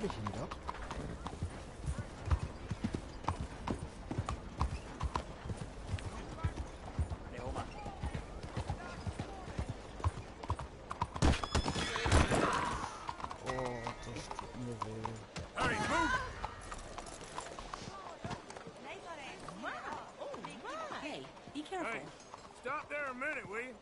behindert? Oh, das tut mir weh. Hey, move! Hey, be careful. Hey, stop there a minute, will you?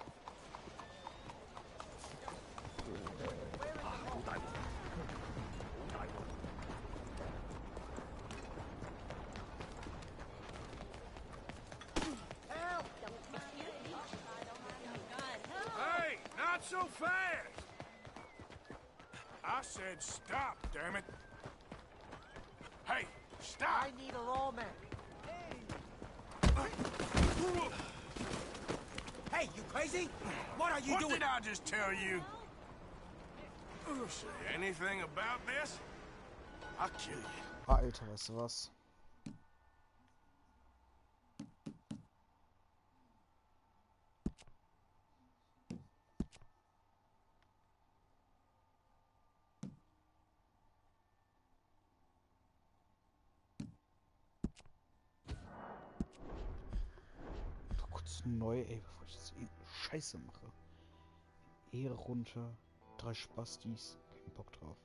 Hey, not so fast! I said stop, damn it! Hey, stop! I need a lawman. Hey, you crazy? What are you What doing? did I just tell you? Say anything about this? I'll kill you. Alter, weißt du was? Kurz neu, ey, bevor ich jetzt Scheiße mache. Ehre runter, 3 Spastis, kein Bock drauf.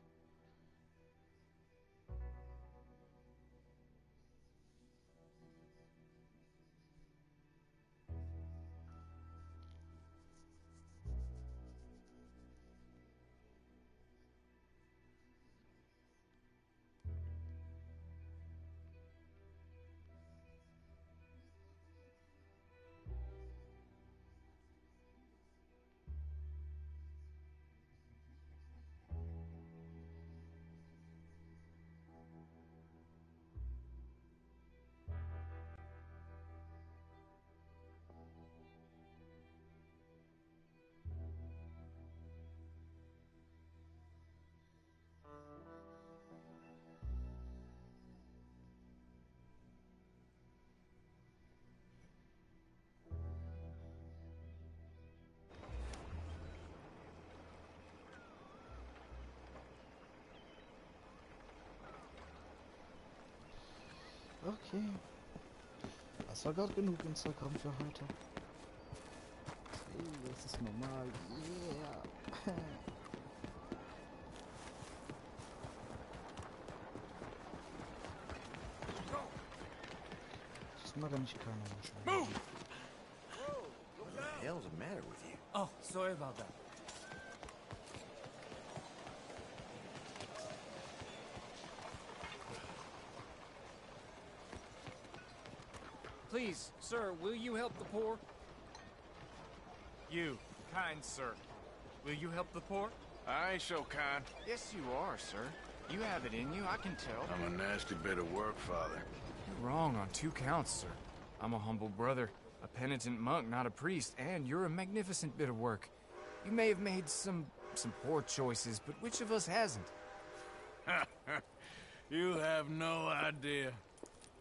Okay. Das war gerade genug Instagram für heute. Hey, das ist normal. Yeah. Das mag ja nicht keiner Menschen. Move! What the hell's the matter with you? Oh, sorry about that. Please, sir, will you help the poor? You, kind sir, will you help the poor? I ain't so kind. Yes, you are, sir. You have it in you, I can tell. I'm a nasty bit of work, Father. You're wrong on 2 counts, sir. I'm a humble brother, a penitent monk, not a priest, and you're a magnificent bit of work. You may have made some poor choices, but which of us hasn't? You have no idea.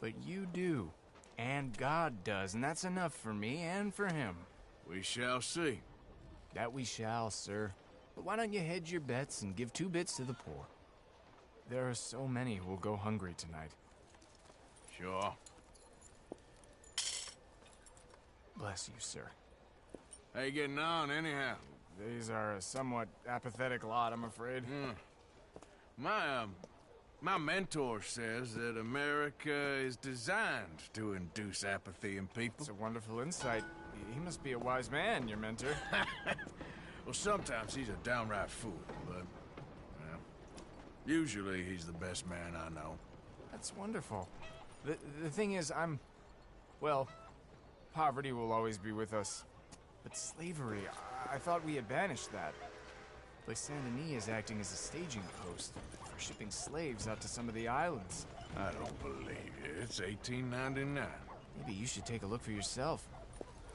But you do. And God does, and that's enough for me and for him. We shall see. That we shall, sir. But why don't you hedge your bets and give 2 bits to the poor? There are so many who will go hungry tonight. Sure. Bless you, sir. How you getting on, anyhow? These are a somewhat apathetic lot, I'm afraid. My mentor says that America is designed to induce apathy in people. It's a wonderful insight. He must be a wise man, your mentor. Well, sometimes he's a downright fool, but, well, usually he's the best man I know. That's wonderful. The thing is, well, poverty will always be with us. But slavery, I thought we had banished that. Like Saint-Denis is acting as a staging post for shipping slaves out to some of the islands. I don't believe you. It's 1899. Maybe you should take a look for yourself.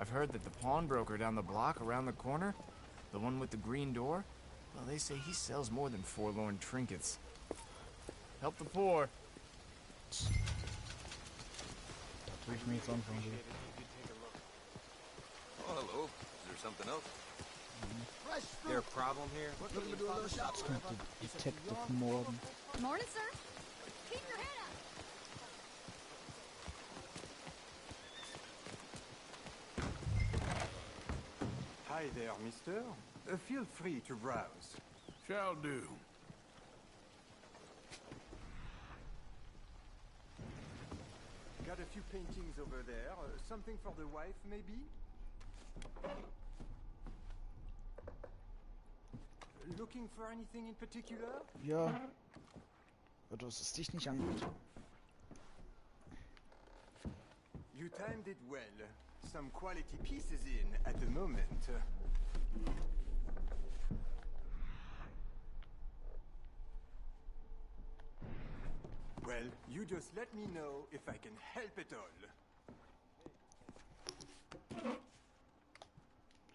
I've heard that the pawnbroker down the block around the corner, the one with the green door, well, they say he sells more than forlorn trinkets. Help the poor. Da tue ich mir jetzt anfangen will. Oh, hello. Is there something else? There a problem here? Jetzt kommt der Detective morgen. Morning, sir. Keep your head up. Hi there, mister. Feel free to browse. Shall do. Got a few paintings over there. Something for the wife, maybe? Looking for anything in particular? Ja. Dass es dich nicht angeht. You timed it well. Some quality pieces in at the moment. Well, you just let me know if I can help at all.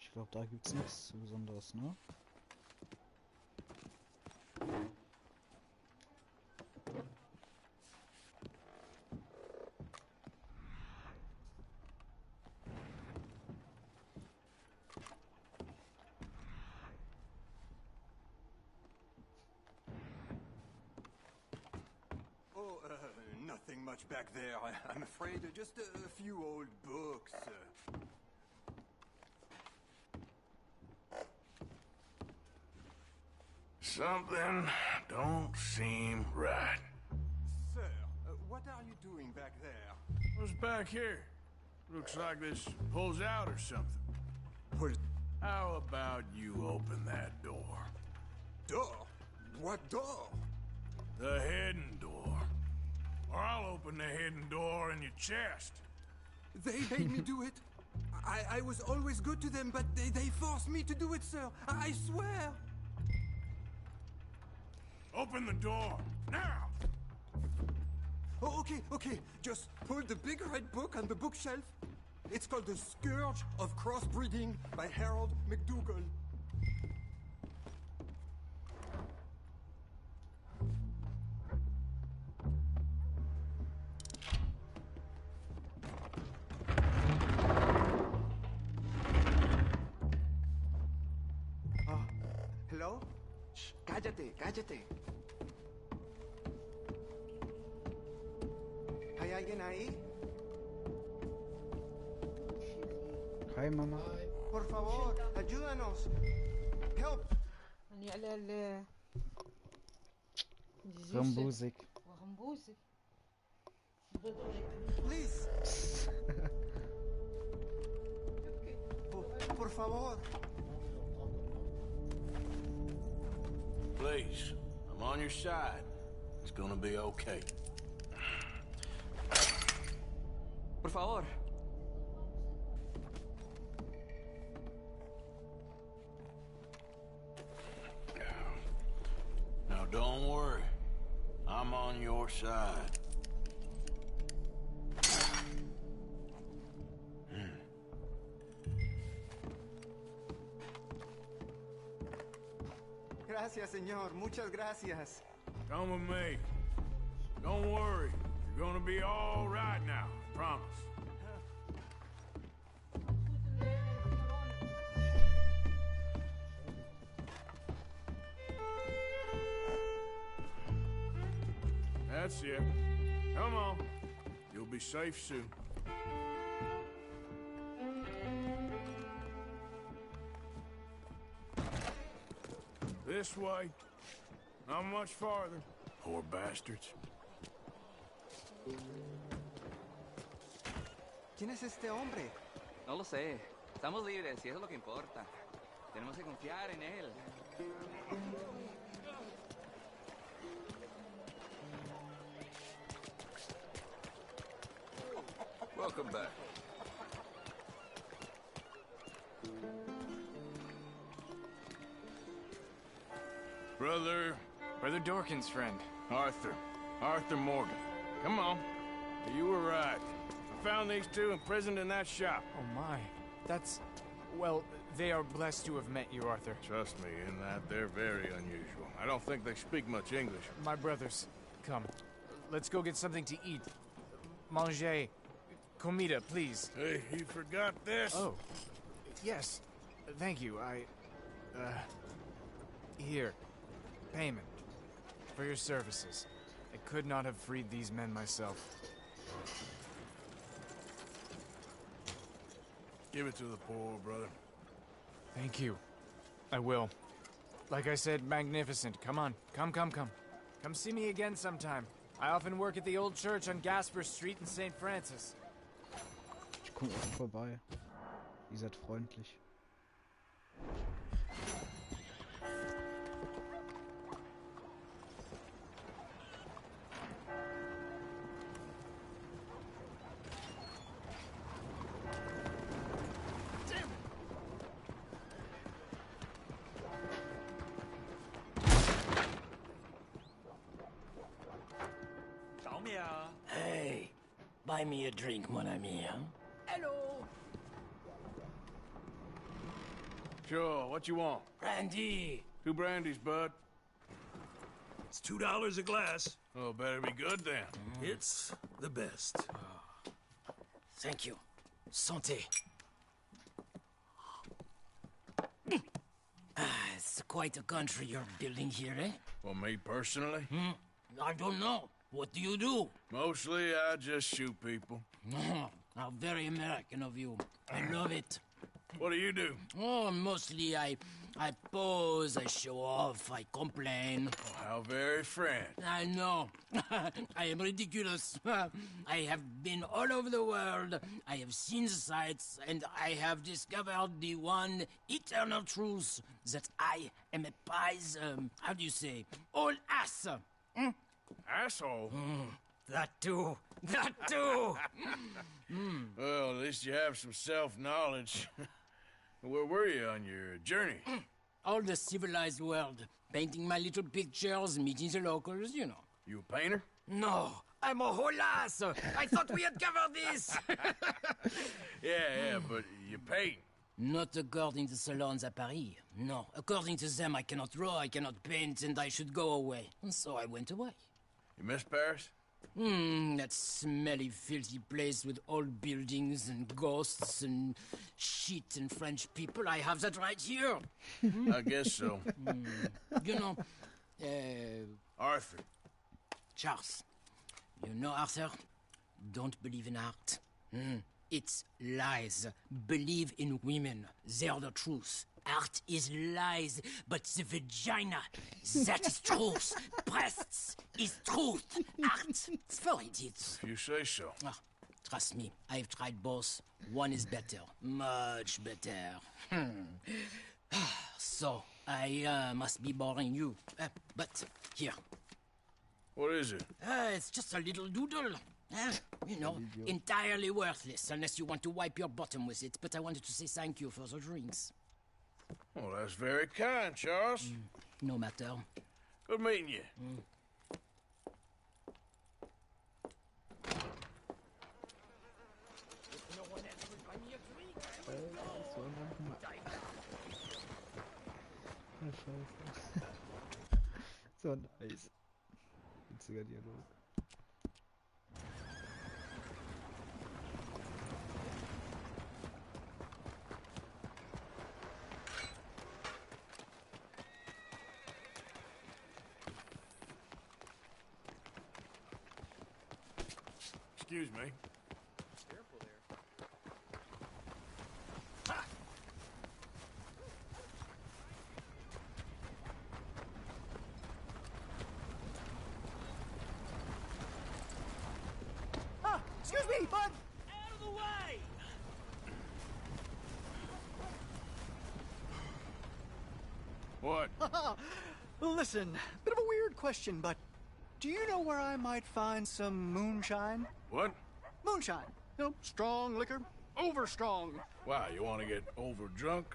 Ich glaube, da gibt's nichts Besonderes, ne? Oh, nothing much back there. I'm afraid just a few old books. Something don't seem right. Sir, what are you doing back there? What's back here? Looks like this pulls out or something. Pull How about you open that door? door? What door? The hidden door. Or I'll open the hidden door in your chest. They made me do it. I was always good to them, but they forced me to do it, sir. I swear. Open the door, now! Oh, okay. Just pull the big red book on the bookshelf. It's called The Scourge of Crossbreeding by Harold McDougall. Hello? Shh, cállate. ¿Hay alguien ahí? Hi, Mama. Por favor, ayúdanos. Help! Alle. Rambusig. Rambusig. Please. Por favor. Please, I'm on your side. It's gonna be okay. Por favor. Now don't worry. I'm on your side. Gracias, señor. Muchas gracias. Come with me. Don't worry. You're gonna be all right now. I promise. That's it. Come on. You'll be safe soon. This way. Not much farther. Poor bastards. ¿Quién es este hombre? No lo sé. Estamos libres y eso es lo que importa. Tenemos que confiar en él. Welcome back. Brother Dorkin's friend. Arthur Morgan. Come on. You were right. I found these two imprisoned in that shop. Oh my. That's... Well, they are blessed to have met you, Arthur. Trust me, in that they're very unusual. I don't think they speak much English. My brothers, come. Let's go get something to eat. Manger. Comida, please. Hey, you forgot this? Oh. Yes. Thank you. Here. Payment. For your services. I could not have freed these men myself. Give it to the poor, brother. Thank you. I will. Like I said, magnificent. Come on. Come. Come see me again sometime. I often work at the old church on Gasper Street in St. Francis. Ich komme oft vorbei. Ihr seid freundlich. Hey, buy me a drink, mon ami, huh? Hello. Sure, what you want? Brandy. 2 brandies, bud. It's $2 a glass. Oh, better be good then. It's the best. Thank you. Santé. It's quite a country you're building here, eh? Well, me personally? I don't know. What do you do? Mostly, I just shoot people. How very American of you. I love it. What do you do? Oh, mostly I pose, I show off, I complain. Oh, how very French. I know. I am ridiculous. I have been all over the world. I have seen the sights, and I have discovered the one eternal truth that I am a pies, how do you say, old ass. Asshole? That too. That too. Well, at least you have some self-knowledge. Where were you on your journey? All the civilized world. Painting my little pictures, meeting the locals, you know. You a painter? No, I'm a whole ass. I thought we had covered this. Yeah, but you paint. Not according to salons at Paris. No, according to them, I cannot draw, I cannot paint, and I should go away. And so I went away. You miss Paris? That smelly, filthy place with old buildings and ghosts and shit and French people. I have that right here. I guess so. You know, Arthur. Charles. You know, Arthur? Don't believe in art. It's lies. Believe in women. They're the truth. Art is lies, but the vagina, that is truth. Breasts is truth. Art, it's for idiots. If you say so. Trust me, I've tried both. One is better. Much better. So, I must be boring you. But, here. What is it? It's just a little doodle. You know, entirely worthless, unless you want to wipe your bottom with it. But I wanted to say thank you for the drinks. Well, that's very kind, Charles. No matter. Good meeting you. So nice. Witziger Dialog. Excuse me. Careful there. Excuse me, bud! Out of the way! What? Listen, bit of a weird question, but do you know where I might find some moonshine? What? Moonshine. You know, strong liquor. Over strong. Wow, you want to get over drunk?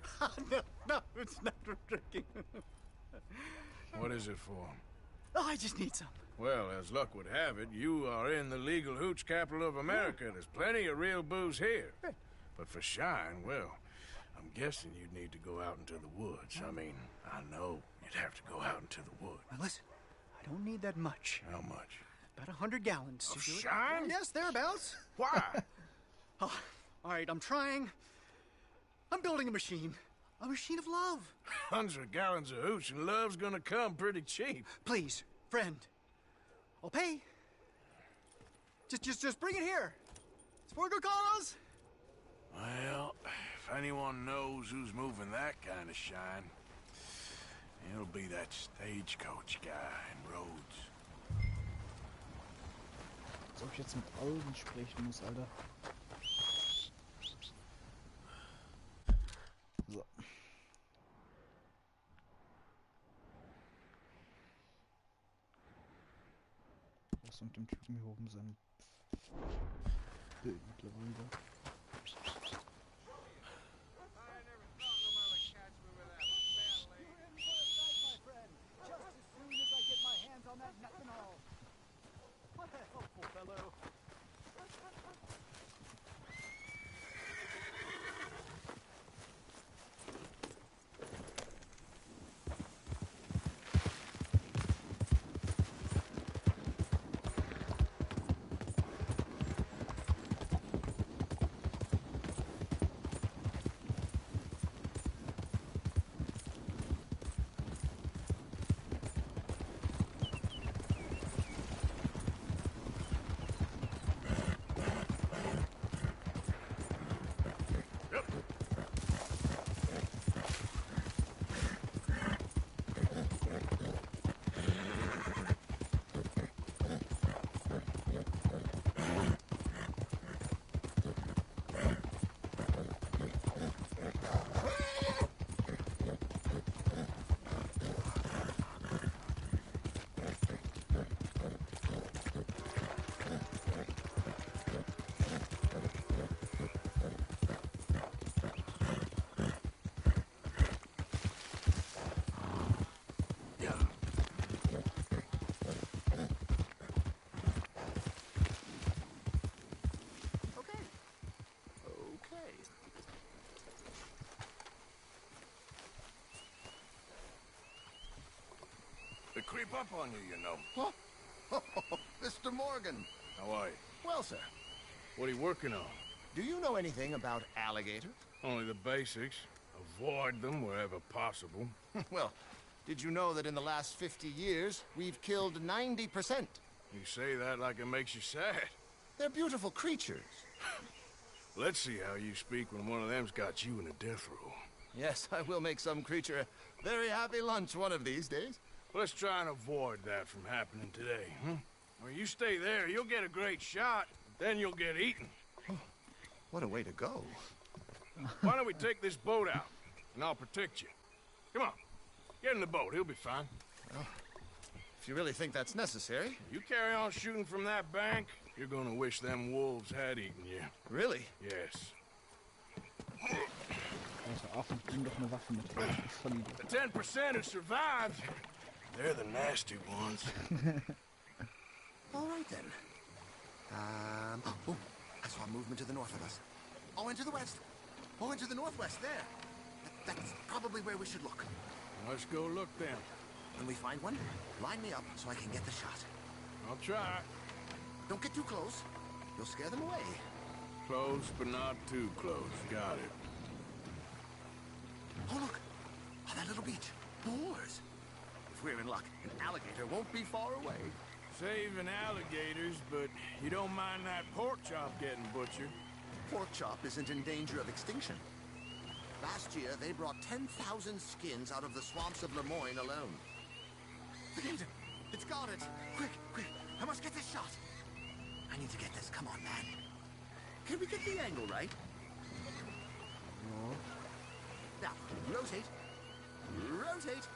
No, it's not for drinking. What is it for? Oh, I just need some. Well, as luck would have it, you are in the legal hooch capital of America. There's plenty of real booze here. But for shine, well, I'm guessing you'd need to go out into the woods. I mean, I know you'd have to go out into the woods. Now listen, I don't need that much. How much? About 100 gallons. Of to do it. shine? Yes, thereabouts. Why? Oh, all right, I'm trying. I'm building a machine. A machine of love. 100 gallons of hooch and love's gonna come pretty cheap. Please, friend. I'll pay. Just bring it here. It's for a good cause. Well, if anyone knows who's moving that kind of shine, it'll be that stagecoach guy in Rhodes. Als ob ich jetzt mit Augen sprechen muss, Alter. So. Was mit dem Typen hier oben sein Bild mittlerweile. They creep up on you, you know. What? Oh, Mr. Morgan. How are you? Well, sir, What are you working on? do you know anything about alligators? Only the basics. Avoid them wherever possible. Well, did you know that in the last 50 years, we've killed 90%? You say that like it makes you sad. They're beautiful creatures. Let's see how you speak when one of them's got you in a death row. Yes, I will make some creature a very happy lunch one of these days. Let's try and avoid that from happening today, huh? When you stay there, you'll get a great shot, then you'll get eaten. What a way to go. Why don't we take this boat out, and I'll protect you. Come on, get in the boat, he'll be fine. Well, if you really think that's necessary. You carry on shooting from that bank, you're gonna wish them wolves had eaten you. Really? Yes. Alter, Affen, nimm doch eine Waffe mit. Voll Idiot. The 10% who survived, they're the nasty ones. All right, then. Oh, I saw a movement to the north of us. Oh, and to the west. Oh, and to the northwest, there. That's probably where we should look. Let's go look then. When we find one, line me up so I can get the shot. I'll try. Don't get too close. You'll scare them away. Close, but not too close. Got it. Oh, look. Oh, that little beach. Boars. If we're in luck, an alligator won't be far away. Saving alligators, but you don't mind that pork chop getting butchered. Pork chop isn't in danger of extinction. Last year, they brought 10,000 skins out of the swamps of Lemoyne alone. The gator! It's got it! Quick, quick! I must get this shot! I need to get this. Come on, man. Can we get the angle right? No. Now, rotate. Rotate!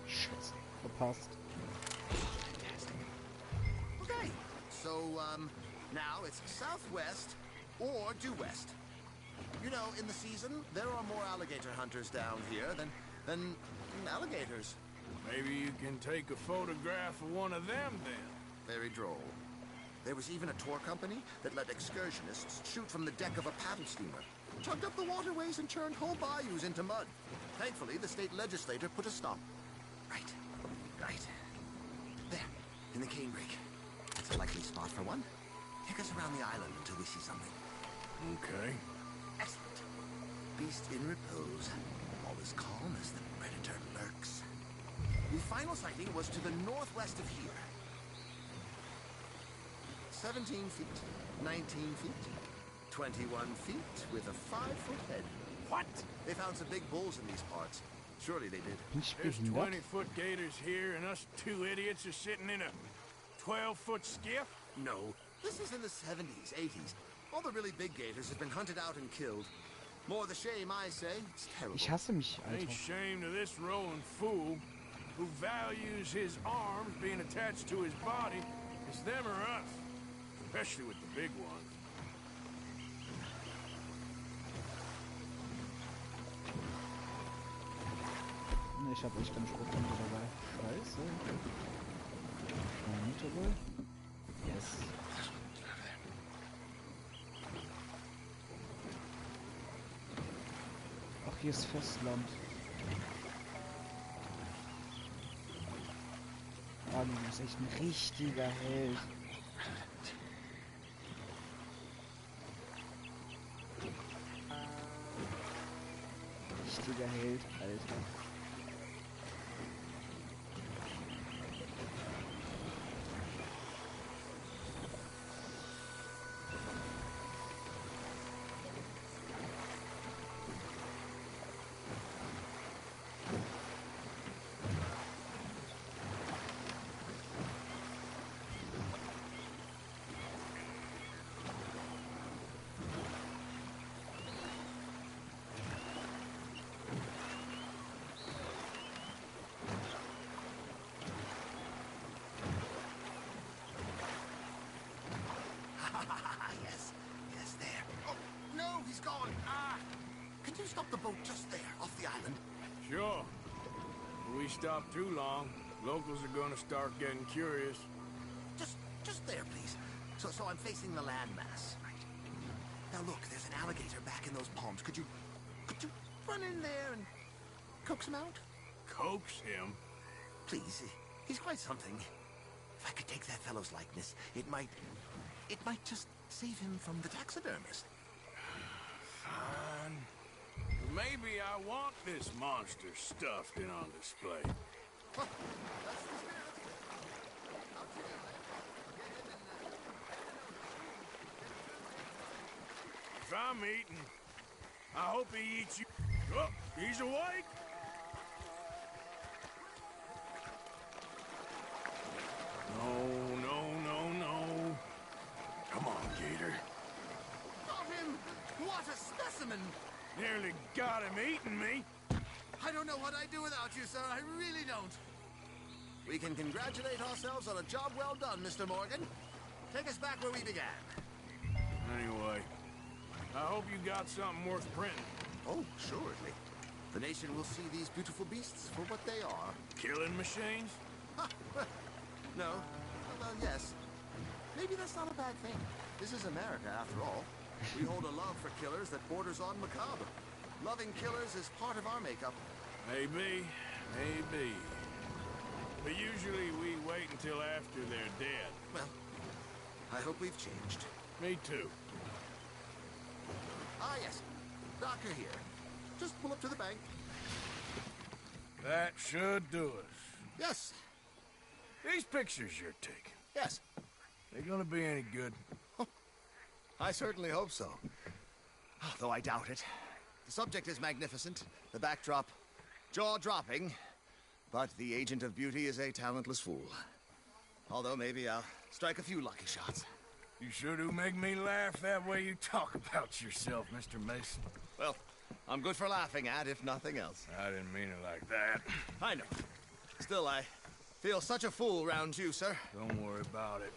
Scheiße. Verpasst. Fantastic. Okay, so, now it's southwest or due west. You know, in the season, there are more alligator hunters down here than alligators. Maybe you can take a photograph of one of them then. Very droll. There was even a tour company that let excursionists shoot from the deck of a paddle steamer, chugged up the waterways and churned whole bayous into mud. Thankfully, the state legislature put a stop. Right. There, in the canebrake. That's a likely spot for one. Take us around the island until we see something. Okay. Excellent. beast in repose, all as calm as the predator lurks. The final sighting was to the northwest of here. 17 feet, 19 feet, 21 feet with a 5-foot head. What? They found some big bulls in these parts. Surely they did. There's 20-foot gators here, and us two idiots are sitting in a 12-foot skiff? No, this is in the 70s, 80s. All the really big gators have been hunted out and killed. More the shame, I say. It's terrible. Ich hasse mich, Ain't Alter. shame to this rolling fool who values his arms being attached to his body. It's them or us, especially with the big ones. Ne, ich habe echt keine Schrotflinte dabei. Scheiße. Unmutable. Yes. Ach, hier ist Festland. Ah, du bist echt ein richtiger Held. Richtiger Held, Alter. Yes, yes, there. Oh, no, he's gone. Can you stop the boat just there, off the island? Sure. If we stop too long, locals are gonna start getting curious. Just there, please. So I'm facing the landmass, right? Now look, there's an alligator back in those palms. Could you run in there and coax him out? Coax him? Please, he's quite something. If I could take that fellow's likeness, it might just save him from the taxidermist. Fine. Maybe I want this monster stuffed and on display. Well, that's the spirit. Out to you. If I'm eating, I hope he eats you. Oh, he's awake. No. Come on, Gator. Got him! What a specimen! Nearly got him eating me. I don't know what I'd do without you, sir. I really don't. We can congratulate ourselves on a job well done, Mr. Morgan. Take us back where we began. Anyway, I hope you got something worth printing. Oh, assuredly. The nation will see these beautiful beasts for what they are. Killing machines? No. Well, yes. Maybe that's not a bad thing. This is America, after all. We hold a love for killers that borders on macabre. Loving killers is part of our makeup. Maybe. But usually we wait until after they're dead. Well, I hope we've changed. Me too. Ah, yes. Doctor here. Just pull up to the bank. That should do us. Yes. These pictures you're taking, Yes. they gonna be any good? I certainly hope so. Though I doubt it. The subject is magnificent, the backdrop jaw-dropping, but the agent of beauty is a talentless fool. Although maybe I'll strike a few lucky shots. You sure do make me laugh that way you talk about yourself, Mr. Mason. Well, I'm good for laughing at, if nothing else. I didn't mean it like that. I know. Still, I feel such a fool round you, sir. Don't worry about it.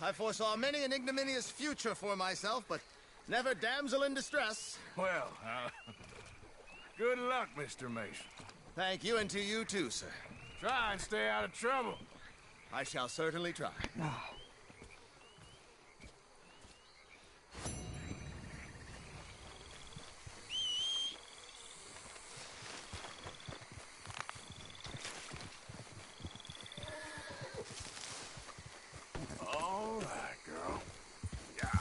I foresaw many an ignominious future for myself, but never damsel in distress. Well, good luck, Mr. Mason. Thank you, and to you too, sir. Try and stay out of trouble. I shall certainly try. All right, girl. Yeah.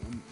unten.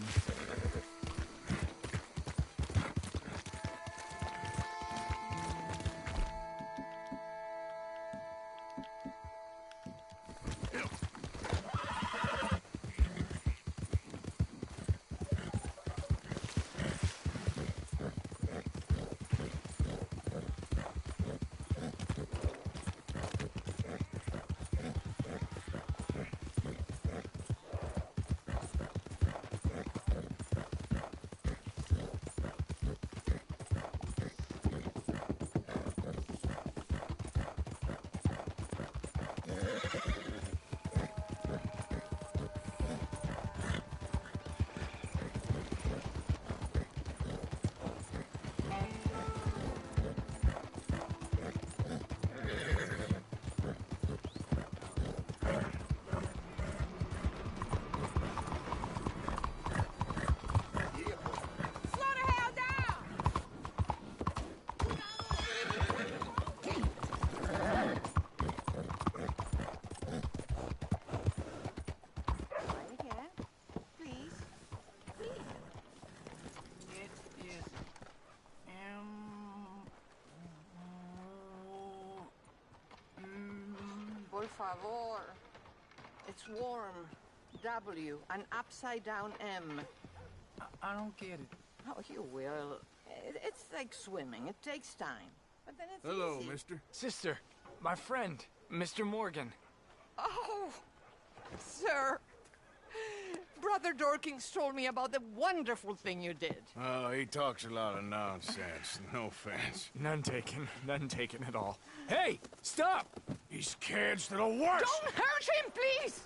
Por favor. It's warm. W, an upside-down M. I don't get it. Oh, you will. It's like swimming. It takes time. But then it's Hello, easy. mister. Sister, my friend, Mr. Morgan. Oh, sir. Brother Dorkins told me about the wonderful thing you did. Oh, he talks a lot of nonsense. No offense. None taken at all. Hey, stop! These kids that are worse! Don't hurt him, please!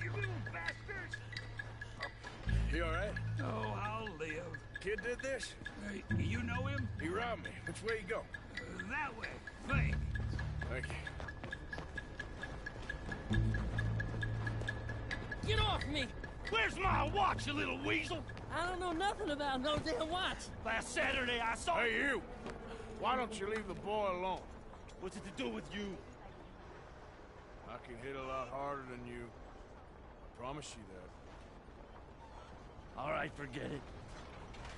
You little bastards! You all right? Oh, I'll live. Kid did this? You know him? He robbed me. Which way you go? That way. Thanks. Thank you. Get off me! Where's my watch, you little weasel? I don't know nothing about no damn watch. Last Saturday I saw... Hey, you! Why don't you leave the boy alone? What's it to do with you? I can hit a lot harder than you. I promise you that. All right, forget it.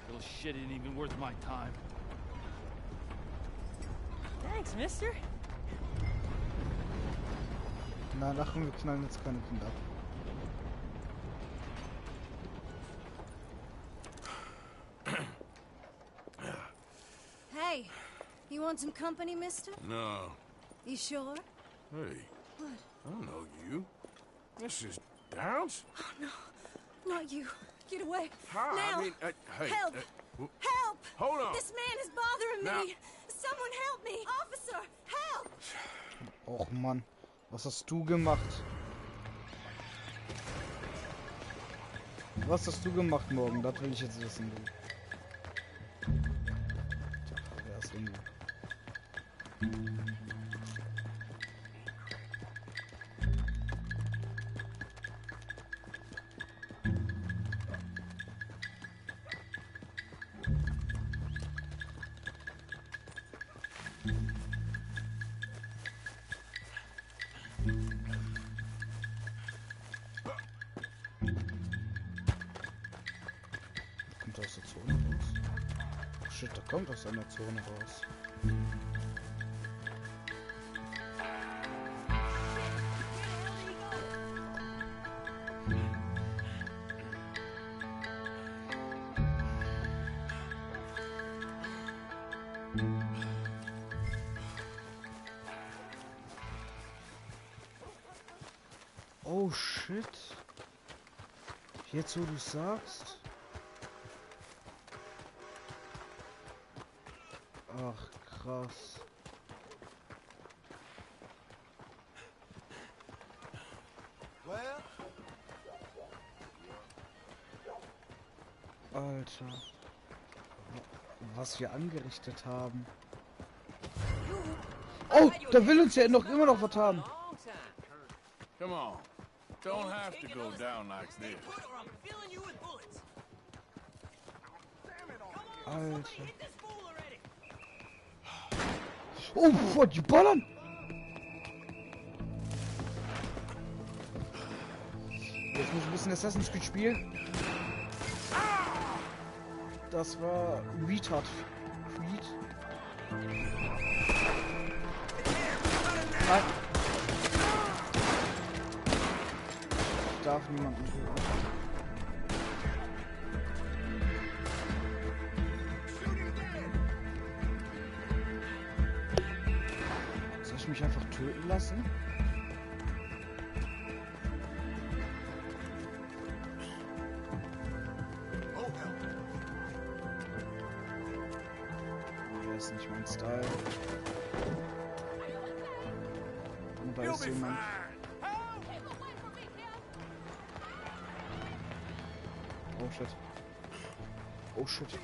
Little shit ain't even worth my time. Thanks, mister. Na, lachen, wir knallen jetzt keine Kinder ab. Hey, you want some company, mister? No. You sure? Hey, What? I don't know you. This is Downs? Oh, no. Not you. Get away. How? Now. I mean, hey. Help! Help! Hold on. This man is bothering Now. me. Someone help me. Officer, help! Och Mann, was hast du gemacht? Was hast du gemacht morgen? Das will ich jetzt wissen. Wer ist denn? Kommt aus der Zone raus? Shit, da kommt aus einer Zone raus. Oh shit. Jetzt wo du sagst. Ach krass. Alter. Was wir angerichtet haben. Oh, da will uns ja noch immer noch was haben. Come on. Don't have to go down like this. Alter. Oh, die ballern! Jetzt muss ich ein bisschen Assassin's Creed spielen. Das war Retard Creed. Nein. Ich darf niemanden töten. Soll ich mich einfach töten lassen? Das ist nicht mein Style. Und da ist jemand. Oh shit. Oh shit.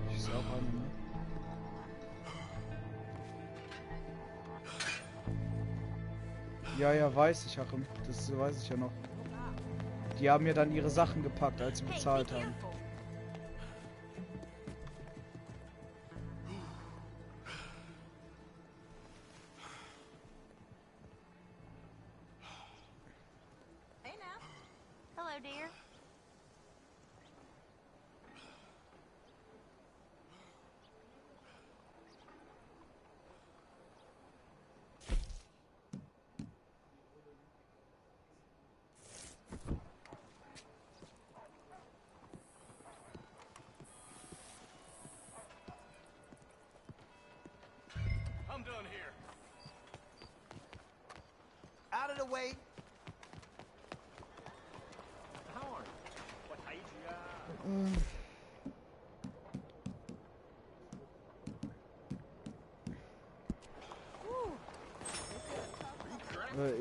Ich sehe auch einen, ne? Ja, weiß ich, Achim. Das weiß ich ja noch. Die haben mir dann ihre Sachen gepackt, als sie bezahlt haben. Hey now. Hello, dear. I'm done here. Out of the way.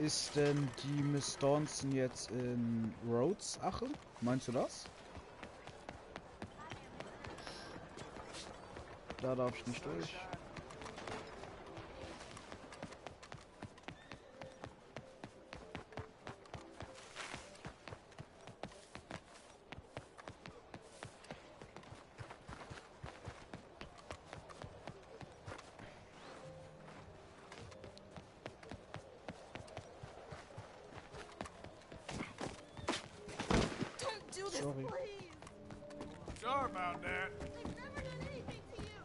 Ist denn die Miss Dawnson jetzt in Rhodes, Achim? Meinst du das? Da darf ich nicht durch. Sorry. Sorry about that. I've never done anything to you.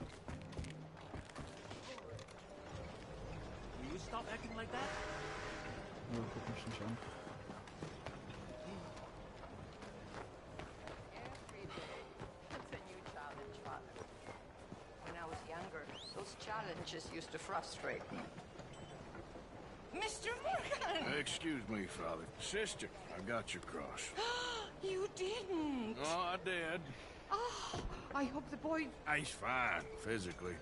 Will you stop acting like that? Ja, guck mich nicht an. Every day, it's a new challenge, Father. When I was younger, those challenges used to frustrate me. Mr. Morgan! Excuse me, Father. Sister, I got your cross. You didn't! Oh, I did. Oh, I hope the boy... He's fine, physically.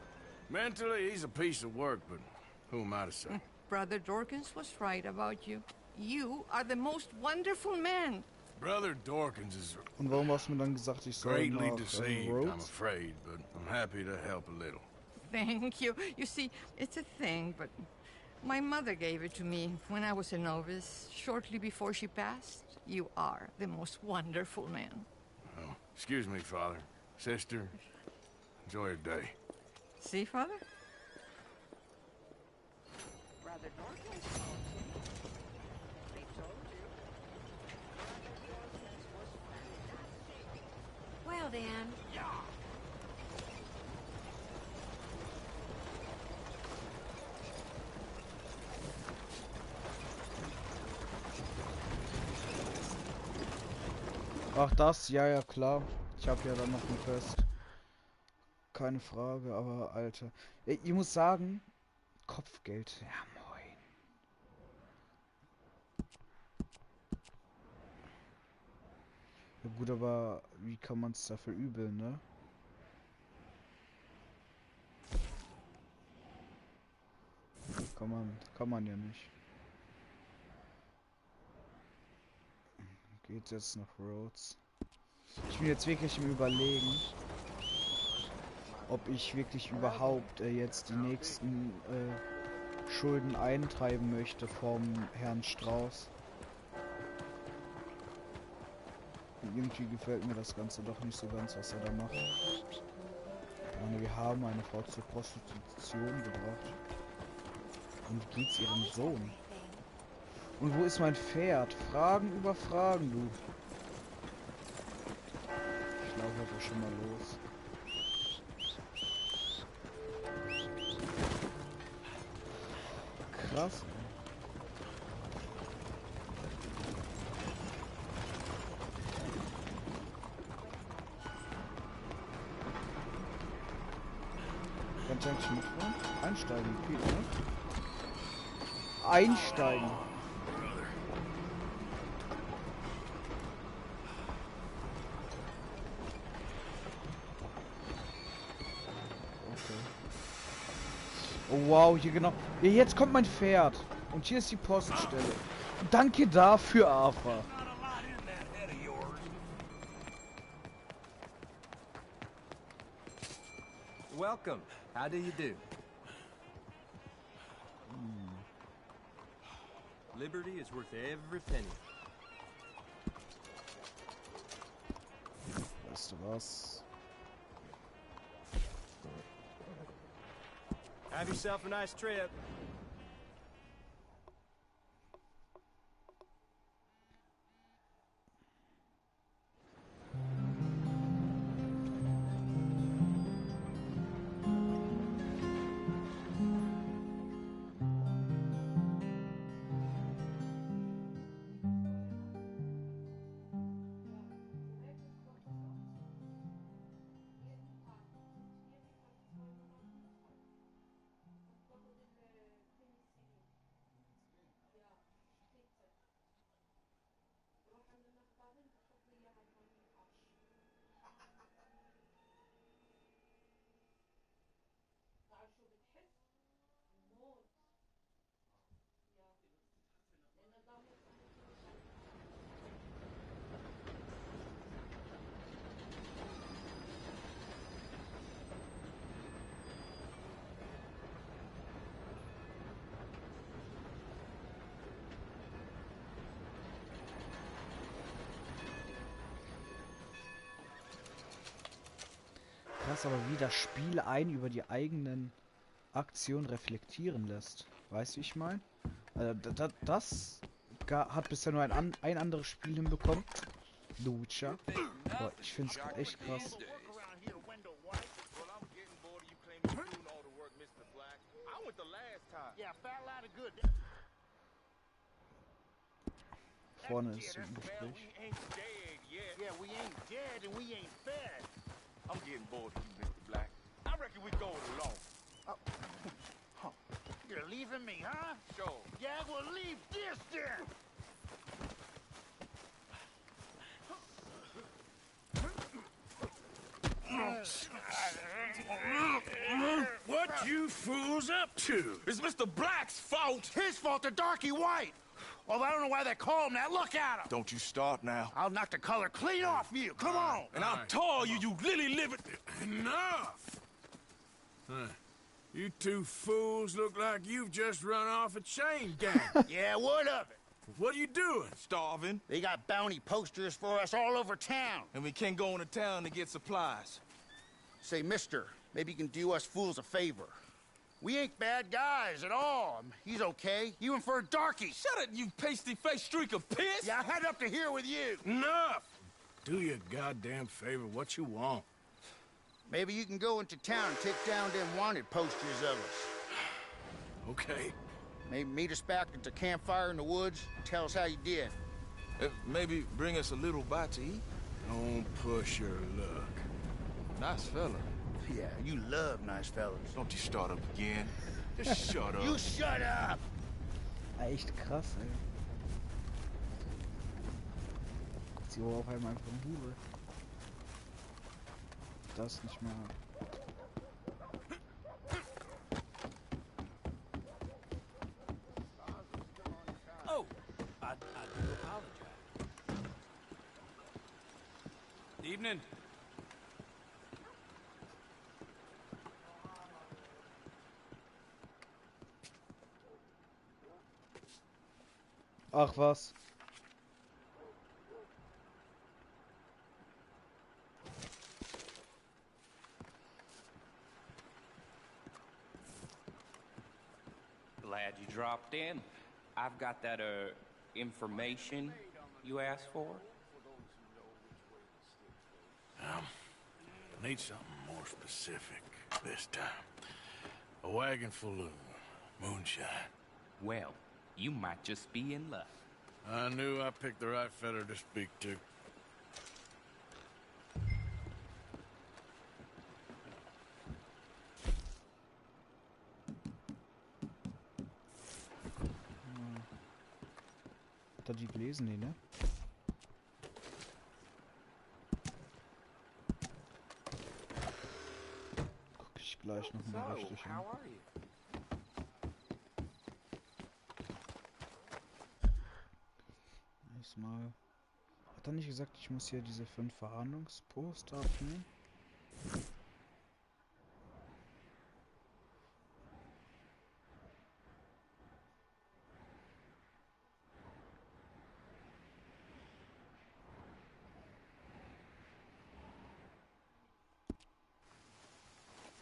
Mentally, he's a piece of work, but who am I to say? Brother Dorkins was right about you. You are the most wonderful man. Brother Dorkins is Und warum hast du mir dann gesagt, ich soll greatly nach deceived, I'm Rhodes? afraid, but I'm happy to help a little. Thank you. You see, it's a thing, but my mother gave it to me when I was a novice, shortly before she passed. You are the most wonderful man. Oh, excuse me, Father. Sister, enjoy your day. See, Father? Brother Dorkins told you. They told you. Brother Dorkins was fantastic. Well then. Ach das, ja klar. Ich habe ja dann noch eine Quest. Keine Frage, aber Alter. Ich muss sagen, Kopfgeld. Ja, moin. Ja gut, aber wie kann man es dafür übeln, ne? Kann man ja nicht. Geht jetzt nach Rhodes. Ich bin jetzt wirklich im Überlegen, ob ich wirklich überhaupt jetzt die nächsten Schulden eintreiben möchte vom Herrn Strauß. Irgendwie gefällt mir das Ganze doch nicht so ganz, was er da macht. Ich meine, wir haben eine Frau zur Prostitution gebracht. Und wie geht's ihrem Sohn? Und wo ist mein Pferd? Fragen über Fragen, du. Ich laufe einfach schon mal los. Krass. Kann ich eigentlich mitfahren? Einsteigen, geht, ne? Einsteigen. Okay. Oh wow, hier genau. Ja, jetzt kommt mein Pferd. Und hier ist die Poststelle. Danke dafür, Arthur. Welcome. How do you do? Liberty is worth every penny. Weißt du was? Have yourself a nice trip. Krass, aber wie das Spiel einen über die eigenen Aktionen reflektieren lässt. Weißt du, wie ich meine? Also, das hat bisher nur ein anderes Spiel hinbekommen. The Witcher. Boah, ich finde es echt krass. Vorne ist ein Gespräch. I'm getting bored of you, Mr. Black. I reckon we go it alone. You're leaving me, huh? Sure. Yeah, well, leave this then. What you fools up to? It's Mr. Black's fault. His fault, the darky white. Well, I don't know why they call him that. Look at him. Don't you start now. I'll knock the color clean off you. Come on. And I'll tell you, you lily livered. Enough. Huh. You two fools look like you've just run off a chain gang. Yeah, what of it? What are you doing? Starving. They got bounty posters for us all over town. And we can't go into town to get supplies. Say, mister, maybe you can do us fools a favor. We ain't bad guys at all. He's okay. Even for a darky. Shut it, you pasty-faced streak of piss! Yeah, I had up to here with you. Enough! Do your goddamn favor what you want. Maybe you can go into town and take down them wanted posters of us. Okay. Maybe meet us back at the campfire in the woods. Tell us how you did. Maybe bring us a little bite to eat. Don't push your luck. Nice fella. Yeah, you love nice fellas. Don't you start up again. Just shut up. You shut up! Echt krass, ey. Sie auf einmal einfach ein Hure. Das nicht mehr. Oh, I do apologize. Evening. Ach was. dropped in. I've got that, information you asked for. I need something more specific this time. A wagon full of moonshine. Well, you might just be in luck. I knew I picked the right fella to speak to. Hat er die gelesen? Nee, ne? Guck ich gleich noch mal richtig an. Mal. Hat er nicht gesagt, ich muss hier diese 5 Verhandlungsposter abnehmen?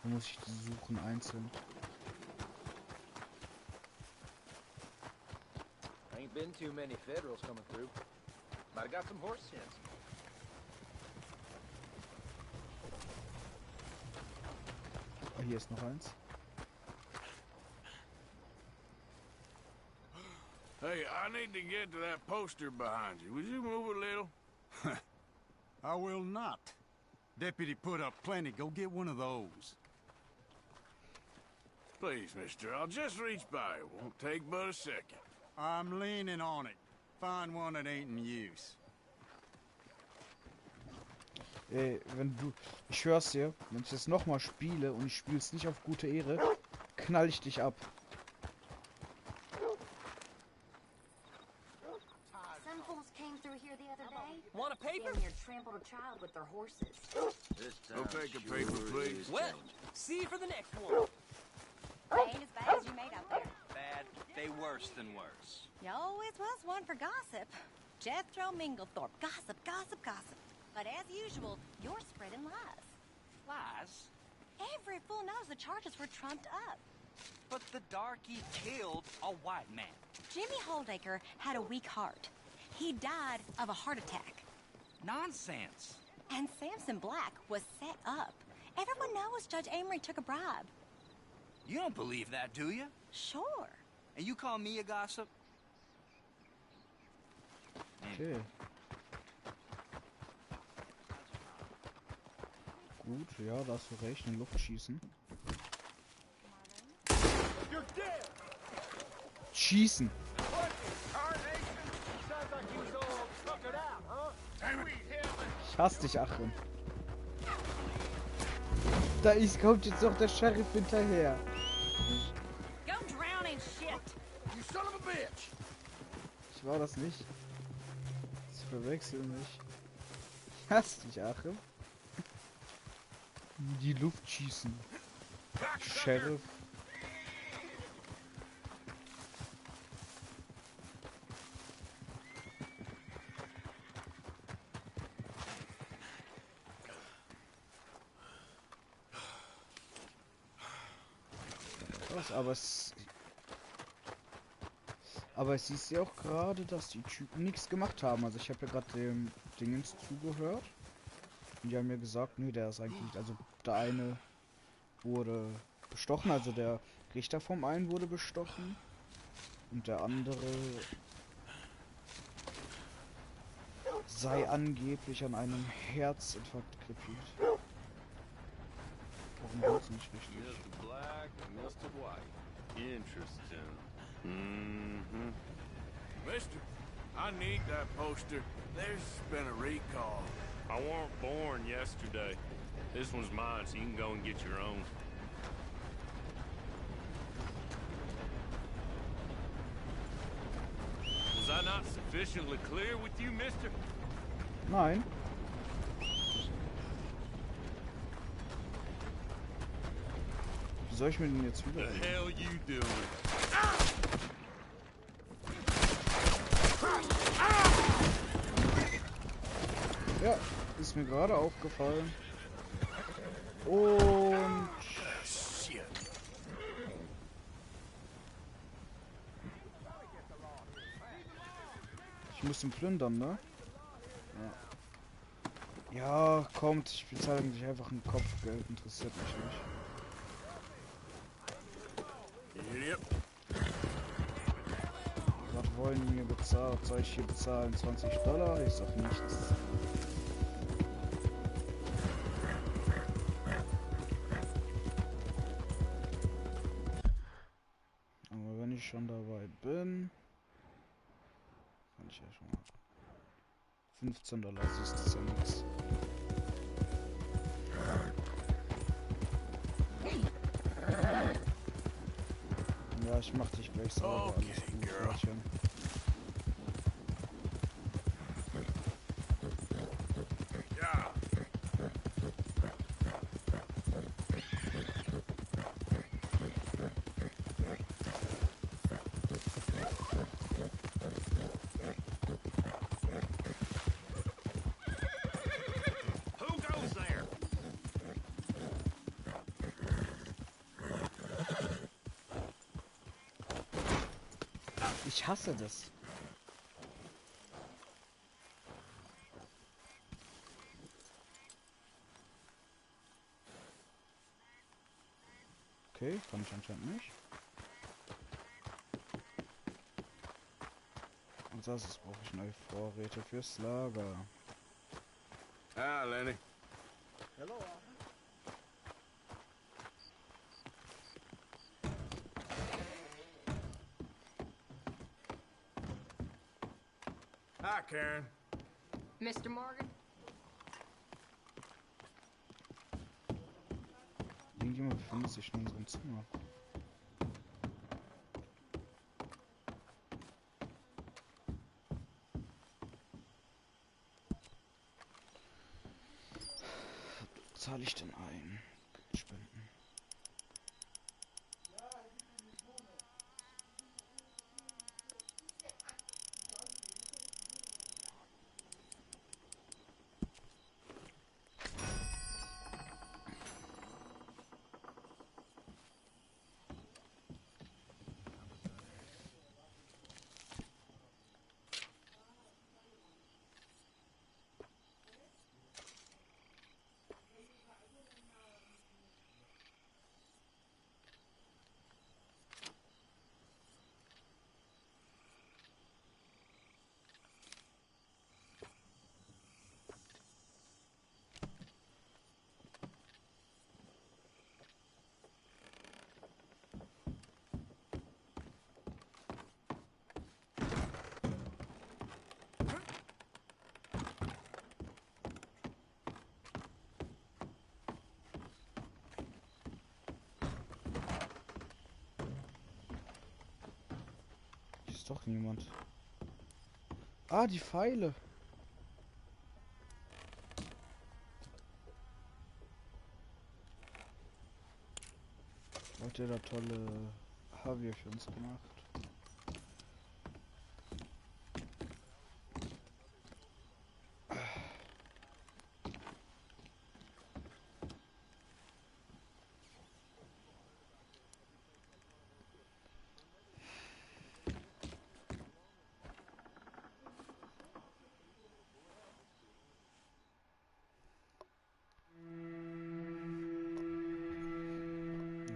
Da muss ich die suchen einzeln. Ain't been too many Federals coming through. Might have got some horse sense. Ah, hier ist noch eins. Hey, I need to get to that poster behind you. Would you move a little? I will not. Deputy put up plenty. Go get one of those. Please, mister, I'll just reach by. It won't take but a second. I'm leaning on it. Find one that ain't in use. Ey, wenn du... Ich schwör's dir, wenn ich das nochmal spiele und ich spiel's nicht auf gute Ehre, knall ich dich ab. Some fools came through here the other day. Want a paper? Damn near trampled a child with their horses. Go take a paper, please. Well, see you for the next one. They ain't as bad as you made out there. Bad, they worse than worse. You always was one for gossip. Jethro Minglethorpe. Gossip, gossip, gossip. But as usual, you're spreading lies. Lies? Every fool knows the charges were trumped up. But the darky killed a white man. Jimmy Holdacre had a weak heart. He died of a heart attack. Nonsense. And Samson Black was set up. Everyone knows Judge Amory took a bribe. You don't believe that, do you? Sure. And you call me a gossip? Okay. Gut, ja, da hast du recht, in die Luft schießen. Schießen! Ich hasse dich, Achim. Da ist, kommt jetzt noch der Sheriff hinterher. Go drown in shit. You son of a bitch! Ich war das nicht. Ich verwechsel mich. Ich hasse dich, Achim. In die Luft schießen. Sheriff. Was, aber es siehst ja auch gerade, dass die Typen nichts gemacht haben. Also ich habe ja gerade dem Dingens zugehört. Und die haben mir gesagt, nee, der ist eigentlich, also der eine wurde bestochen, also der Richter vom einen wurde bestochen. Und der andere sei angeblich an einem Herzinfarkt krepiert. Warum geht's nicht richtig? Mr. Black and Mr. White. Interesting. Mm-hmm. Mister, I need that poster. There's been a recall. I weren't born yesterday. This one's mine, so you can go and get your own. Was I not sufficiently clear with you, mister? Nein. Wie soll ich mir den jetzt wieder? The hell you doing? Ja, ist mir gerade aufgefallen. Und Ich muss ihn plündern, ne? Ja. Ja, kommt. Ich bezahle eigentlich einfach ein Kopfgeld. Interessiert mich nicht. Yep. Was wollen die mir bezahlen? Soll ich hier bezahlen? $20? Ich sag nichts. Aber wenn ich schon dabei bin, kann ich ja schon mal. $15, siehst du, ist ja nichts. Ja, ich mach dich gleich sauber. Okay, Alles gut, girl. Mädchen. Ja. Who goes there? Ich hasse das. Okay, kann ich anscheinend nicht. Und das brauche ich neue Vorräte fürs Lager. Ah, Lenny. Hello. Hi, Karen. Mr. Morgan? Irgendjemand befindet sich in unserem Zimmer. Was zahle ich denn ein? Spenden. Ist doch niemand. Ah, die Pfeile. Hat der da tolle Javier für uns gemacht.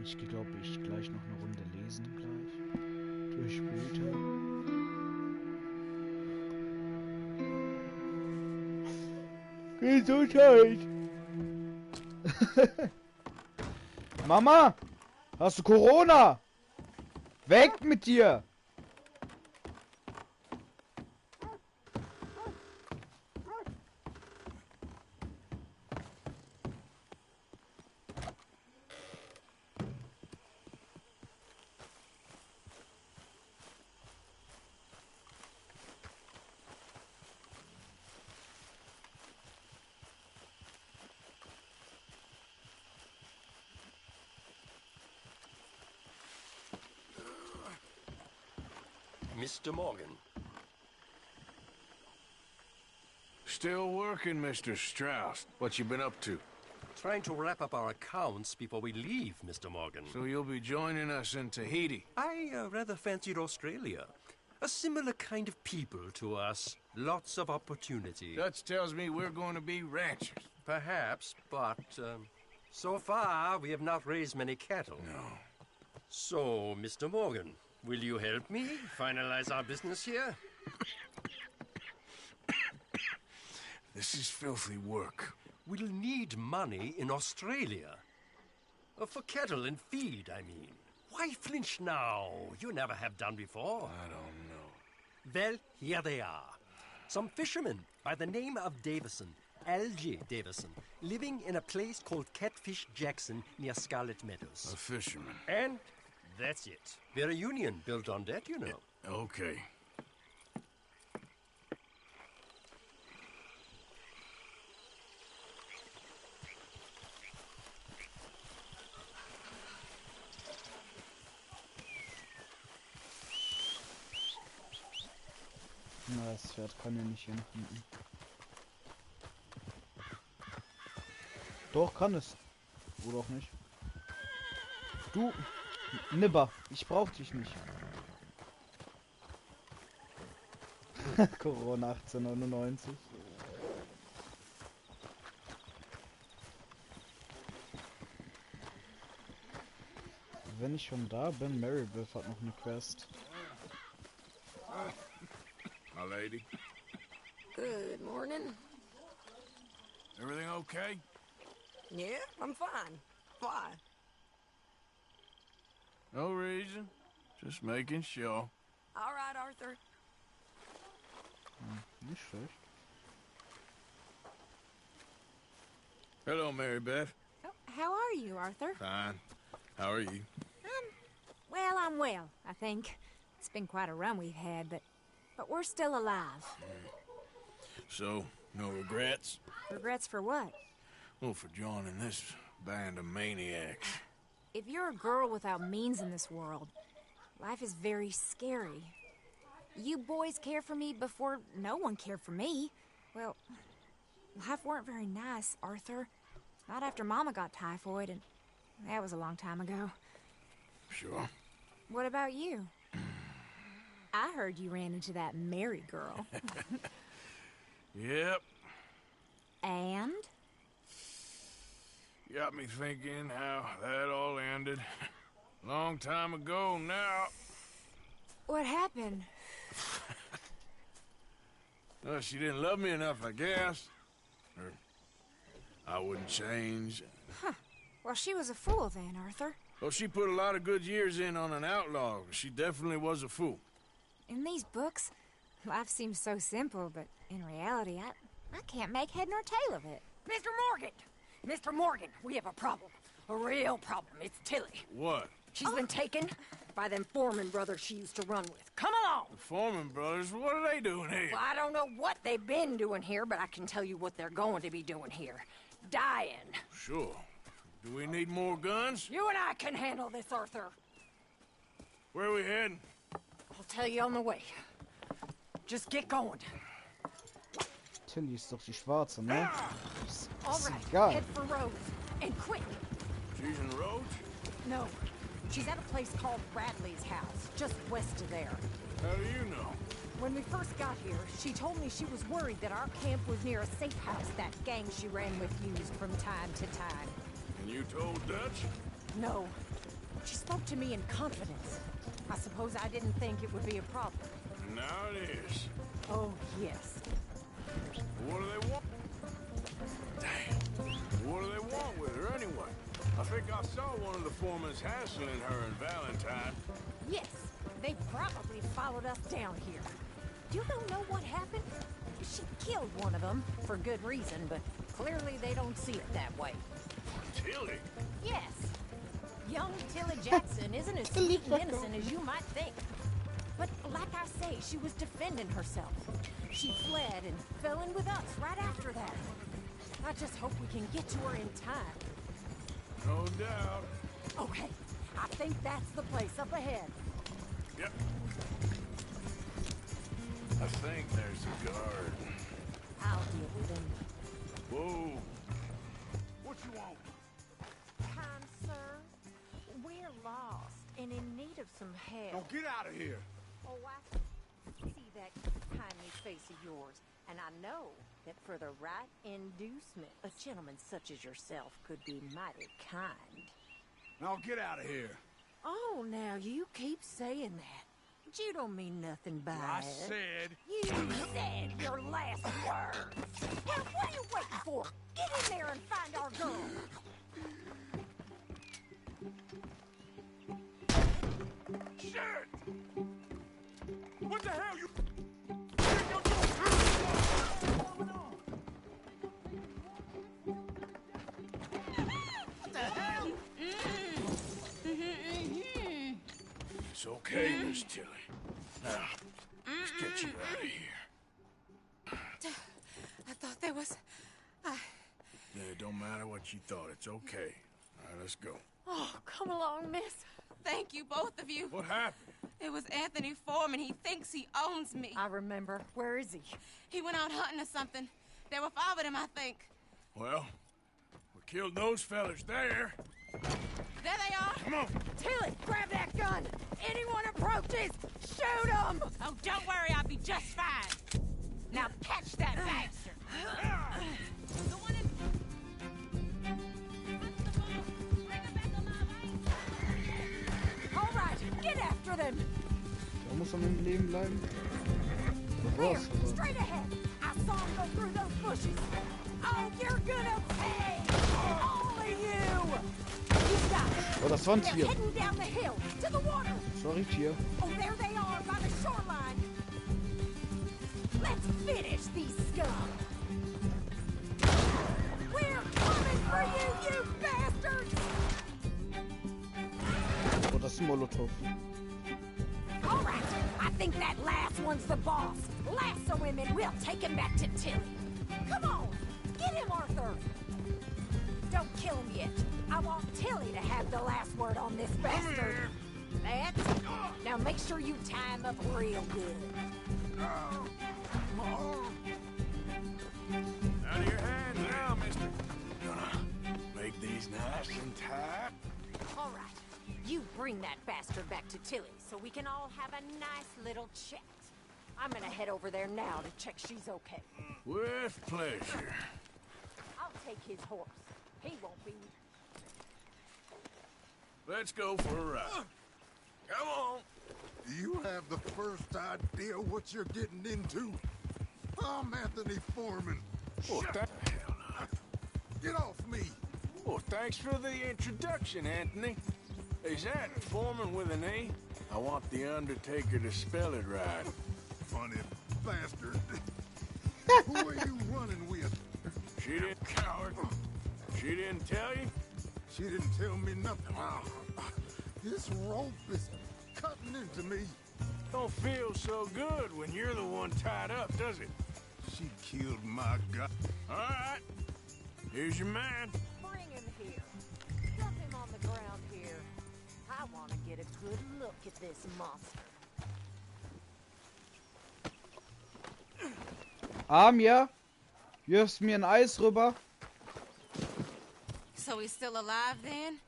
Ich glaube, ich gleich noch eine Runde lesen gleich. Durch später. Gesundheit! Mama! Hast du Corona? Weg mit dir! Mr. Morgan. Still working, Mr. Strauss. What you been up to? Trying to wrap up our accounts before we leave, Mr. Morgan. So you'll be joining us in Tahiti? I rather fancied Australia. A similar kind of people to us. Lots of opportunity. Dutch tells me we're going to be ranchers. Perhaps, but so far we have not raised many cattle. No. So, Mr. Morgan, will you help me finalize our business here? This is filthy work. We'll need money in Australia. For cattle and feed, I mean. Why flinch now? You never have done before. I don't know. Well, here they are. Some fishermen by the name of Davison, Algie Davison, living in a place called Catfish Jackson near Scarlet Meadows. A fisherman. And that's it. We're a union built on that, you know. Okay. Na, das Pferd kann ja nicht hinten. Doch, kann es. Oder auch nicht. Du, Nibber, ich brauch dich nicht. Corona 1899. Wenn ich schon da bin, Marybeth hat noch eine Quest. My lady. Good morning. Everything okay? Yeah, I'm fine. Why? No reason. Just making sure. All right, Arthur. Nicht schlecht. Hello, Mary Beth. Oh, how are you, Arthur? Fine. How are you? Well, I'm well, I think. It's been quite a run we've had, but we're still alive. So, no regrets? Regrets for what? Well, for joining this band of maniacs. If you're a girl without means in this world, life is very scary. You boys cared for me before no one cared for me. Well, life weren't very nice, Arthur. Not after Mama got typhoid, and that was a long time ago. Sure. What about you? I heard you ran into that Mary girl. Yep. And? Got me thinking how that all ended. Long time ago now. What happened? Well, she didn't love me enough, I guess. Or I wouldn't change. Huh. Well, she was a fool then, Arthur. Well, she put a lot of good years in on an outlaw. She definitely was a fool. In these books, life seems so simple, but in reality, I can't make head nor tail of it. Mr. Morgan! Mr. Morgan, we have a problem. A real problem. It's Tilly. What? She's been taken by them Foreman brothers she used to run with. Come along! The Foreman brothers? What are they doing here? Well, I don't know what they've been doing here, but I can tell you what they're going to be doing here. Dying. Sure. Do we need more guns? You and I can handle this, Arthur. Where are we heading? I'll tell you on the way. Just get going. Tilly ist doch die Schwarze, ne? All Ist right, egal. head for Rhodes. And quick. She's in Rhodes? No. She's at a place called Radley's house, just west of there. How do you know? When we first got here, she told me she was worried that our camp was near a safe house that gang she ran with used from time to time. And you told Dutch? No. She spoke to me in confidence. I suppose I didn't think it would be a problem. Now it is. Oh, yes. What do they want? Damn. What do they want with her anyway? I think I saw one of the foremans hassling her and Valentine. Yes, they probably followed us down here. You don't know what happened? She killed one of them, for good reason, but clearly they don't see it that way. Tilly? Yes. Young Tilly Jackson isn't as sweet and innocent as you might think. But like I say, she was defending herself. She fled and fell in with us right after that. I just hope we can get to her in time. No doubt. Okay, I think that's the place up ahead. Yep. I think there's a guard. I'll deal with him. Whoa. What you want? Kind sir, we're lost and in need of some help. Now get out of here. Oh, that kindly face of yours, and I know that for the right inducement, a gentleman such as yourself could be mighty kind. Now get out of here. Oh, now you keep saying that. But you don't mean nothing by I it. said... You said your last words. Well, what are you waiting for? Get in there and find our girl. Shit! What the hell, you... What the hell? It's okay, Miss Tilly. Now, let's get you out of here. I thought there was... Yeah, it don't matter what you thought. It's okay. All right, let's go. Oh, come along, miss. Thank you, both of you. What happened? It was Anthony Foreman. He thinks he owns me. I remember. Where is he? He went out hunting or something. There were 5 of them, I think. Well, we killed those fellas there. There they are. Come on. Tilly, grab that gun. Anyone approaches, shoot them. Oh, don't worry. I'll be just fine. Now catch that bastard. The one in... All right, get after them. Da muss er im Leben bleiben. There, straight ahead. I saw him go through those bushes. Oh, you're gonna pay. All of you. You got it. Oh, das war ein They're Tier. heading down the hill to the water. Das war ein Tier. Oh, there they are by the shoreline. Let's finish these scum. We're coming for you, you bastards. Oh, das ist ein Molotov. All right, I think that last one's the boss. Lasso him and we'll take him back to Tilly. Come on, get him, Arthur. Don't kill him yet. I want Tilly to have the last word on this bastard. That's it. Now make sure you tie him up real good. Out of your hands now, mister. Gonna make these nice and tight. All right, you bring that bastard back to Tilly so we can all have a nice little chat. I'm gonna head over there now to check she's okay. With pleasure. I'll take his horse. He won't be... Let's go for a ride. Come on. You have the first idea what you're getting into? I'm Anthony Foreman. Oh, Shut the hell up. Get off me. Well, thanks for the introduction, Anthony. Is that Foreman with an E? I want the Undertaker to spell it right. Funny bastard. Who are you running with? She didn't, coward. She didn't tell you? She didn't tell me nothing. This rope is cutting into me. Don't feel so good when you're the one tied up, does it? She killed my guy. All right. Here's your man. Bring him here. Dump him on the ground here. I want to get a good look at this monster. Amir, wirfst mir ein Eis rüber. So he's still alive then?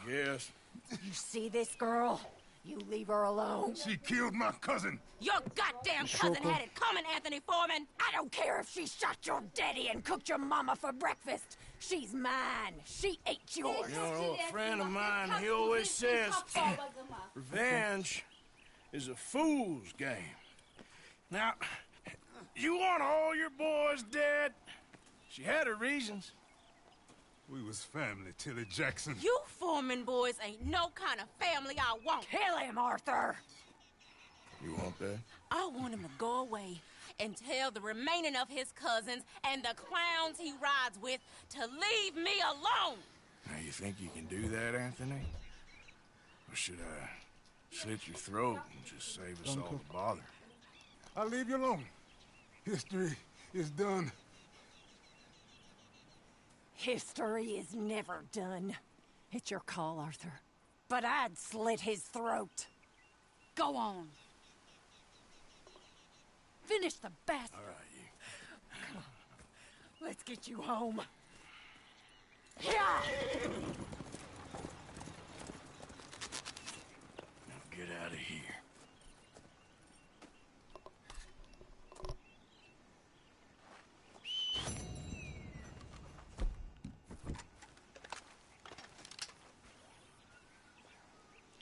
Yes. You see this girl? You leave her alone. She killed my cousin. Your goddamn cousin had it coming, Anthony Foreman. I don't care if she shot your daddy and cooked your mama for breakfast. She's mine. She ate yours. You know, a friend of mine, he always says, revenge is a fool's game. Now, you want all your boys dead? She had her reasons. We was family, Tilly Jackson. You Foreman boys ain't no kind of family I want. Kill him, Arthur. You want that? I want him to go away and tell the remaining of his cousins and the clowns he rides with to leave me alone. Now, you think you can do that, Anthony? Or should I slit your throat and just save us all the bother? I'll leave you alone. History is done. History is never done. It's your call, Arthur. But I'd slit his throat. Go on. Finish the bastard. All right, you. Come on. Let's get you home. Yeah. Now get out of here.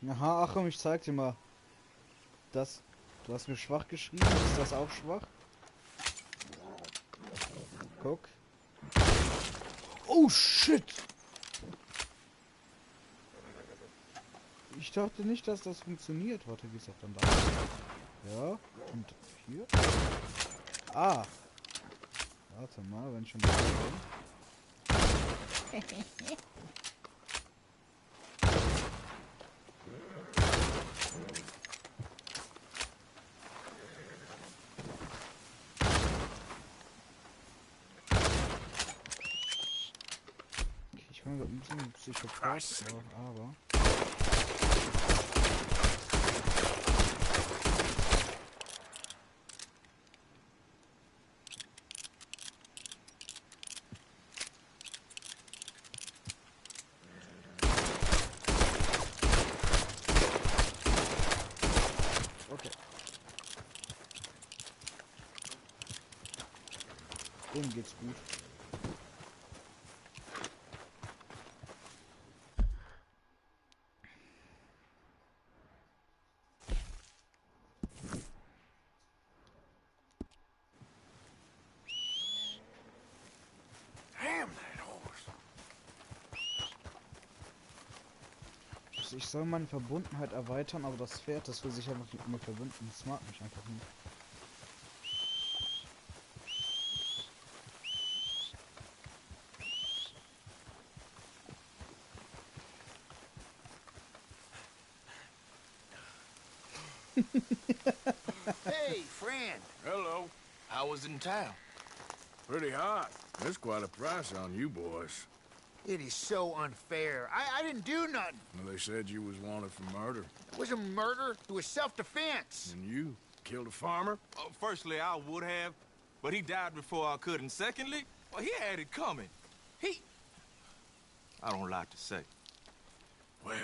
Aha, Achim, ich zeig dir mal. Das. Du hast mir schwach geschrieben. Ist das auch schwach? Guck. Oh shit! Ich dachte nicht, dass das funktioniert. Warte, wie ist das dann da? Ja, und hier? Ah! Warte mal, wenn ich schon da bin. Ich bin ein bisschen Psychopath, aber... Okay. Dem geht's gut. Ich soll meine Verbundenheit erweitern, aber das Pferd, das will sich einfach mit mir verbinden. Das mag mich einfach nicht. Hey, friend. Hello. How was it in town? Pretty hot. That's quite a price on you boys. It is so unfair. I didn't do nothing. Well, they said you was wanted for murder. It wasn't murder. It was self-defense. And you killed a farmer? Firstly, I would have, but he died before I could. And secondly, well, he had it coming. I don't like to say. Well...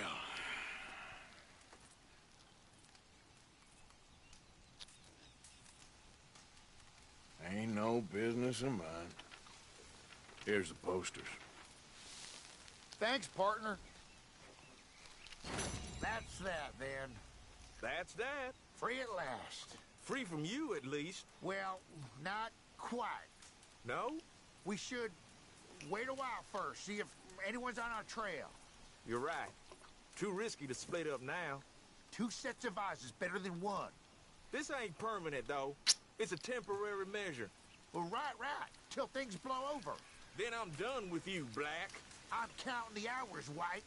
ain't no business of mine. Here's the posters. Thanks, partner. That's that, then. That's that. Free at last. Free from you, at least. Well, not quite. No? We should wait a while first, see if anyone's on our trail. You're right. Too risky to split up now. 2 sets of eyes is better than 1. This ain't permanent, though. It's a temporary measure. Well, right. Till things blow over. Then I'm done with you, Black. I'm counting the hours, White.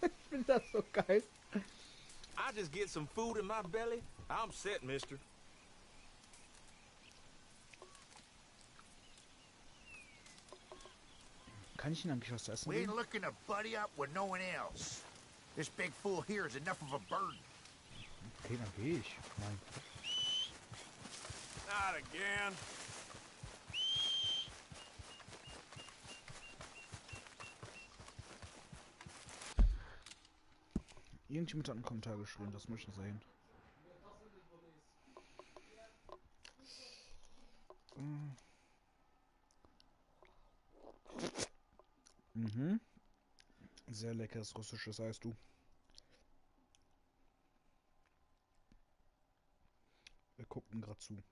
Ich find das so geil. I just get some food in my belly. I'm set, mister. Kann ich ihn eigentlich was zu essen We geben? ain't looking to buddy up with no one else. This big fool here is enough of a burden. Okay, dann geh ich. Mein Gott. Not again. Irgendjemand hat einen Kommentar geschrieben, das möchte ich sehen. Mhm. Sehr leckeres russisches Eis, du. Wir gucken gerade zu.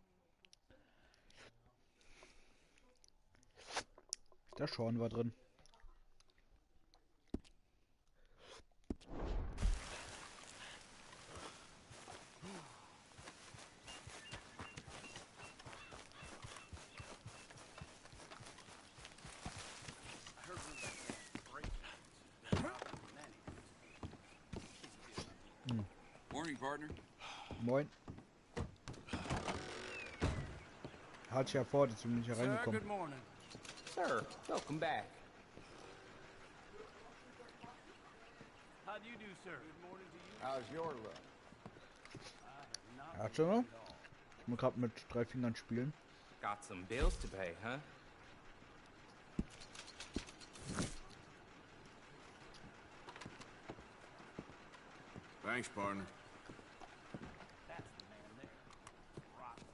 Der Schorn war drin. Morning, partner. Moin. Halt dich ja vor, dass du nicht hier reingekommen. Good morning. Sir, welcome back. How do you do, sir? Good morning to you. How's your luck? Ja, schon mal. Ich muss gerade mit 3 Fingern spielen. Got some bills to pay, huh? Thanks, partner. That's the man there. Rotten.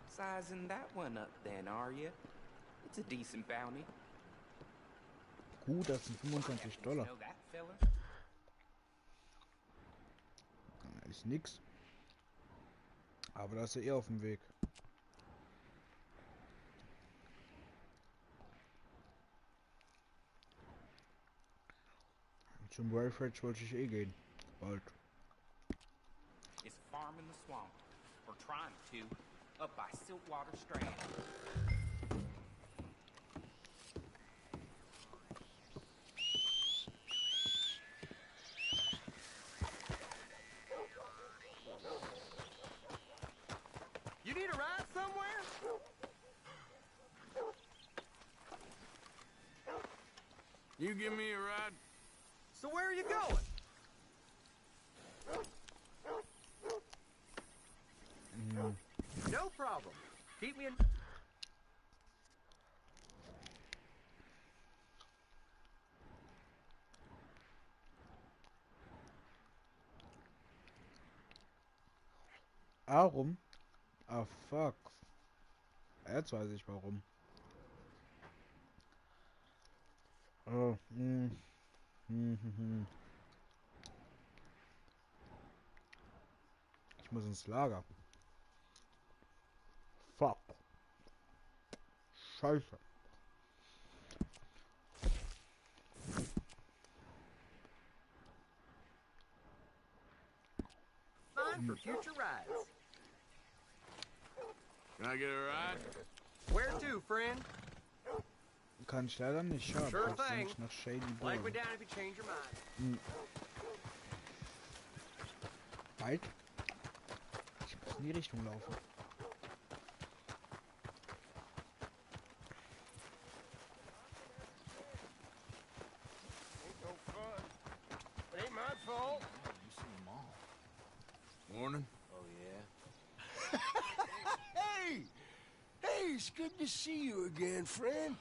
Sizing that one up then, are you? It's a decent bounty. Gut, das sind 25 Dollar. Ist nix. Aber da ist er eh auf dem Weg. Zum Wayfridge wollte ich eh gehen. Bald. Is farming the swamp, or trying to, up by Siltwater Strand. You need a ride somewhere? You give me a ride? So where are you going? No problem. Keep me in... Warum? Ah, fuck. Jetzt weiß ich warum. Oh, Ich muss ins Lager. Fuck. Scheiße. Fine for future rides. Can I get a ride? Where to, friend? Kann ich leider nicht. Schade. Sure Das ist thing. nicht nach Shady Flag me Boy. down if you change your mind. Weit? Ich muss in die Richtung laufen. Ain't no fun. It ain't my fault. You see them all. Morning. Oh, yeah? Hey! Hey, it's good to see you again, friend.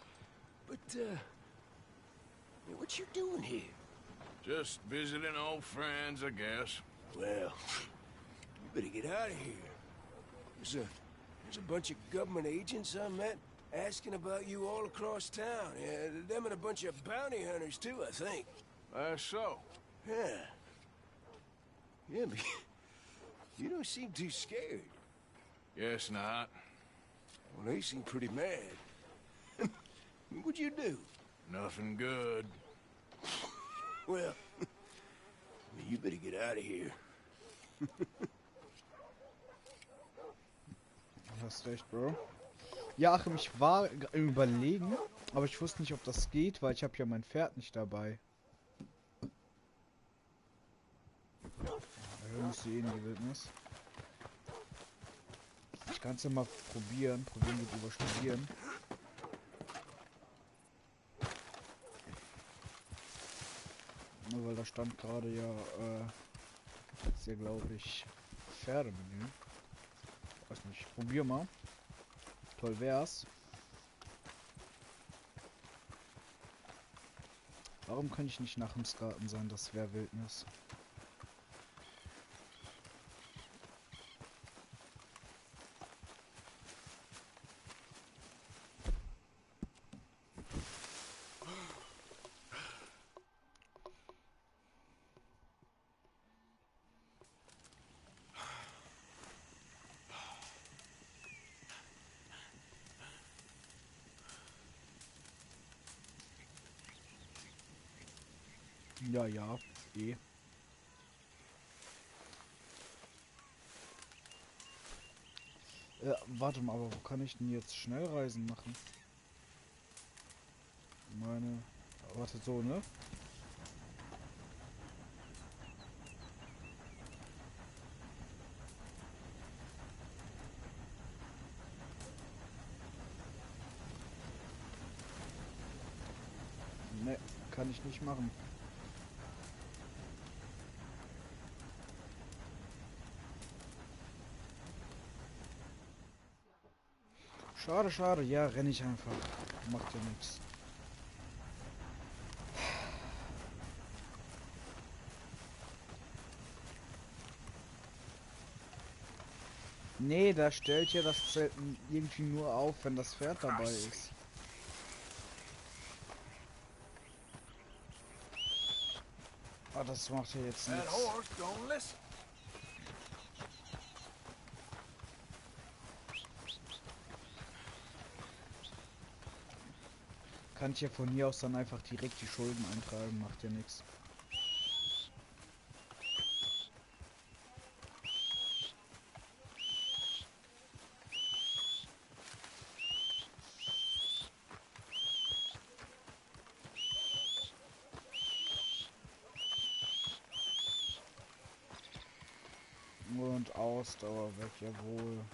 But, what you doing here? Just visiting old friends, I guess. Well, you better get out of here. There's a bunch of government agents I met asking about you all across town. Yeah, them and a bunch of bounty hunters, too, I think. That's so. Yeah. Yeah, but you don't seem too scared. Guess not. Well, they seem pretty mad. What'd you do? Nothing good. Well, you better get out of here. Du hast recht, Bro. Ja, Achim, ich war im Überlegen, aber ich wusste nicht, ob das geht, weil ich habe ja mein Pferd nicht dabei. Wir müssen eh in die Wildnis. Ich kann es ja mal probieren. Probieren geht über studieren. Nur weil da stand gerade ja, ist ja glaube ich Pferdemenü. Weiß nicht, probier mal. Toll wär's. Warum kann ich nicht nach dem Garten sein? Das wäre Wildnis. Ja, ja, eh. Warte mal, aber wo kann ich denn jetzt Schnellreisen machen? Warte, so, ne? Ne, kann ich nicht machen. Schade, schade. Ja, renne ich einfach. Macht ja nichts. Nee, da stellt ja das Zelt irgendwie nur auf, wenn das Pferd dabei ist. das macht ja jetzt That nichts. horse don't listen. Kann ich ja von hier aus dann einfach direkt die Schulden eintragen, macht ja nichts. Und Ausdauer weg, jawohl.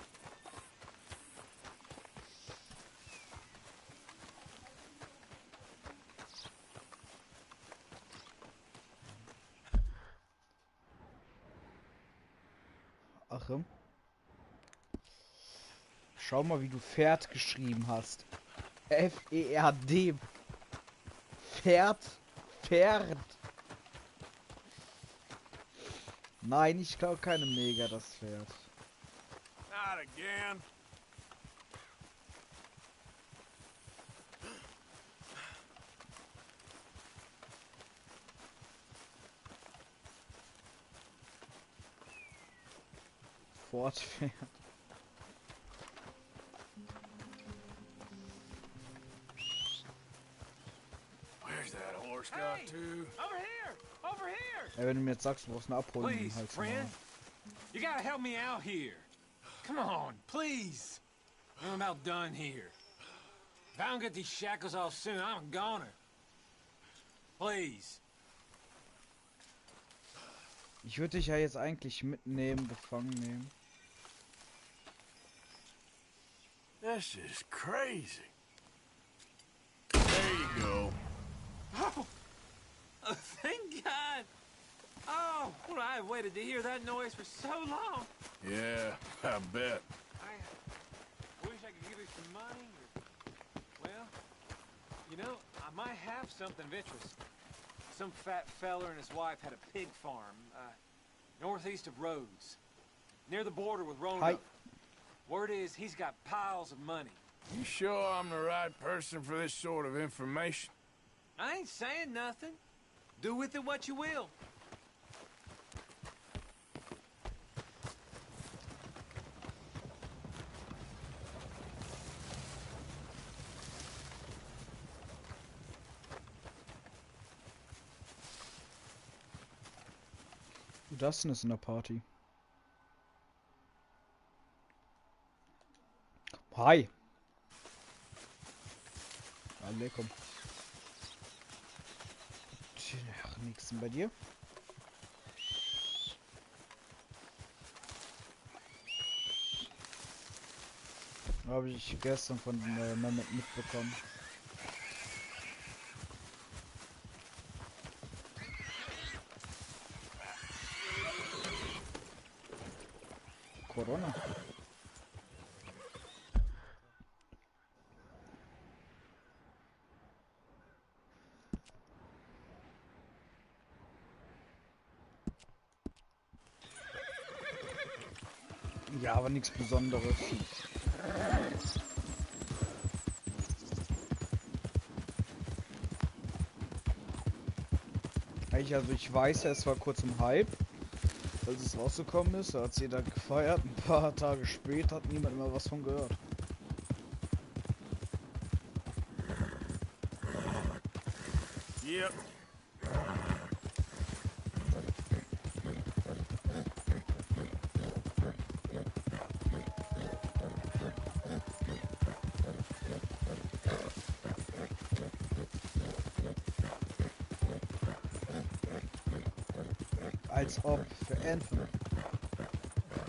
Achim. Schau mal, wie du Pferd geschrieben hast. F-E-R-D. Pferd. Pferd. Nein, ich glaube keine Mega, das Pferd. Not again. Fortpferd. Where's that horse got to? Over here! Over here! Ey, wenn du mir jetzt sagst, du brauchst eine Abholung, Please, halt friend. You gotta help me out here. Come on, please. I'm about done here. If I don't get these shackles off soon, I'm a goner. Please. Ich würde dich ja jetzt eigentlich mitnehmen, gefangen nehmen. This is crazy. There you go. Oh, thank God. Oh, well, I waited to hear that noise for so long. Yeah, I bet. I wish I could give you some money. Well, you know, I might have something of interest. Some fat feller and his wife had a pig farm, northeast of Rhodes, near the border with Roanoke. Word is he's got piles of money. You sure I'm the right person for this sort of information? I ain't saying nothing. Do with it what you will. Das denn ist in der Party. Hi. Alaikum. Ach, nix denn bei dir? Habe ich gestern von Mehmet mitbekommen. Corona. Ja, aber nichts Besonderes. Also ich weiß, es war kurz im Hype, als es rausgekommen ist, da hat jeder gefeiert. Ein paar Tage später hat niemand mehr was von gehört. Yep. Als ob für Anthem.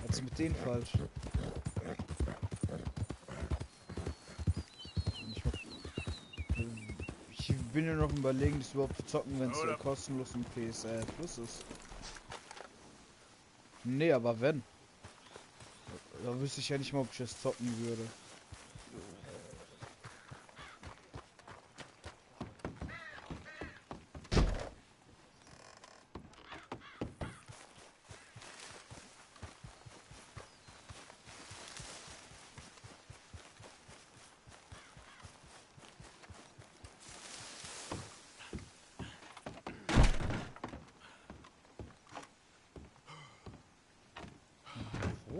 Als mit denen falsch. Ich bin ja noch überlegen, das überhaupt zu zocken, wenn es kostenlos im PS Plus ist. Nee, aber wenn. Da wüsste ich ja nicht mal, ob ich das zocken würde.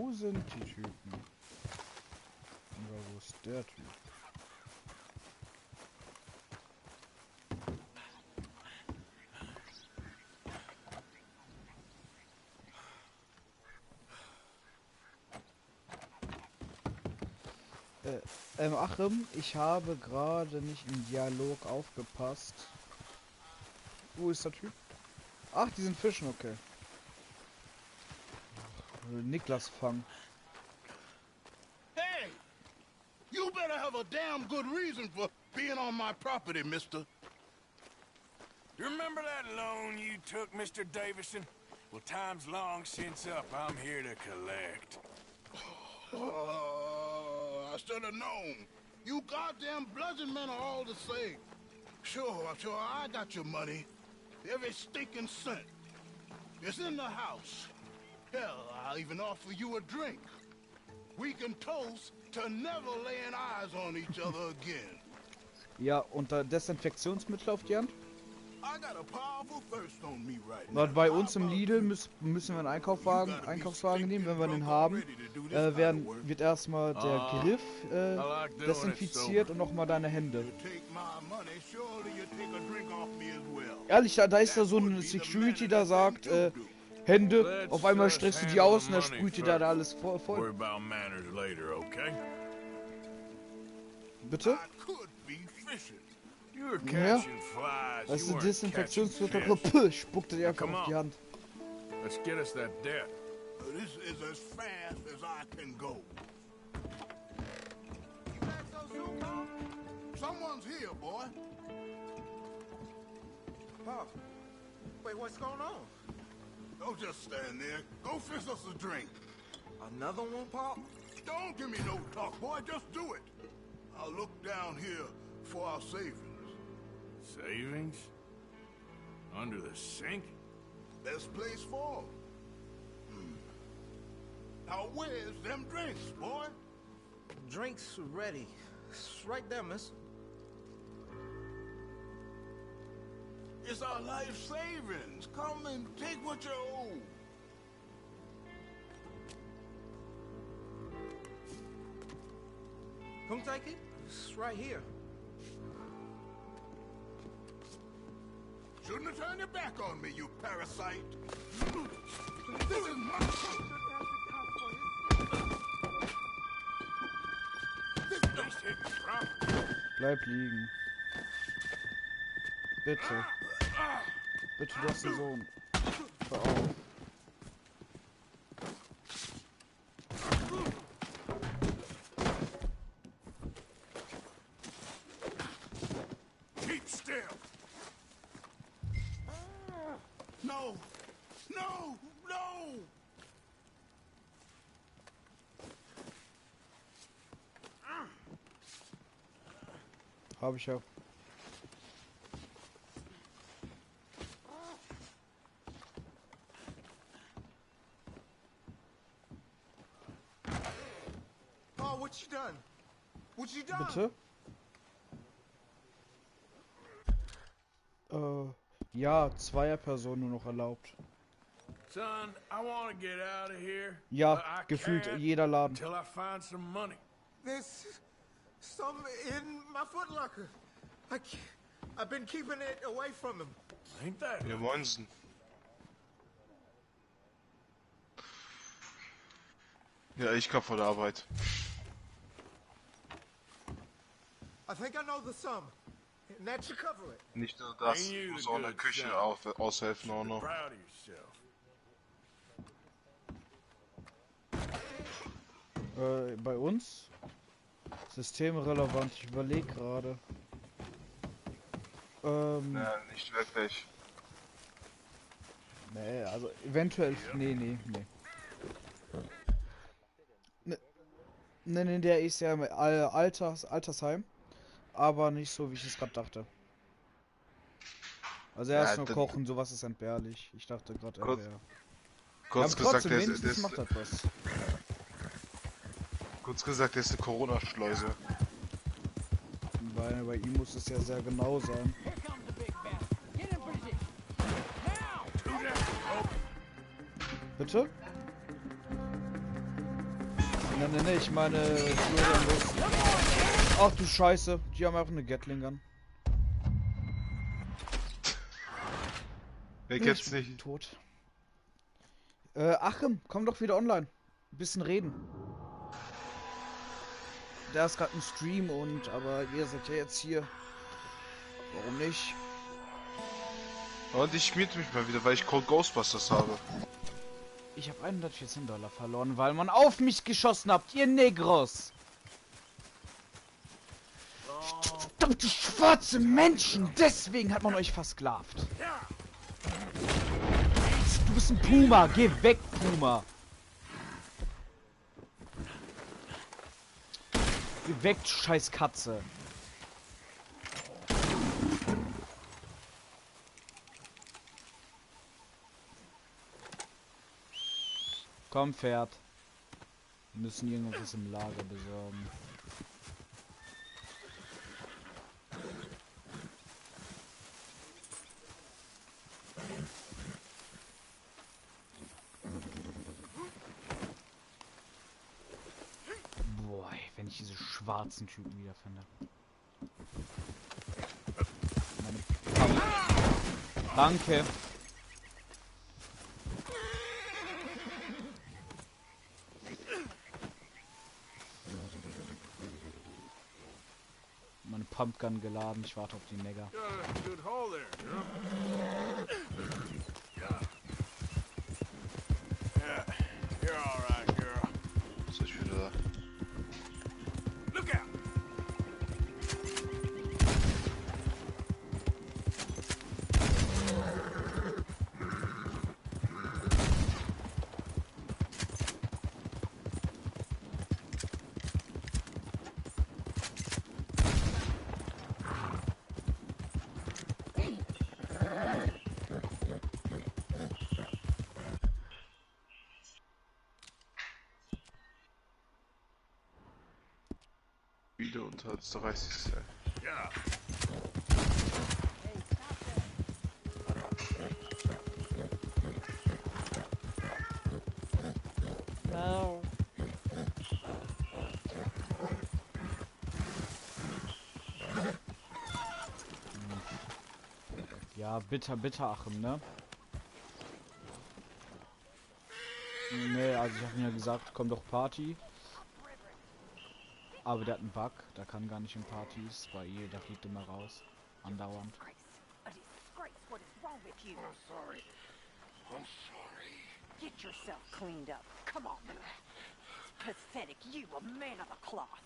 Wo sind die Typen? Oder wo ist der Typ? Achim, ich habe gerade nicht im Dialog aufgepasst. Wo ist der Typ? Ach, die sind Fischen, okay. Niklas fangen. Hey! You better have a damn good reason for being on my property, mister. You remember that loan you took, Mr. Davison? Well, time's long since up. I'm here to collect. I should have known. You goddamn bludgeon men are all the same. Sure, I got your money. Every stinking cent. It's in the house. Hell, I'll even offer you a drink. We can toast to never laying eyes on each other again. Ja, und Desinfektionsmittel auf die Hand? I got a powerful thirst on me right now. Weil bei uns im Lidl müssen wir einen Einkaufswagen nehmen, wenn wir den haben. Wird erstmal der Griff desinfiziert und nochmal deine Hände. Ehrlich, da ist da so ein Security, der sagt, Hände, auf einmal streckst du die aus und er sprüht dir da alles voll. Bitte? Ja. Das ist ein Desinfektionsmittel, spuckt er dir einfach auf die Hand. Let's get us that debt. This is as fast as I can go. You back so soon, Paul? Someone's here, boy. Paul, wait, what's going on? Don't just stand there. Go fix us a drink. Another one, Paul? Don't give me no talk, boy. Just do it. I'll look down here for our savings. Savings? Under the sink? Best place for 'em. Now where's them drinks, boy? Drinks ready. It's right there, miss. It's our life savings. Come and take what you owe. Come take it. It's right here. Shouldn't have turned your back on me, you parasite. This is my... Bleib liegen. Bitte. Bitte, du hast einen Sohn. Hör auf. Keep still. No! No! No! Hab ich ja. Paul, what you done? What you done? Bitte? Ja, Zweierpersonen nur noch erlaubt. Son, I want to get out of here. Ja, gefühlt jeder Laden. Until I find some money. There's some in my footlocker. I've been keeping it away from him. Ain't that? Wir wollen's. Ja, ich kam vor der Arbeit. I think I know the sum. And that should cover it. Nicht nur das, ich muss auch in der Küche aushelfen auch noch. Bei uns? Systemrelevant, ich überlege gerade. Ja, nicht wirklich. Nee, also eventuell. Nee. Ne, der ist ja im Altersheim. Aber nicht so, wie ich es gerade dachte. Also er ist nur kochen, sowas ist entbehrlich. Ich dachte gerade, er wäre... Kurz gesagt, der macht das was. Kurz gesagt, der ist eine Corona-Schleuse. Bei ihm muss es ja sehr genau sein. Bitte? Ne, ich meine... Ach du Scheiße, die haben einfach eine Gatling Gun. Wer kennt's nicht? Tot. Achim, komm doch wieder online. Ein bisschen reden. Da ist gerade ein Stream aber ihr seid ja jetzt hier. Warum nicht? Und ich schmierte mich mal wieder, weil ich Code Ghostbusters habe. Ich habe $114 verloren, weil man auf mich geschossen habt, ihr Negros. Verdammte schwarze Menschen, deswegen hat man euch versklavt. Du bist ein Puma, geh weg, Puma. Geh weg, du scheiß Katze. Komm, Pferd. Wir müssen irgendwas im Lager besorgen. Boah, wenn ich diese schwarzen Typen wiederfinde. Danke. Meine Pumpgun geladen, ich warte auf die Negger. Good hole there, girl. Yeah, you're all right, girl. Was ist wieder da? Look out! Wieder unter als 30. Ja. No. Ja, bitter, Achim, ne? Ne, also ich habe ihm ja gesagt, komm doch Party. Aber der hat einen Bug, der kann gar nicht in Partys, weil der fliegt immer raus. Andauernd. A disgrace. What is wrong with you? I'm sorry. I'm sorry. Get yourself cleaned up. Come on. It's pathetic. You, a man of the cloth.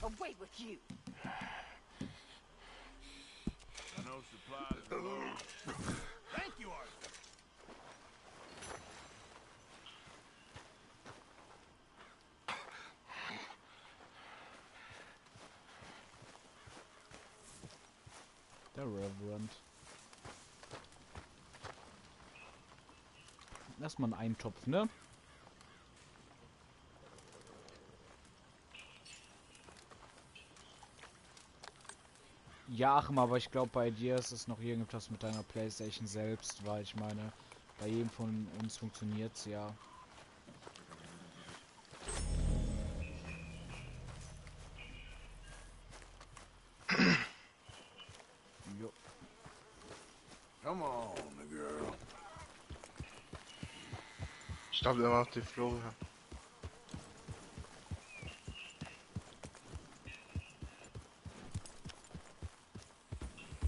Away with you. I know supplies are low. Thank you, Arthur. Der Reverend. Erstmal einen Eintopf, ne? Ja, Achim, aber ich glaube, bei dir ist es noch irgendwas mit deiner PlayStation selbst, weil ich meine, bei jedem von uns funktioniert's ja. Jo. Come on, girl. Ich glaube, der macht die Florian.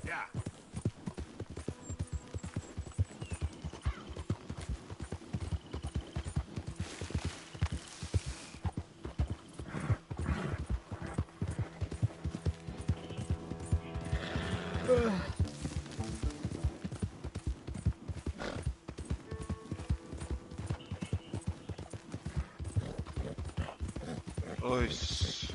Ja. Uiss.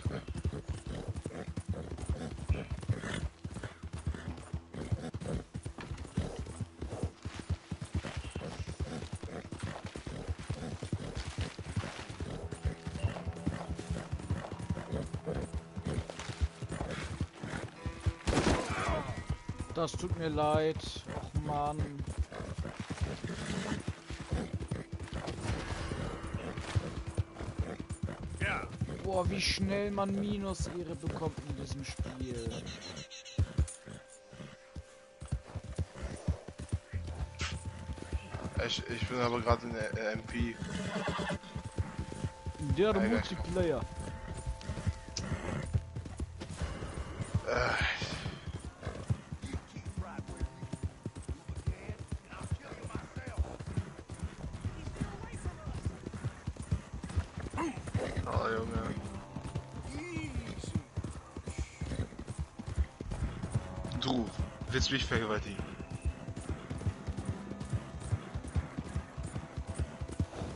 Das tut mir leid. Och Mann. Boah, wie schnell man Minus-Ehre bekommt in diesem Spiel. Ich bin aber gerade in der MP. Der Multiplayer. Oh, Junge. Du willst mich vergewaltigen.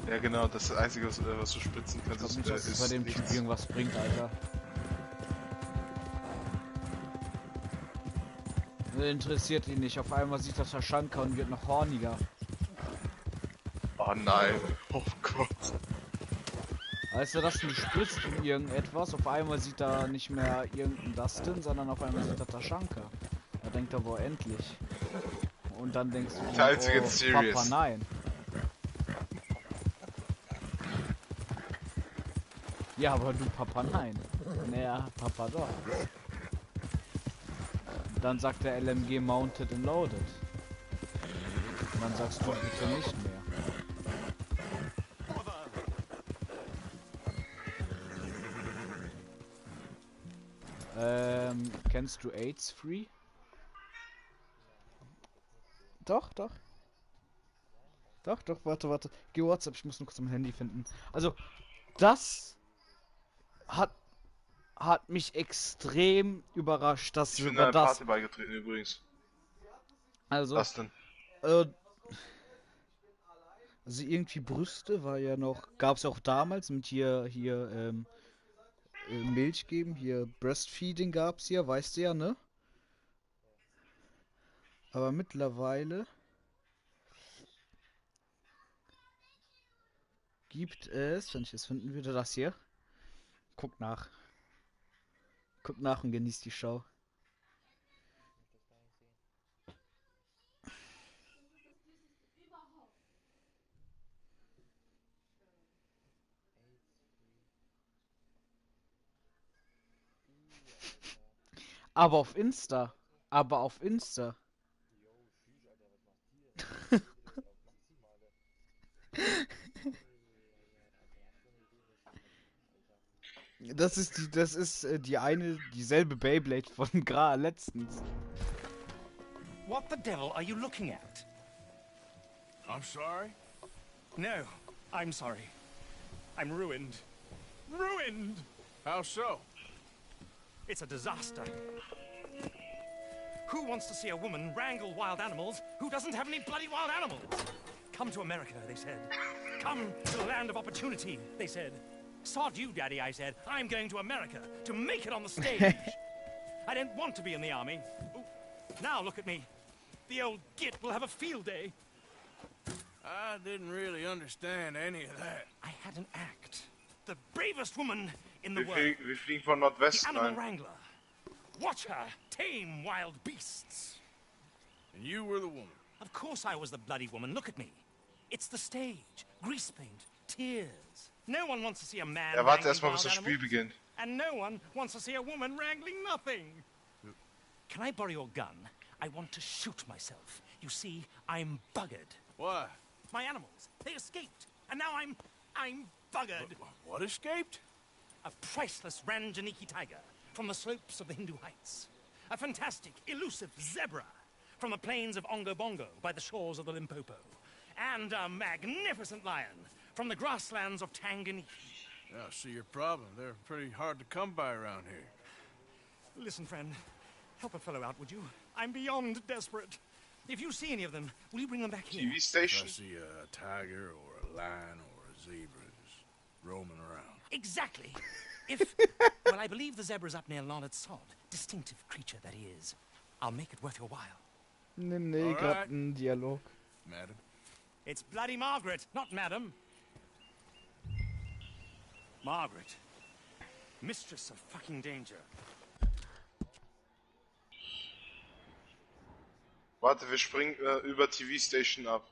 Ja genau, das ist das Einzige, was du spritzen kannst. Ich glaub nicht, dass es bei dem Typ irgendwas bringt, Alter. Interessiert ihn nicht. Auf einmal sieht das Taschanka und wird noch horniger. Oh nein. Oh Gott. Weißt du, dass du spritzt in irgendetwas, auf einmal sieht er nicht mehr irgendein Dustin, sondern auf einmal sieht er Taschanka. Da denkt er, boah, endlich. Und dann denkst du, oh, Papa, nein. Ja, aber du, Papa, nein. Naja, Papa, doch. Dann sagt der LMG Mounted and Loaded. Und dann sagst du bitte nicht mehr. Kennst du AIDS Free? Doch, doch. Doch, warte. Geh WhatsApp, ich muss nur kurz am Handy finden. Also, das hat mich extrem überrascht, dass ich bin sogar einer das... Party beigetreten übrigens. Also... Was denn? Also irgendwie Brüste war ja noch... Gab's ja auch damals mit hier Milch geben, hier Breastfeeding gab's ja, weißt du ja, ne? Aber mittlerweile gibt es, wenn ich es finden würde, das hier. Guck nach. Guck nach und genieß die Show. Aber auf Insta. Das ist dieselbe Beyblade von letztens. What the devil are you looking at? I'm sorry? No, I'm sorry. I'm ruined. Ruined! How so? It's a disaster. Who wants to see a woman wrangle wild animals who doesn't have any bloody wild animals? Come to America, they said. Come to the land of opportunity, they said. Sod you, Daddy, I said. I'm going to America to make it on the stage. I don't want to be in the army. Ooh, now look at me. The old git will have a field day. I didn't really understand any of that. I had an act. The bravest woman in the Wir world. fliegen von Nordwesten The animal ein. wrangler. Watch her tame wild beasts. And you were the woman. Of course I was the bloody woman. Look at me. It's the stage. Grease paint. Tears. No one wants to see a man Ja, warte wrangling erstmal, wild bis das Spiel animals. beginnt. And no one wants to see a woman wrangling nothing. Can I borrow your gun? I want to shoot myself. You see, I'm buggered. Why? My animals, they escaped. And now I'm buggered. What escaped? A priceless Ranjaniki tiger from the slopes of the Hindu Heights. A fantastic, elusive zebra from the plains of Ongo Bongo by the shores of the Limpopo. And a magnificent lion from the grasslands of Tanganyika. Yeah, I see your problem. They're pretty hard to come by around here. Listen, friend, help a fellow out, would you? I'm beyond desperate. If you see any of them, will you bring them back here? TV station. If I see a tiger or a lion or a zebra just roaming around. Exactly. Well, I believe the zebra's up near Larned Sod. Distinctive creature that he is. I'll make it worth your while. Nee, grad ein Dialog. Madam? It's bloody Margaret, not Madam. Margaret. Mistress of fucking danger. Warte, wir springen über TV Station ab.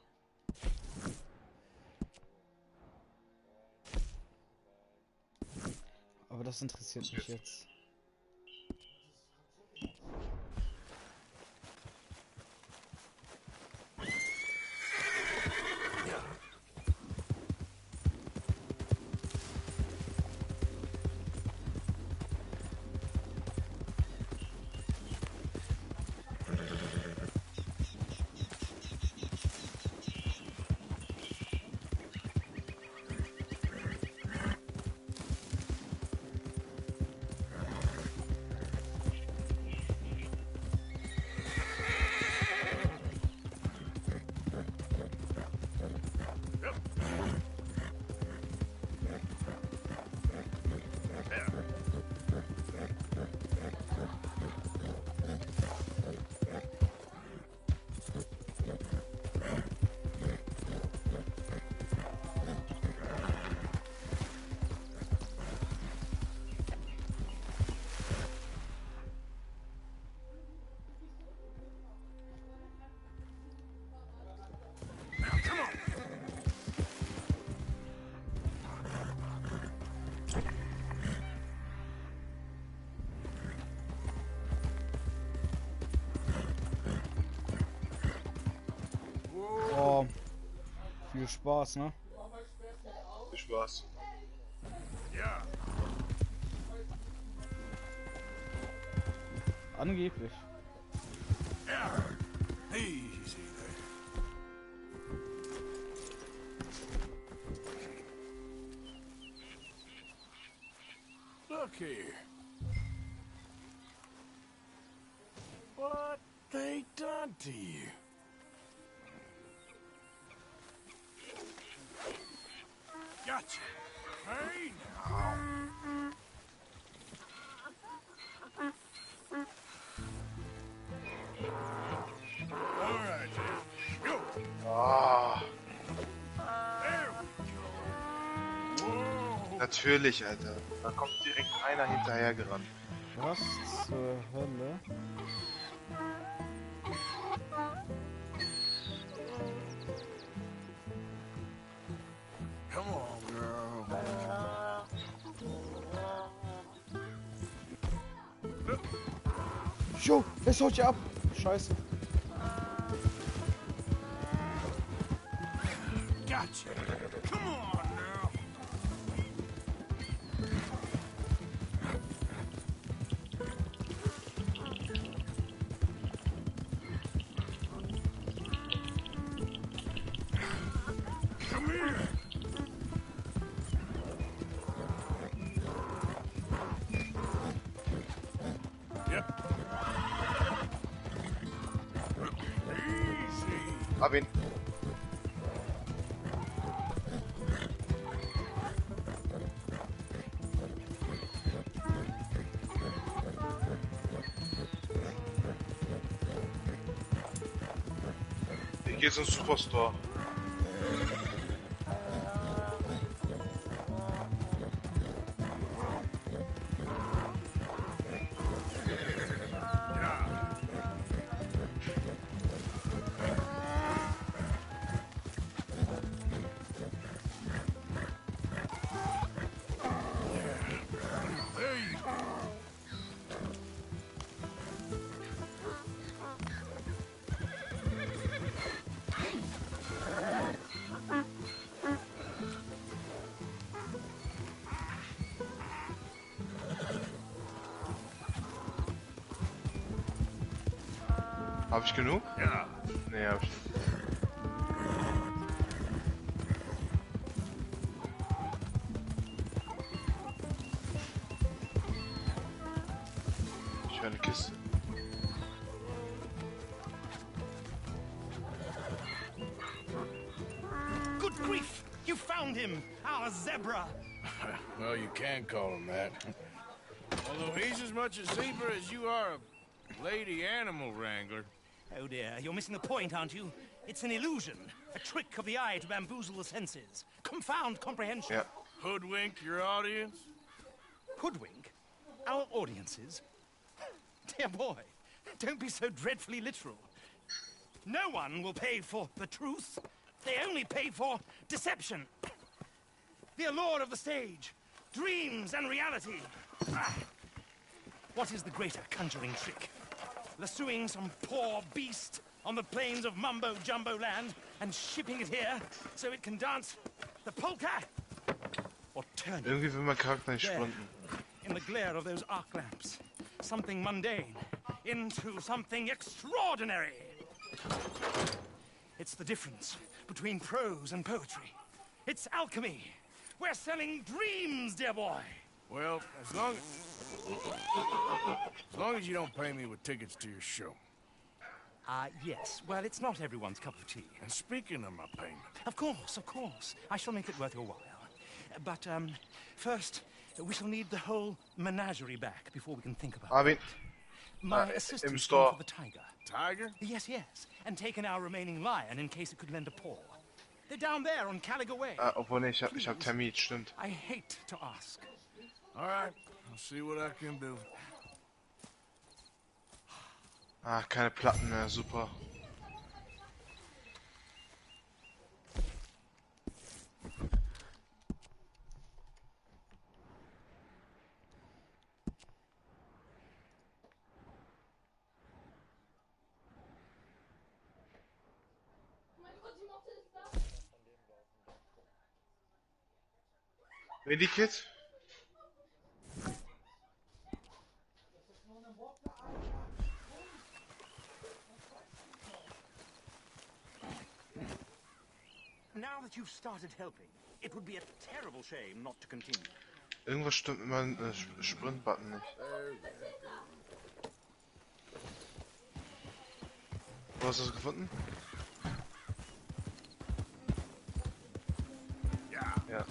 Aber Das interessiert mich jetzt. Oh, viel Spaß, ne? Viel Spaß. Ja. Angeblich. Ja. Easy there. Look here. What they done to you? Gotcha. Hey now. All right, go. Ah. There we go. Whoa. Natürlich, Alter. Da kommt direkt einer hinterher gerannt. Was zur Hölle? Come on, girl. Jo, es haut ja ab. Scheiße. Gotcha. Come on now. Come here. Yep. Easy. Hab ihn. Hier geht's ins Superstore. There you go. Hab ich genug? Ja. Nee, hab ich nicht. Ich höre eine Kiste. Good grief! You found him! Our zebra! Well, you can call him that. Although he's as much a zebra as you are a lady animal wrangler. Oh dear, you're missing the point, aren't you? It's an illusion. A trick of the eye to bamboozle the senses. Confound comprehension. Yeah. Hoodwink your audience? Hoodwink? Our audiences? Dear boy, don't be so dreadfully literal. No one will pay for the truth. They only pay for deception. The allure of the stage, dreams and reality. What is the greater conjuring trick? Lassoing some poor beast on the plains of mumbo-jumbo land and shipping it here so it can dance the polka? Or turn Irgendwie will mein Charakter nicht there, sprinten. in the glare of those arc lamps, something mundane into something extraordinary. It's the difference between prose and poetry. It's alchemy. We're selling dreams, dear boy. Well, as long as you don't pay me with tickets to your show. Yes. Well, it's not everyone's cup of tea. And speaking of my payment... Of course, of course. I shall make it worth your while. But, first, we shall need the whole menagerie back before we can think about it. My assistant's gone for the tiger. Tiger? Yes, yes. And taken our remaining lion in case it could lend a paw. They're down there on Caligo Way. Obwohl, ne, ich hab Termit, stimmt. I hate to ask. All right, I'll see what I can do. Keine Platten mehr, super. Medikit? Now that you've started helping, it would be a terrible shame not to continue. Irgendwas stimmt mit meinem Sprint-Button nicht. Wo hast du das gefunden? Ja. Ja.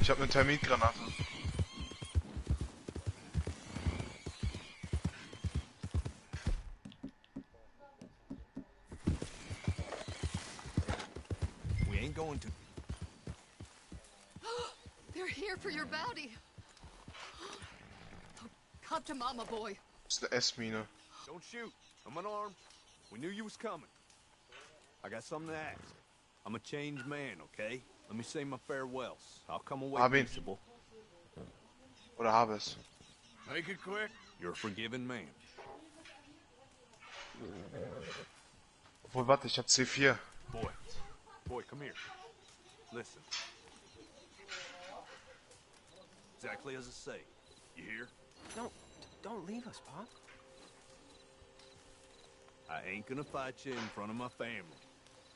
Ich habe eine Termitgranate. We ain't going to. They're here for your bounty. Come to Mama, boy. Das ist eine S-Mine. Don't shoot. I'm unarmed. We knew you was coming. I got something to ask. I'm a changed man, okay? Let me say my farewells. I'll come away peaceable. Oder habe es. Make it quick. You're a forgiving man. Obwohl, warte, ich hab C4. Boy, come here. Listen. Exactly as I say. You hear? No, don't leave us, Pop. I ain't gonna fight you in front of my family.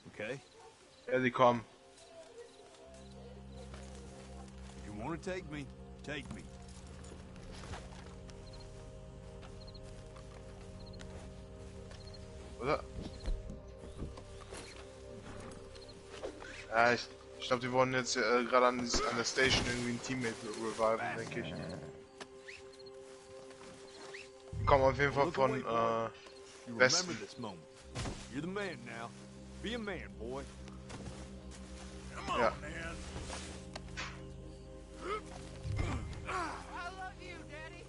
Okay? Ja, die kommen. If you want to take me, take me. Oder? Ja, ich glaube, die wollen jetzt gerade an der Station irgendwie ein Teammate reviven, denke ich. Die kommen auf jeden Fall von Westen. You're the man now. Be a man, boy. Come on, Ja. man. I love you, Daddy.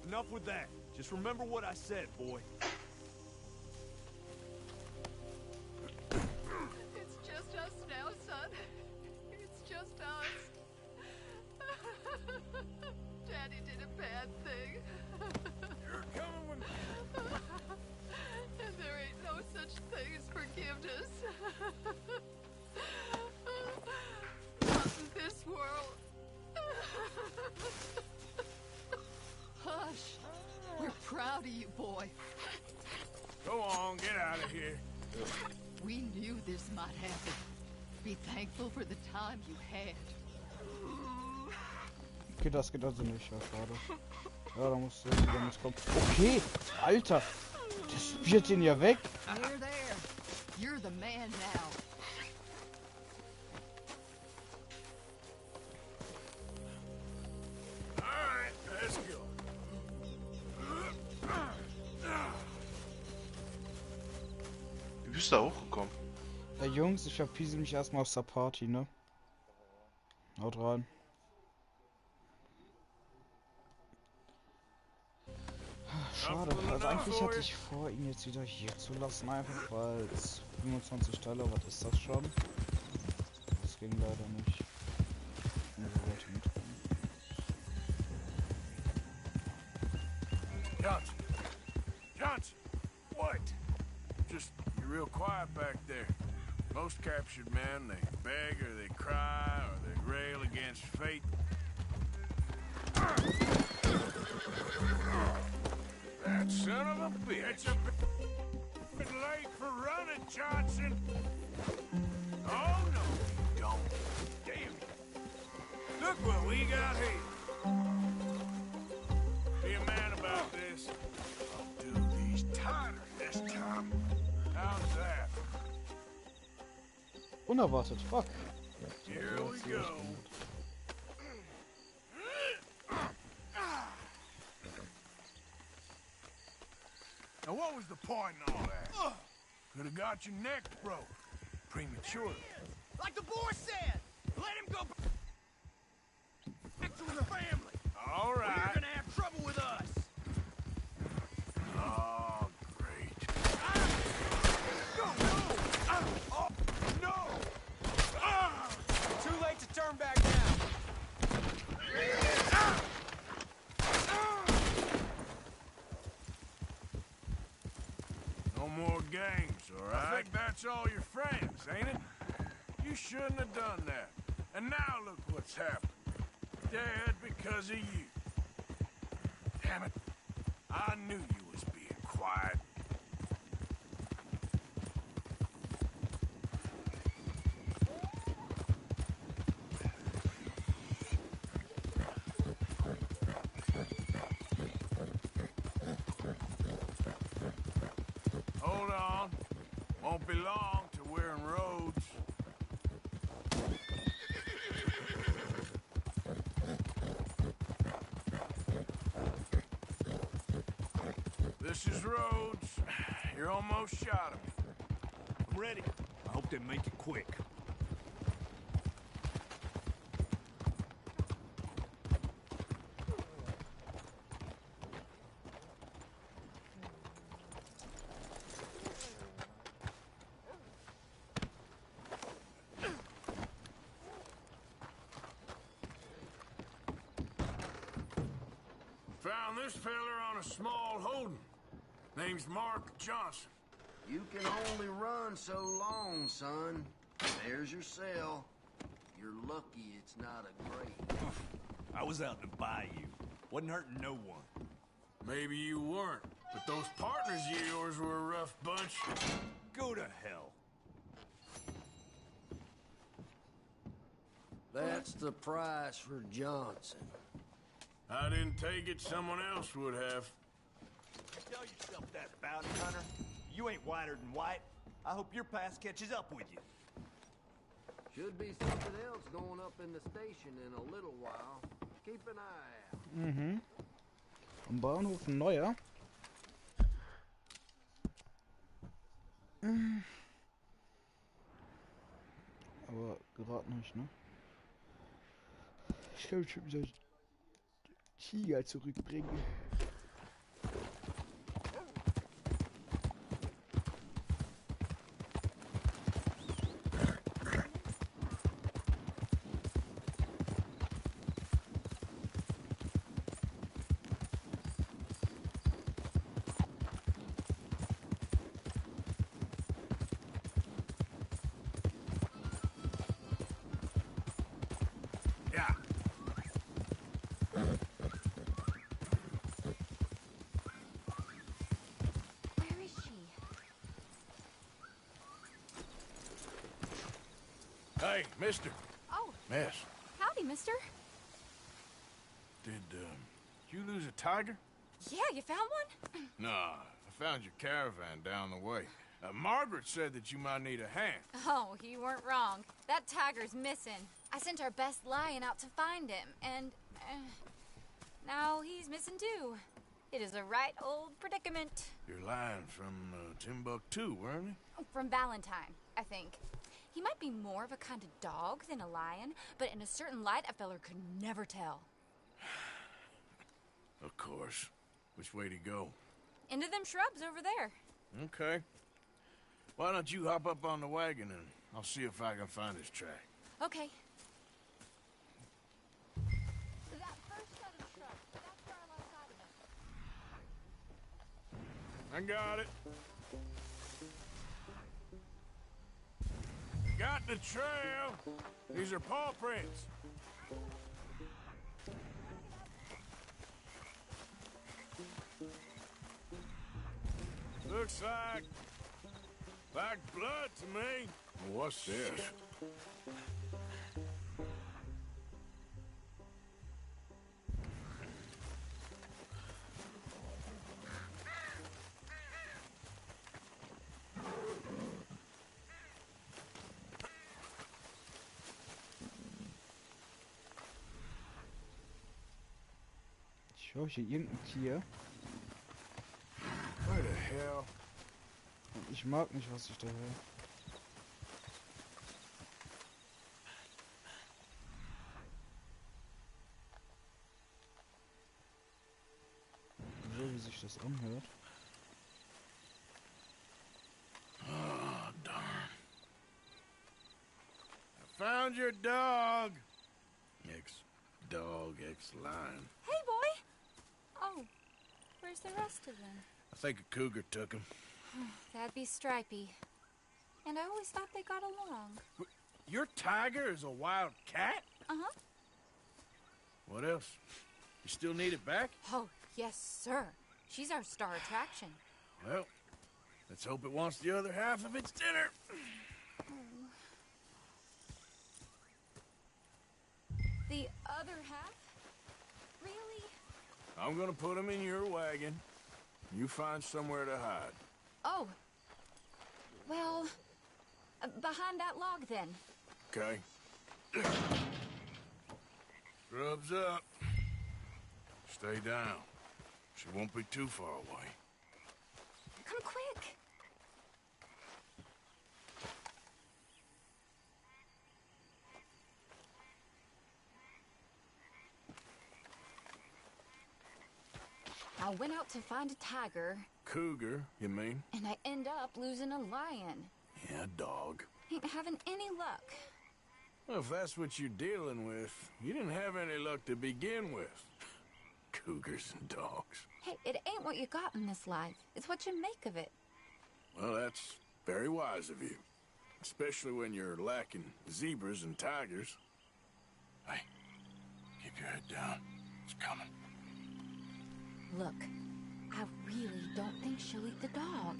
Enough with that. Just remember what I said, boy. It's just us now, son. It's just us. Daddy did a bad thing. You're coming with me. And there ain't no such thing as forgiveness. Not in this world. Hush. We're proud of you, boy. Go on, get out of here. We knew this might happen. Be thankful for the time you had. Okay, das geht also nicht, ja, schade. Ja, da muss der wieder mitkommen. Okay, Alter! Das spielt ihn ja weg! You're there. You're the man now. Alright, let's go. bist da hochgekommen? Ja, Jungs, ich verpiese mich erstmal aus der Party, ne? Haut rein. Schade, also eigentlich hatte ich vor, ihn jetzt wieder hier zu lassen, einfach weil es 25 Dollar, was ist das schon? Das ging leider nicht. Also wollte ich mitkommen. Johnson! Johnson! What? Just, you're real quiet back there. Most captured men, they beg or they cry or they rail against fate. That son of a bitch! It's a bit late for running, Johnson! Oh, no, you don't. Damn it. Look what we got here. Be a man about this. I'll do these tighter this time. How's that? Unerwartet, fuck. Here we go. Now what was the point in all that? Could have got your neck broke. Prematurely. Like the boy said, let him go back to the family. All right. Or you're gonna have trouble with us. Oh, great. Oh, no! Too late to turn back now. No more games, all right? I think that's all your friends, ain't it? You shouldn't have done that. And now look what's happened. Dead because of you. Damn it. I knew you was being quiet. Hold on. Won't be long till we're in Rhodes. This is Rhodes. You're almost shot of me. I'm ready. I hope they make it quick. Found this feller on a small holding. Name's Mark Johnson. You can only run so long, son. There's your cell. You're lucky it's not a grave. I was out in the bayou. Wasn't hurting no one. Maybe you weren't, but those partners of yours were a rough bunch. Go to hell. That's the price for Johnson. I didn't take it, someone else would have. Tell yourself that, bounty hunter. You ain't whiter than white. I hope your past catches up with you. Should be something else going up in the station in a little while. Keep an eye out. Mhm. Am Bahnhof ein neuer. Aber gerade nicht, ne? Ich kann schon wieder Tiger zurückbringen. Yeah. Where is she? Hey, mister. Oh, Miss, howdy, mister. did you lose a tiger? Yeah, you found one? Nah, I found your caravan down the way. Margaret said that you might need a hand. Oh, you weren't wrong. That tiger's missing. I sent our best lion out to find him, and now he's missing too. It is a right old predicament. Your lion from Timbuktu, weren't he? from Valentine, I think. He might be more of a kind of dog than a lion, but in a certain light, a feller could never tell. Of course. Which way to go? Into them shrubs over there. Okay. Why don't you hop up on the wagon and I'll see if I can find his track. Okay. That first set of shrubs, that's where I lost sight of him. I got it. Got the trail. These are paw prints. Looks like blood to me. What's this? Ich höre hier irgendein Tier. Where the hell? Ich mag nicht, was ich da höre. So wie sich das anhört. Oh, darn. I found your dog. Ex-dog, ex-lion. Hey, boy! Oh, where's the rest of them? I think a cougar took him. That'd be Stripey. And I always thought they got along. Your tiger is a wild cat? Uh-huh. What else? You still need it back? Oh, yes, sir. She's our star attraction. Well, let's hope it wants the other half of its dinner. The other half? Really? I'm gonna put him in your wagon. You find somewhere to hide. Oh. Well, behind that log, then. Okay. Scrubs up. Stay down. She won't be too far away. Come quick. I went out to find a tiger. Cougar, you mean? And I end up losing a lion. Yeah, dog. Ain't having any luck. Well, if that's what you're dealing with, you didn't have any luck to begin with. Cougars and dogs. Hey, it ain't what you got in this life. It's what you make of it. Well, that's very wise of you. Especially when you're lacking zebras and tigers. Hey, keep your head down. It's coming. Look, I really don't think she'll eat the dog.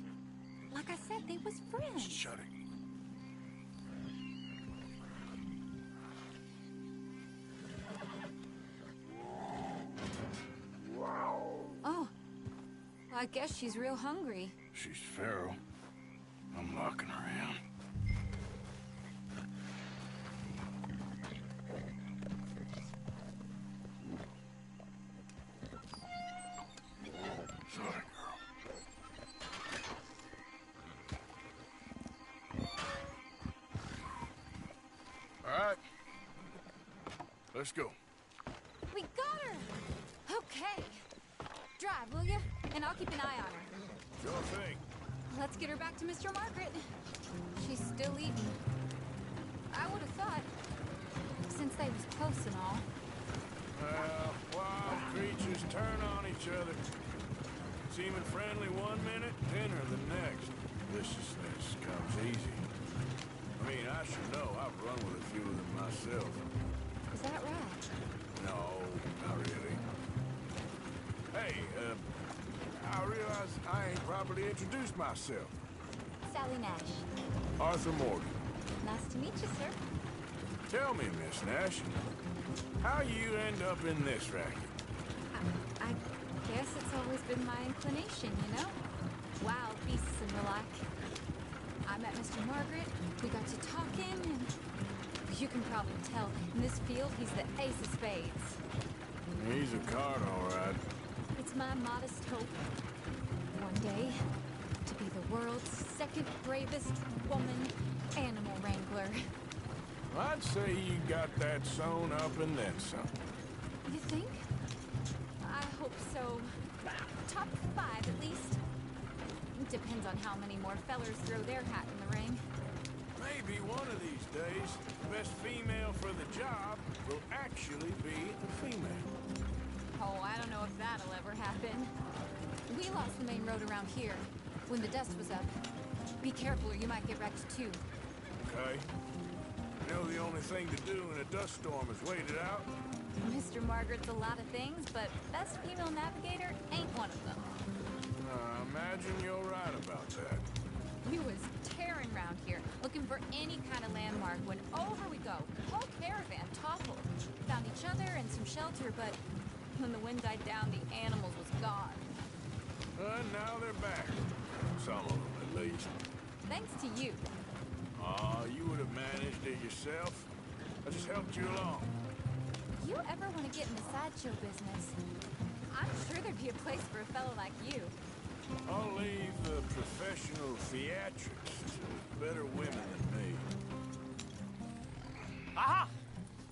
Like I said, they was friends. Shut it. Oh, well, I guess she's real hungry. She's feral. I'm locking her in. Sorry, girl. All right. Let's go. We got her! Okay. Drive, will you? And I'll keep an eye on her. Sure thing. Let's get her back to Mr. Margaret. She's still eating. I would have thought, since they was close and all. Well, wild creatures turn on each other. Seeming friendly one minute, thinner the next. Viciousness comes easy. I mean, I should know. I've run with a few of them myself. Is that right? No, not really. Hey, I realize I ain't properly introduced myself. Sally Nash. Arthur Morgan. Nice to meet you, sir. Tell me, Miss Nash, how you end up in this racket? I guess it's always been my inclination, you know? Wild beasts and the like. I met Mr. Margaret, we got to talking, and you can probably tell, in this field, he's the ace of spades. He's a card, all right. It's my modest hope. One day, to be the world's second bravest woman animal wrangler. I'd say you got that sewn up and then some. You think? I hope so. Top 5 at least. Depends on how many more fellers throw their hat in the ring. Maybe one of these days, the best female for the job will actually be a female. Oh, I don't know if that'll ever happen. We lost the main road around here when the dust was up. Be careful or you might get wrecked too. Okay. You know the only thing to do in a dust storm is wait it out? Mr. Margaret's a lot of things, but best female navigator ain't one of them. I imagine you're right about that. We was tearing around here, looking for any kind of landmark when over we go. Whole caravan toppled. Found each other and some shelter, but when the wind died down, the animals was gone. Now they're back. Some of them, at least. Thanks to you. Aw, you would have managed it yourself. I just helped you along. If you ever want to get in the sideshow business, I'm sure there'd be a place for a fellow like you. I'll leave the professional theatrics to better women than me. Aha!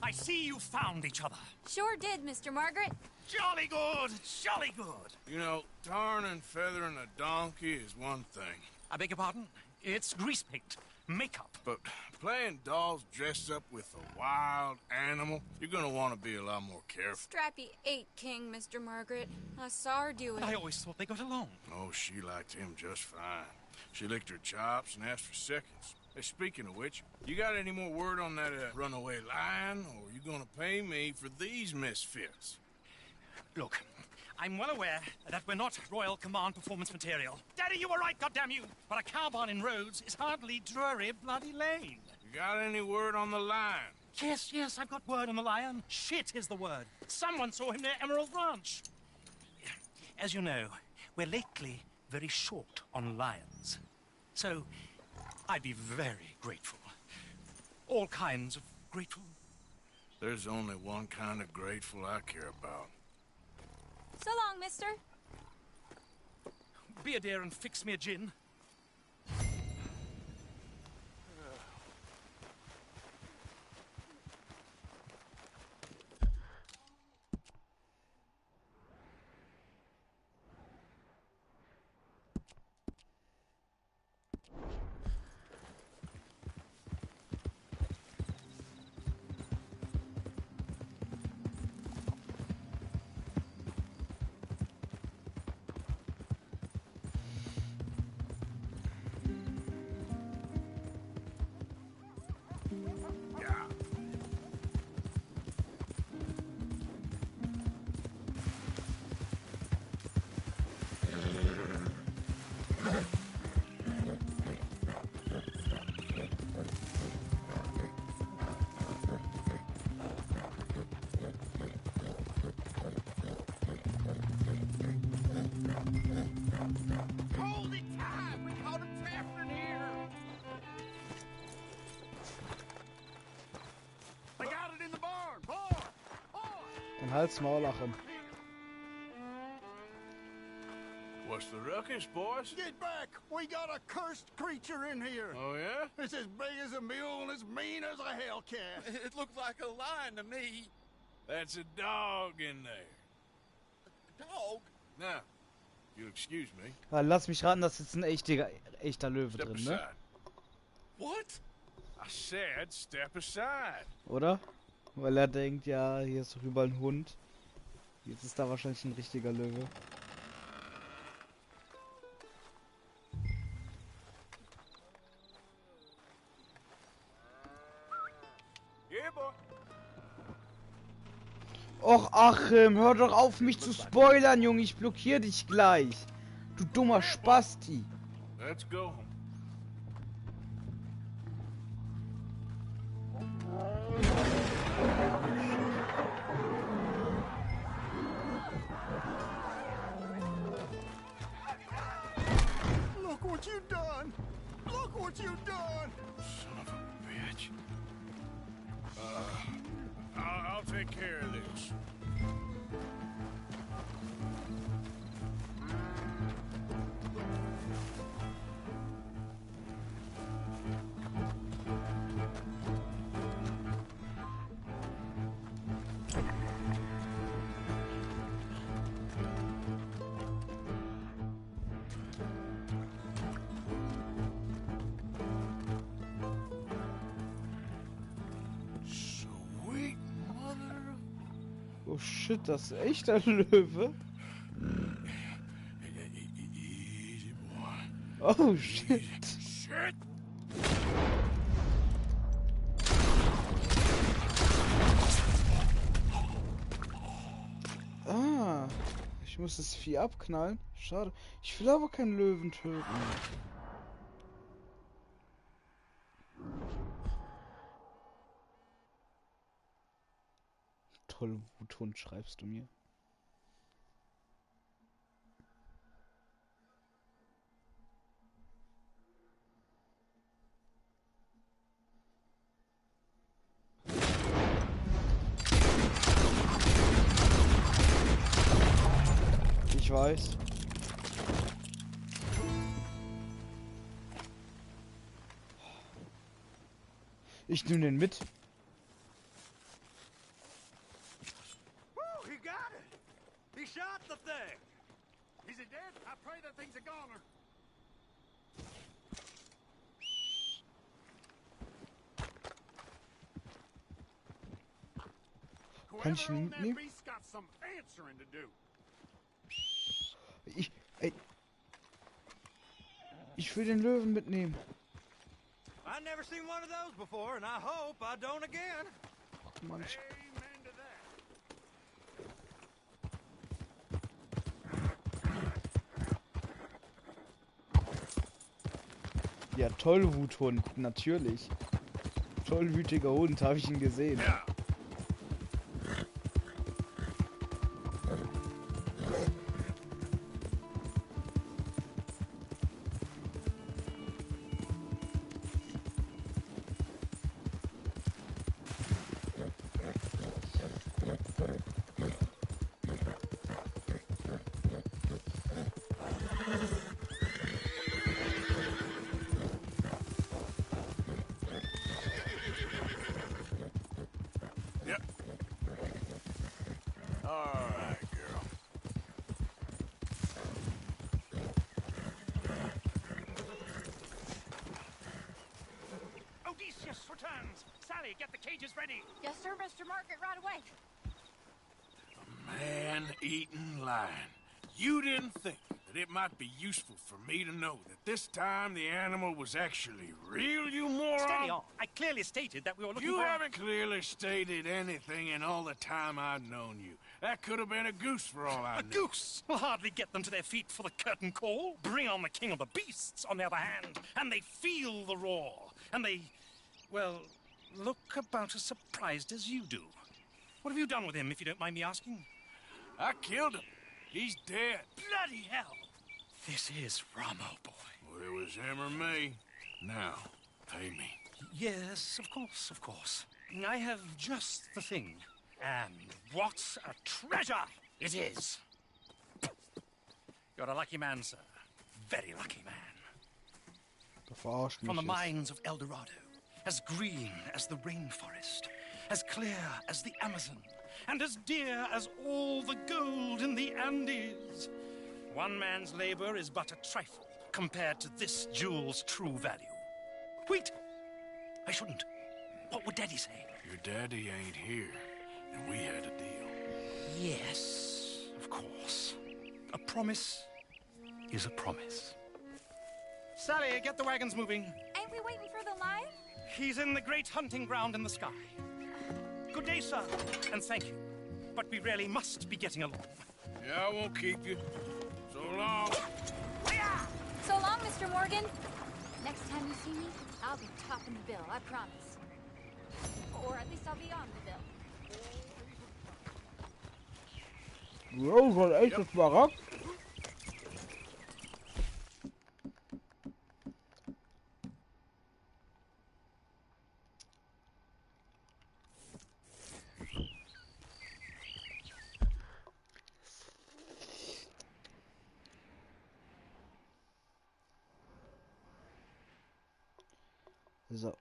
I see you found each other. Sure did, Mr. Margaret. Jolly good, jolly good. You know, tarring and feathering a donkey is one thing. I beg your pardon? It's grease paint, makeup. But playing dolls dressed up with a wild animal, you're gonna want to be a lot more careful. Strappy ate King, Mr. Margaret. I saw her do it. I always thought they got along. Oh, she liked him just fine. She licked her chops and asked for seconds. Hey, speaking of which, you got any more word on that runaway lion, or are you gonna pay me for these misfits? Look, I'm well aware that we're not Royal Command performance material. Daddy, you were right, goddammit you! But a cow barn in Rhodes is hardly Drury Bloody Lane. You got any word on the lion? Yes, I've got word on the lion. Shit is the word. Someone saw him near Emerald Ranch. As you know, we're lately very short on lions. So, I'd be very grateful. All kinds of grateful. There's only one kind of grateful I care about. So long, mister. Be a dear and fix me a gin. Dann halt's Maul, Lachen. What's the ruckus, boys? Get back! We got a cursed creature in here. Oh, yeah? It's as big as a mule and as mean as a hellcat. It looks like a lion to me. That's a dog in there. A dog? Now, you'll excuse me. Lass mich raten, das ist ein echter Löwe Step drin, aside. ne? What? I said step aside. Oder? Weil er denkt, ja, hier ist doch überall ein Hund. Jetzt ist da wahrscheinlich ein richtiger Löwe. Yeah, boy. Och, Achim, hör doch auf, mich zu spoilern, Junge. Ich blockier dich gleich. Du dummer Spasti. Let's go. Look what you done! Look what you done! Son of a bitch. I'll take care of this. shit, das ist echt ein Löwe. Oh shit. Shit! Ah, ich muss das Vieh abknallen. Schade. Ich will aber keinen Löwen töten. Toll, Wuthund, schreibst du mir. Ich weiß. Ich nehme den mit. He got it! He shot the thing! Is he dead? I pray that thing's a goner. Kann ich ihn mitnehmen? Ich will den Löwen mitnehmen. I've never seen one of those before, and I hope I don't again. Ach Mann, ja, Tollwuthund, natürlich. Tollwütiger Hund, habe ich ihn gesehen. Ja. Returns. Sally, get the cages ready. Yes, sir, Mr. Market, right away. Man-eating lion. You didn't think that it might be useful for me to know that this time the animal was actually real, you moron? Steady on. I clearly stated that we were looking for... You haven't clearly stated anything in all the time I've known you. That could have been a goose for all I know. A goose will hardly get them to their feet for the curtain call. Bring on the king of the beasts, on the other hand, and they feel the roar, and they... well, look about as surprised as you do. What have you done with him, if you don't mind me asking? I killed him. He's dead. Bloody hell! This is Ramo, boy. Well, it was him or me. Now, pay me. Yes, of course, of course. I have just the thing. And what a treasure it is! You're a lucky man, sir. Very lucky man. From the mines of El Dorado. As green as the rainforest, as clear as the Amazon, and as dear as all the gold in the Andes. One man's labor is but a trifle compared to this jewel's true value. Wait! I shouldn't. What would Daddy say? Your daddy ain't here, and we had a deal. Yes, of course. A promise is a promise. Sally, get the wagons moving. Ain't we waiting for the lion? He's in the great hunting ground in the sky. Good day, sir, and thank you. But we really must be getting along. Yeah, I won't keep you. So long. So long, Mr. Morgan. Next time you see me, I'll be topping the bill, I promise. Or at least I'll be on the bill. Wow, so ein echtes Barak. So.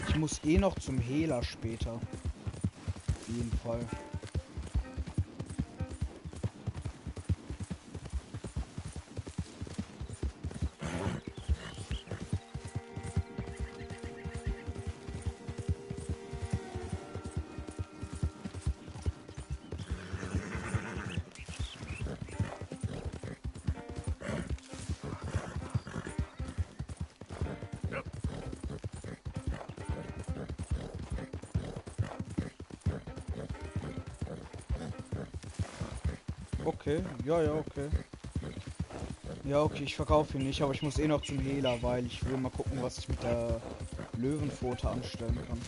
Ich muss eh noch zum Hehler später. Auf jeden Fall. Okay, ja, okay. Ja, okay, ich verkaufe ihn nicht, aber ich muss eh noch zum Hehler, weil ich will mal gucken, was ich mit der Löwenpfote anstellen kann.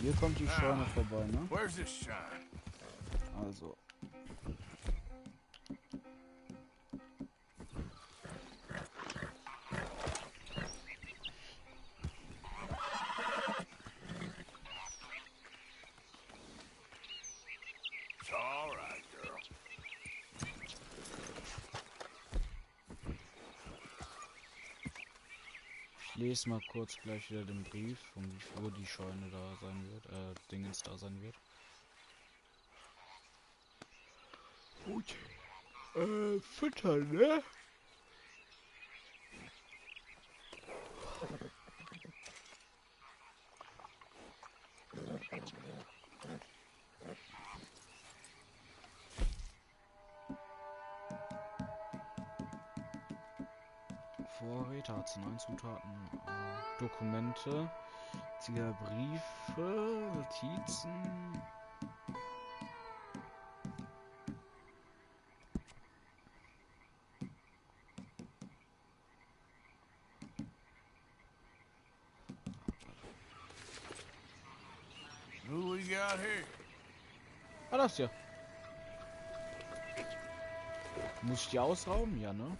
Hier kommt die Scheune vorbei, ne? Where's this shine? Also. It's all right, girl. Ich lese mal kurz gleich wieder den Brief, um wie viel Uhr die Scheune da sein wird, Dingens da sein wird. Gut. Füttern, ne? Vorräte, Arzneizutaten, Dokumente, Briefe, Notizen. Who we got here? Ah, das hier. Muss ich die ausrauben? Ja, ne?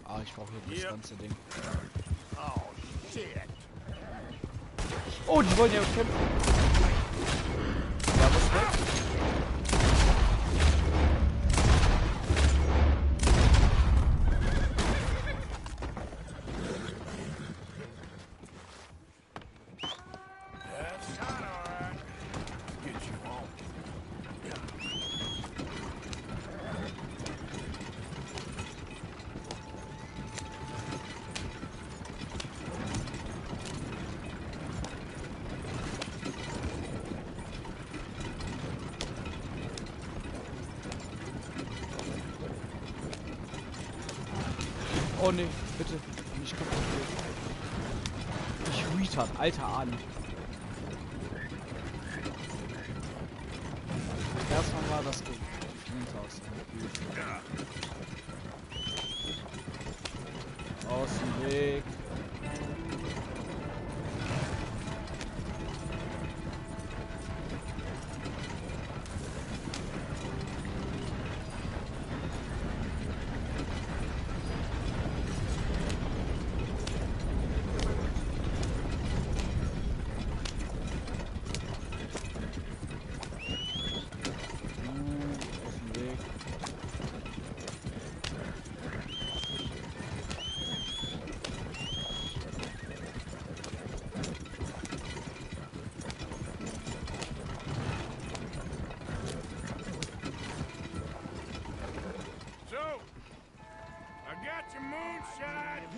Ah, ich brauche hier das ganze Ding. Oh, shit. Oh, die wollen ja kämpfen. Ja, was weg? That's not all right. Get you home. Oh ne, bitte. Nicht kaputt. Ich retard, alter Ali. Erstmal war das Flinte aus dem Weg.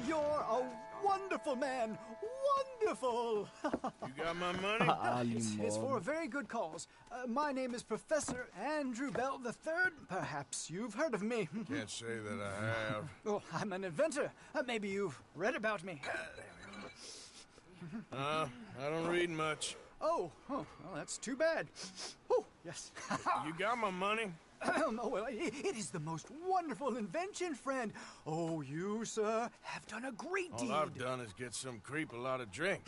You're a wonderful man. Wonderful. You got my money? It's for a very good cause. My name is Professor Andrew Bell III. Perhaps you've heard of me. Can't say that I have. Oh, I'm an inventor. Maybe you've read about me. I don't read much. Oh, well, that's too bad. Oh, yes. You got my money? Oh, well, it is the most wonderful invention, friend. Oh, you, sir, have done a great deed. All I've done is get some creep a lot of drink.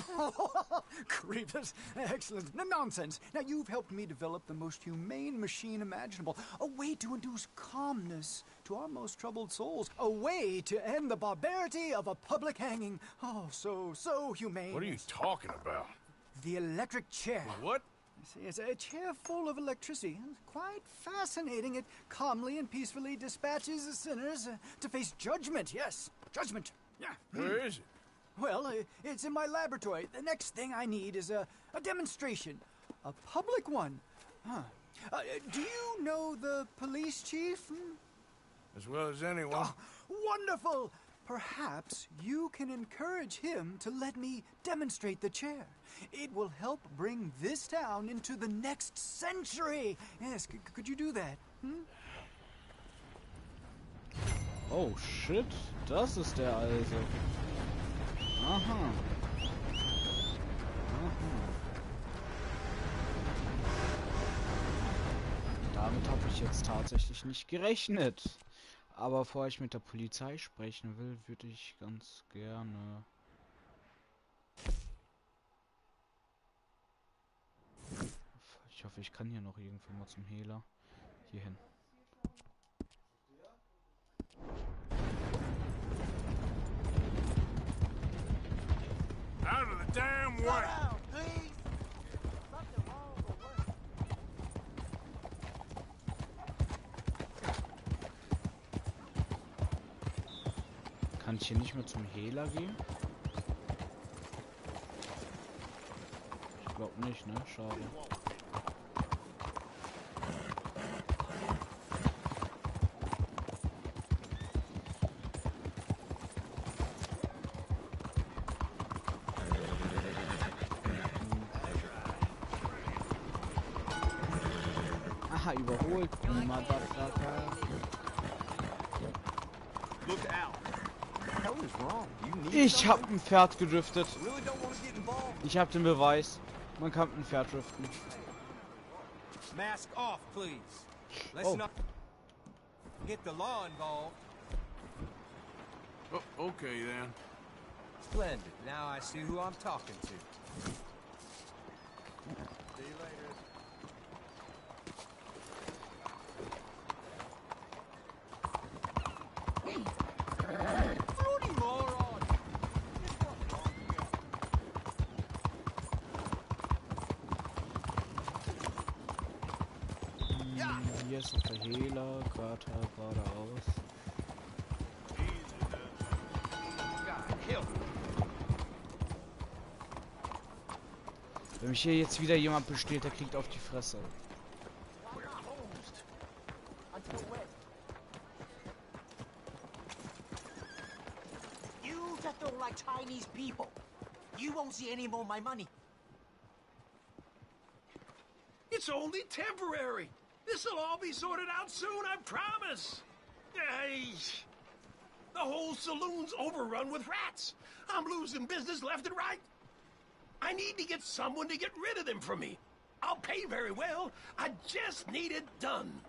Creepers. Excellent. No, nonsense. Now, you've helped me develop the most humane machine imaginable. A way to induce calmness to our most troubled souls. A way to end the barbarity of a public hanging. Oh, so humane. What are you talking about? The electric chair. What? It's a chair full of electricity. Quite fascinating. It calmly and peacefully dispatches the sinners to face judgment. Yes, judgment. Yeah. Where is it? Well, it's in my laboratory. The next thing I need is a demonstration. A public one. Huh. Do you know the police chief? As well as anyone. Oh, wonderful! Perhaps you can encourage him to let me demonstrate the chair. It will help bring this town into the next century. Yes, could you do that? Oh shit, das ist der also. Aha. Damit habe ich jetzt tatsächlich nicht gerechnet. Aber bevor ich mit der Polizei sprechen will, würde ich ganz gerne... Ich hoffe, ich kann hier noch irgendwo mal zum Hehler. Hier hin. Out of the damn way! Kann ich hier nicht mehr zum Hehler gehen? Ich glaube nicht, ne? Schade. Aha, überholt. Motherfucker. Look out. Ich hab ein Pferd gedriftet. Ich hab den Beweis. Man kann ein Pferd driften. Mask off, please. Let's Oh. not get the law involved. Oh, okay then. Splendid. Now I see who I'm talking to. See you later. Fruity moron! Hier ist noch der Hehler, geradeaus. Wenn mich hier jetzt wieder jemand besteht, der kriegt auf die Fresse. You just don't like Chinese people. You won't see any more of my money. It's only temporary. This'll all be sorted out soon, I promise. Hey, the whole saloon's overrun with rats. I'm losing business left and right. I need to get someone to get rid of them from me. I'll pay very well. I just need it done.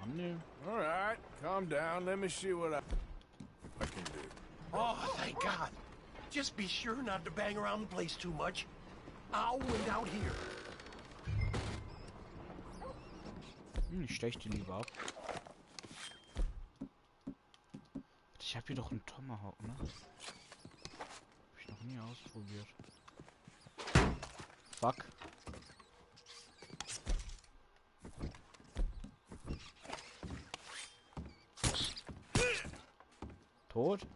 I'm new. All right, calm down. Let me see what I can do. Oh, thank God. Just be sure not to bang around the place too much. I'll wait out here. Ich steche die lieber ab. Ich habe hier doch einen Tomahawk, ne? Hab ich noch nie ausprobiert. Fuck. Tot?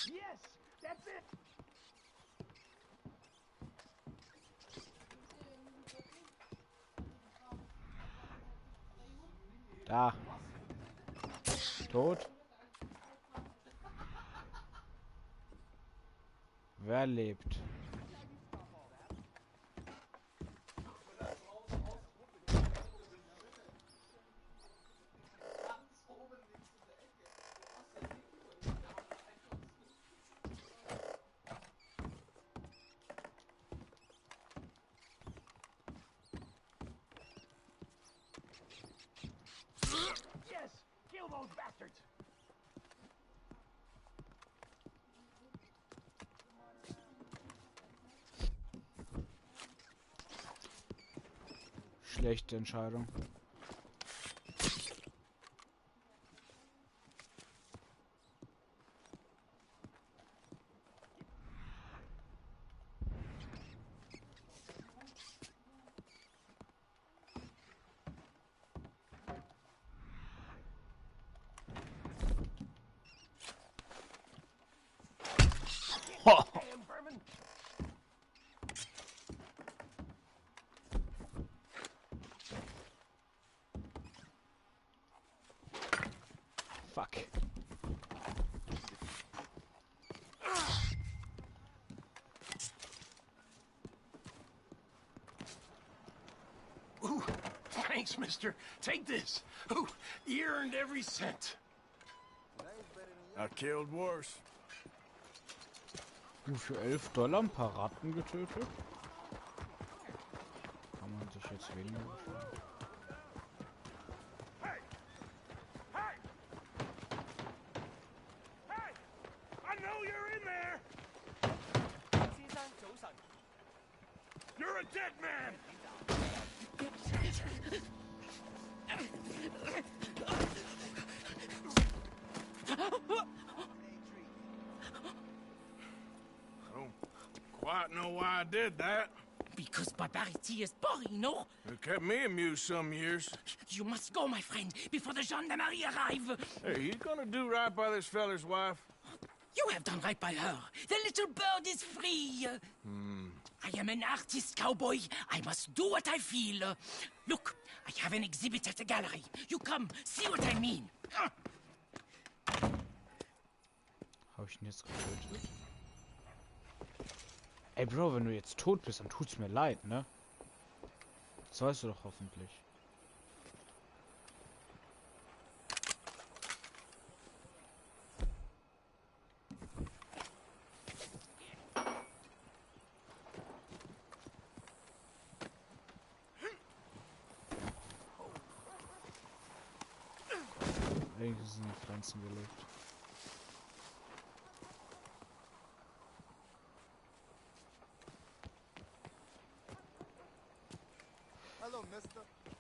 Yes, that's it. Da. Tot. Wer lebt? Yes, kill those bastards. Schlechte Entscheidung. Thanks, mister. Take this. Oh, you earned every cent. I killed worse. Für $11 ein paar Ratten getötet? Kann man sich jetzt weniger beschweren. Hey! Hey! Hey! I know you're in there! You're a dead man! I don't quite know why I did that. Because barbarity is boring, no? It kept me amused some years. You must go, my friend, before the gendarmerie arrive. Hey, you gonna do right by this feller's wife? You have done right by her. The little bird is free. I am an artist, cowboy. I must do what I feel. Look, I have an exhibit at the gallery. You come, see what I mean. Habe ich ihn jetzt getötet? Ey, Bro, wenn du jetzt tot bist, dann tut's mir leid, ne? Das weißt du doch hoffentlich. Eigentlich sind die Pflanzen gelebt.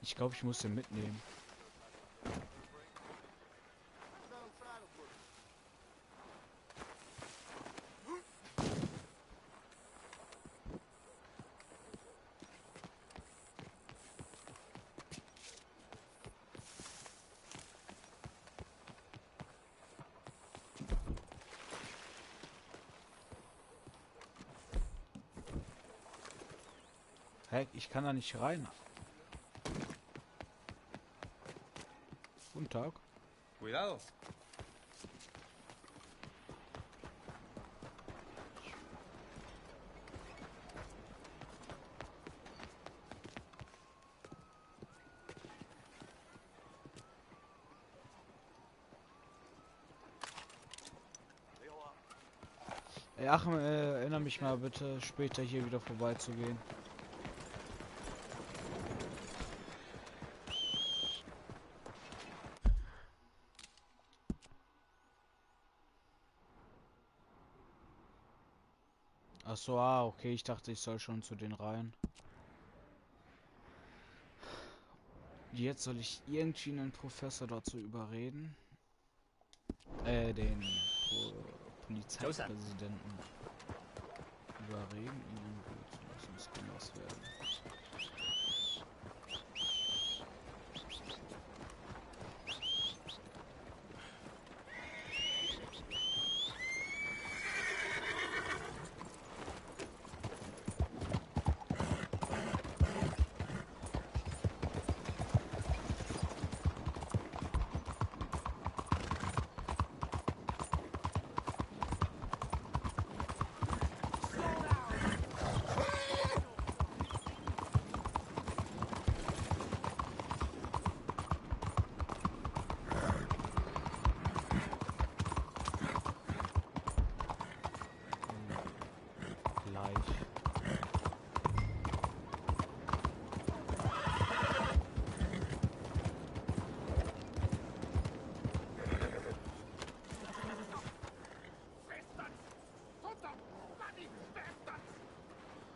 Ich glaube, ich muss den mitnehmen. Hey, ich kann da nicht rein. Guten Tag. Cuidado. Ey, Achim, erinnere mich mal bitte, später hier wieder vorbeizugehen. Ach so, okay, ich dachte, ich soll schon zu den rein. Jetzt soll ich irgendwie einen Professor dazu überreden. Den Polizeipräsidenten überreden, ihn in Ruhe zu lassen. Das kann was werden.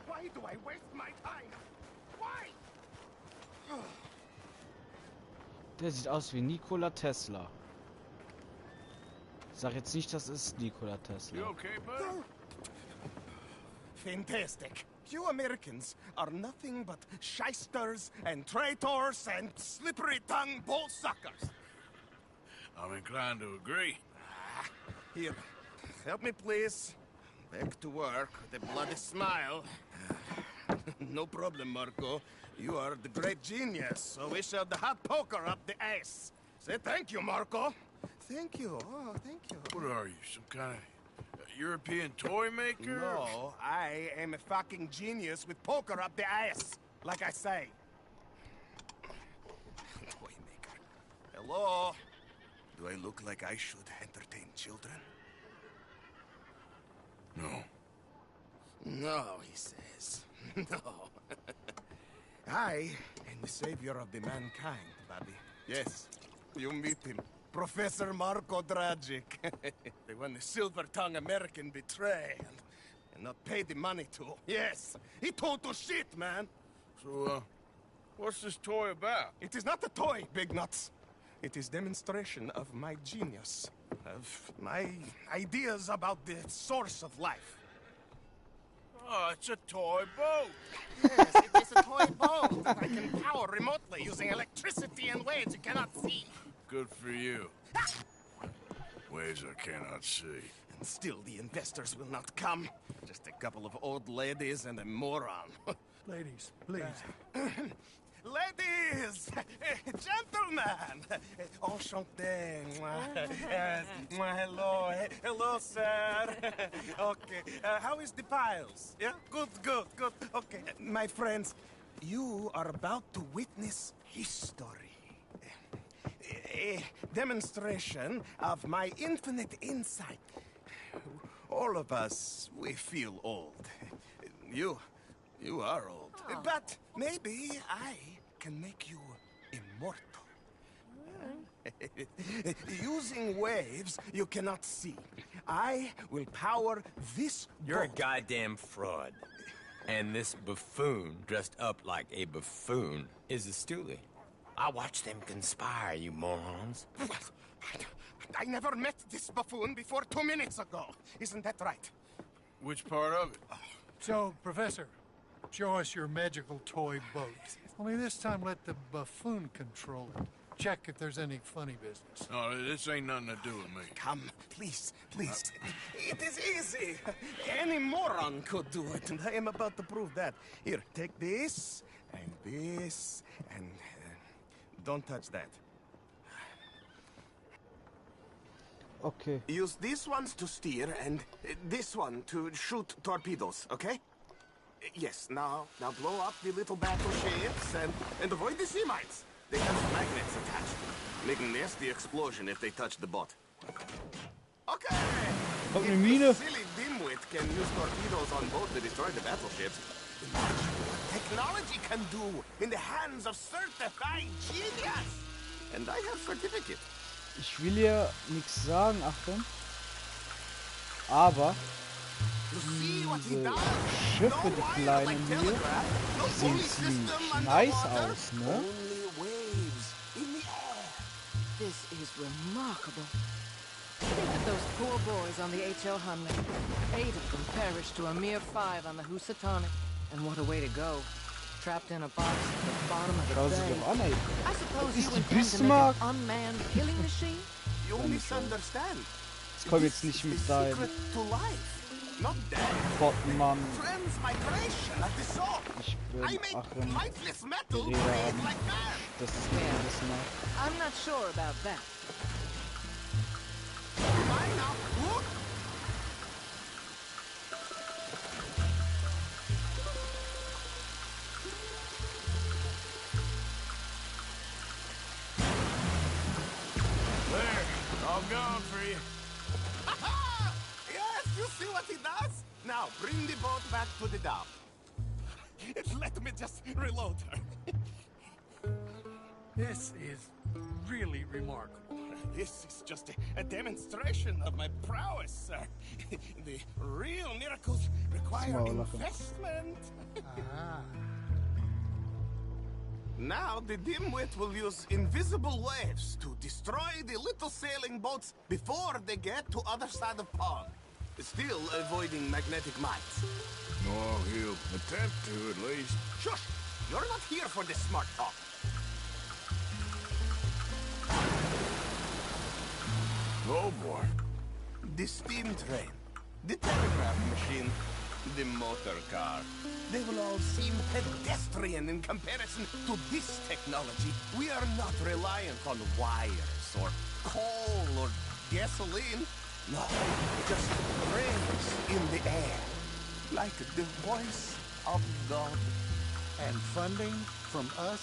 Why do I waste my time? Why? Der sieht aus wie Nikola Tesla. Sag jetzt nicht, das ist Nikola Tesla. You okay, bud? Fantastic. You Americans are nothing but shysters and traitors and slippery-tongued bull-suckers. I'm inclined to agree. Here, help me, please. Back to work with a bloody smile. No problem, Marco. You are the great genius, so we shall the hot poker up the ass. Say thank you, Marco. Thank you. Oh, thank you. What are you, some kind of European toy maker? No, I am a fucking genius with poker up the ass, like I say. Toy maker. Hello? Do I look like I should entertain children? No. No, he says. No. I am the savior of the mankind, Bobby. Yes, you meet him. Professor Marco Dragic. The one the silver-tongued American betrayed and not pay the money to. Yes, he total shit, man. So, what's this toy about? It is not a toy, Big Nuts. It is demonstration of my genius, of my ideas about the source of life. Oh, it's a toy boat. Yes, it is a toy boat that I can power remotely using electricity in ways you cannot see. Good for you. Ways I cannot see. And still the investors will not come. Just a couple of old ladies and a moron. Ladies, please. Ladies! Gentlemen! Enchanté. Hello. Hello, sir. Okay. How is the piles? Yeah? Good. Okay. My friends, you are about to witness history. A demonstration of my infinite insight. All of us, we feel old. You are old. But maybe I can make you immortal. Using waves you cannot see, I will power this You're boat. a goddamn fraud. And this buffoon, dressed up like a buffoon, is a stoolie. I watched them conspire, you morons. I never met this buffoon before 2 minutes ago. Isn't that right? Which part of it? So, Professor, show us your magical toy boat. Only this time let the buffoon control it. Check if there's any funny business. No, this ain't nothing to do with me. Come, please. It is easy. Any moron could do it, and I am about to prove that. Here, take this, and don't touch that. Okay. Use these ones to steer, and this one to shoot torpedoes, okay? Yes, now blow up the little battleships, and avoid the sea mines. They have magnets attached, making nasty explosion if they touch the boat. Okay! Kommt If eine Mine. this silly dimwit can use torpedoes on boat to destroy the battleships, imagine what technology can do in the hands of certified genius! And I have certificate. Ich will hier nichts sagen, Achtung. Aber diese Schiffe, die kleinen hier, die sehen ziemlich nice aus, ne? This is remarkable. Think of those poor boys on the H.L. Hunley. 8 of them perished to a mere 5 on the Housatonic. And what a way to go. Trapped in a box at the bottom of the Schau sie bay. doch an, ey. I suppose Das you ist die intend to make Bismarck. an unmanned killing machine? You misunderstand. Jetzt komm jetzt nicht mit deinem Secret to life. Not death. Bottenmann. Transmigration of the soul. Ich bin I make Achim. lifeless metal Rede breathe haben. like that. Das ist mir alles mal. I'm not sure about that. Mine now. Look. There, all gone for you. Yes, you see what he does? Now, bring the boat back to the dock. Let me just reload her. This is really remarkable. This is just a demonstration of my prowess, sir. The real miracles require Small lachen. investment. Now the dimwit will use invisible waves to destroy the little sailing boats before they get to other side of pond. Still avoiding magnetic mines. Oh, he'll attempt to, at least. Shush! You're not here for this smart talk. Oh, boy. The steam train, the telegraph machine, the motor car. They will all seem pedestrian in comparison to this technology. We are not reliant on wires or coal or gasoline. No, just rings in the air, like the voice of God. And funding from us?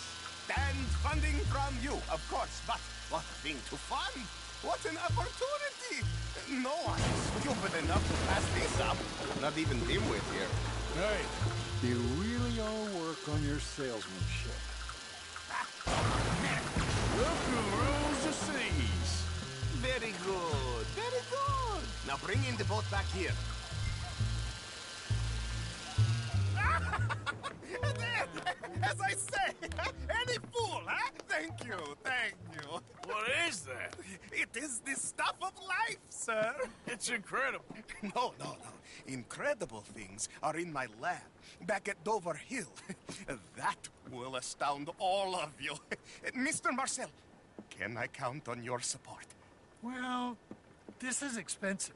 And funding from you, of course. But what a thing to fund! What an opportunity! No one is stupid enough to pass this up. Not even Dimwit here. Hey, you really all work on your salesmanship. Look who rules the seas. Very good, very good. Now bring in the boat back here. As I say, any fool, huh? Thank you, thank you. What is that? It is the stuff of life, sir. It's incredible. No. Incredible things are in my lab, back at Dover Hill. That will astound all of you. Mr. Marcel, can I count on your support? Well, this is expensive.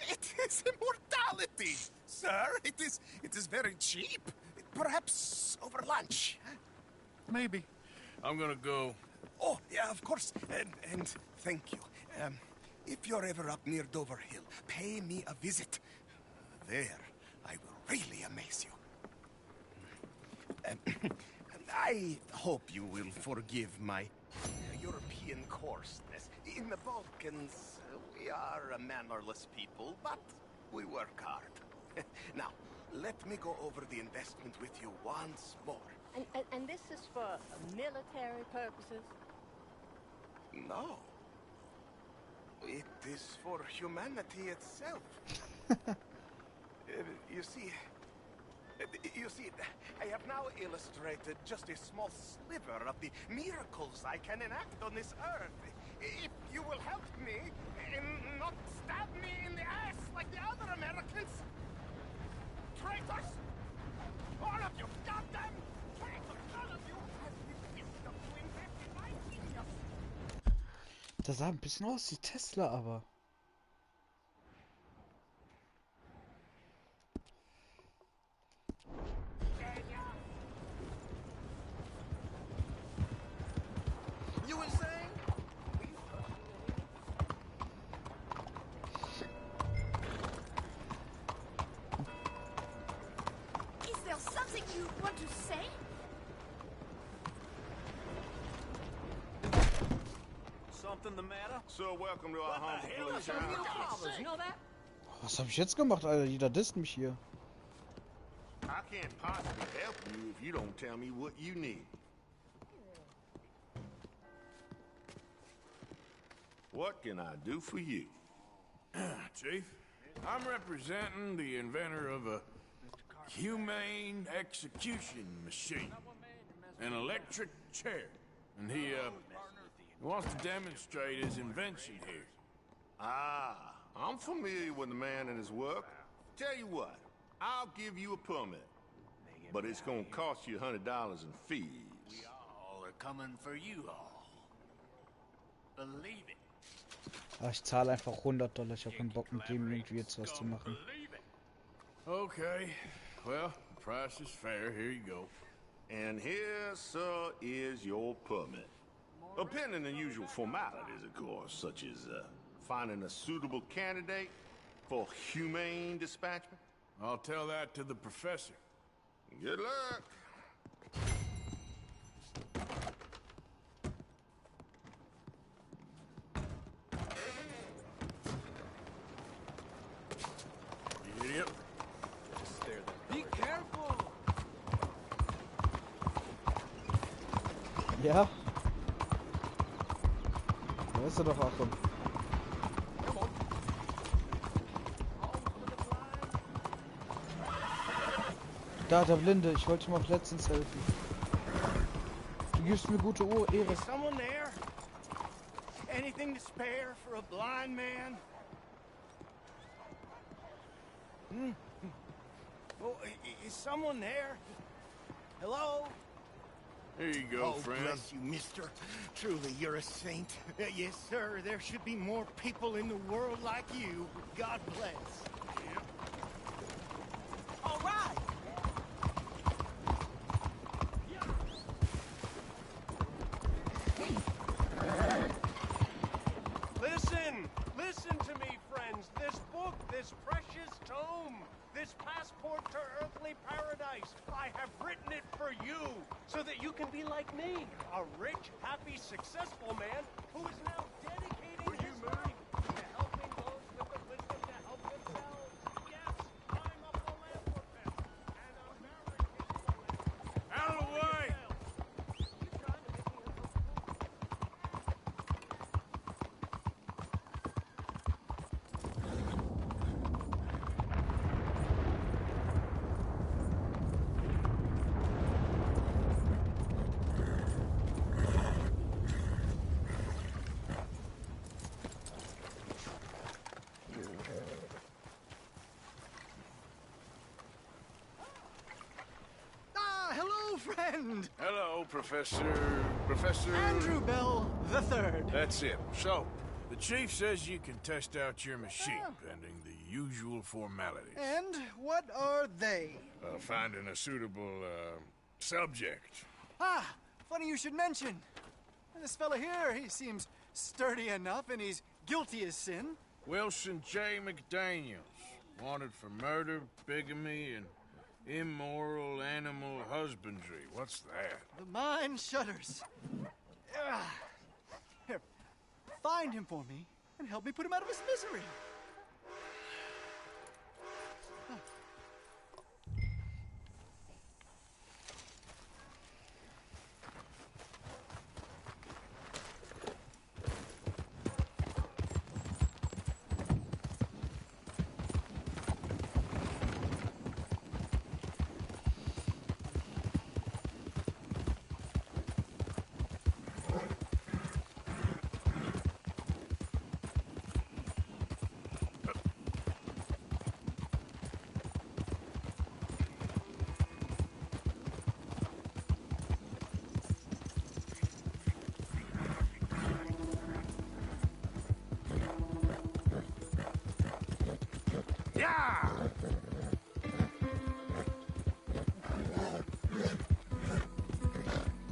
It is immortality, sir. It is very cheap. Perhaps over lunch. Maybe. I'm gonna go. Oh, yeah, of course. And thank you. If you're ever up near Dover Hill, pay me a visit. There, I will really amaze you. I hope you will forgive my European coarseness. In the Balkans, we are a mannerless people, but we work hard. Now, let me go over the investment with you once more. And this is for military purposes? No. It is for humanity itself. You see, I have now illustrated just a small sliver of the miracles I can enact on this earth. If you will help me and not stab me in the ass like the other Americans. Traitors! All of you! Goddamn traitors! All of you have refused to invest in my genius! Das sah ein bisschen aus wie Tesla, aber. You were saying? Is there something you want to say? Something the matter? So welcome to our home police. You know that? Was habe ich jetzt gemacht, Alter? Jeder disst mich hier. I can't possibly help you if you don't tell me what you need. What can I do for you? Chief, I'm representing the inventor of a humane execution machine. An electric chair. And he wants to demonstrate his invention here. Ah, I'm familiar with the man and his work. Tell you what, I'll give you a permit. But it's gonna cost you $100 in fees. We all are coming for you all. Believe it. Aber ich zahle einfach $100. Ich habe keinen Bock mit dem irgendwie jetzt was zu machen. Okay, well, the price is fair. Here you go. And here, sir, is your permit. Pending the usual formalities, of course, such as finding a suitable candidate for humane dispatchment. I'll tell that to the professor. Good luck. Idiot. Just stare there. Be careful! Ja? Da ist er doch, Achtung. Da, der Blinde. Ich wollte ihm auch letztens helfen. Du gibst mir gute Ehre. Is someone there? Anything to spare for a blind man? Oh, is someone there? Hello? Here you go, friend. Bless you, mister. Truly, you're a saint. Yes, sir. There should be more people in the world like you. God bless. Yep. All right. Listen to me, friends. This book, this precious tome, this passport to earthly paradise nice. I have written it for you, so that you can be like me, a rich, happy, successful man who is now dedicating his life to helping those with the wisdom to help themselves. Yes, I'm a philanthropist, and American philanthropist. Out of the way! Hello, friend! Hello, Professor... Andrew Bell the Third. That's it. So, the chief says you can test out your machine, pending the usual formalities. And what are they? Finding a suitable, subject. Ah, funny you should mention. This fella here, he seems sturdy enough, and he's guilty as sin. Wilson J. McDaniels. Wanted for murder, bigamy, and immoral animal husbandry. What's that? The mind shudders. Here, find him for me, and help me put him out of his misery. Ja!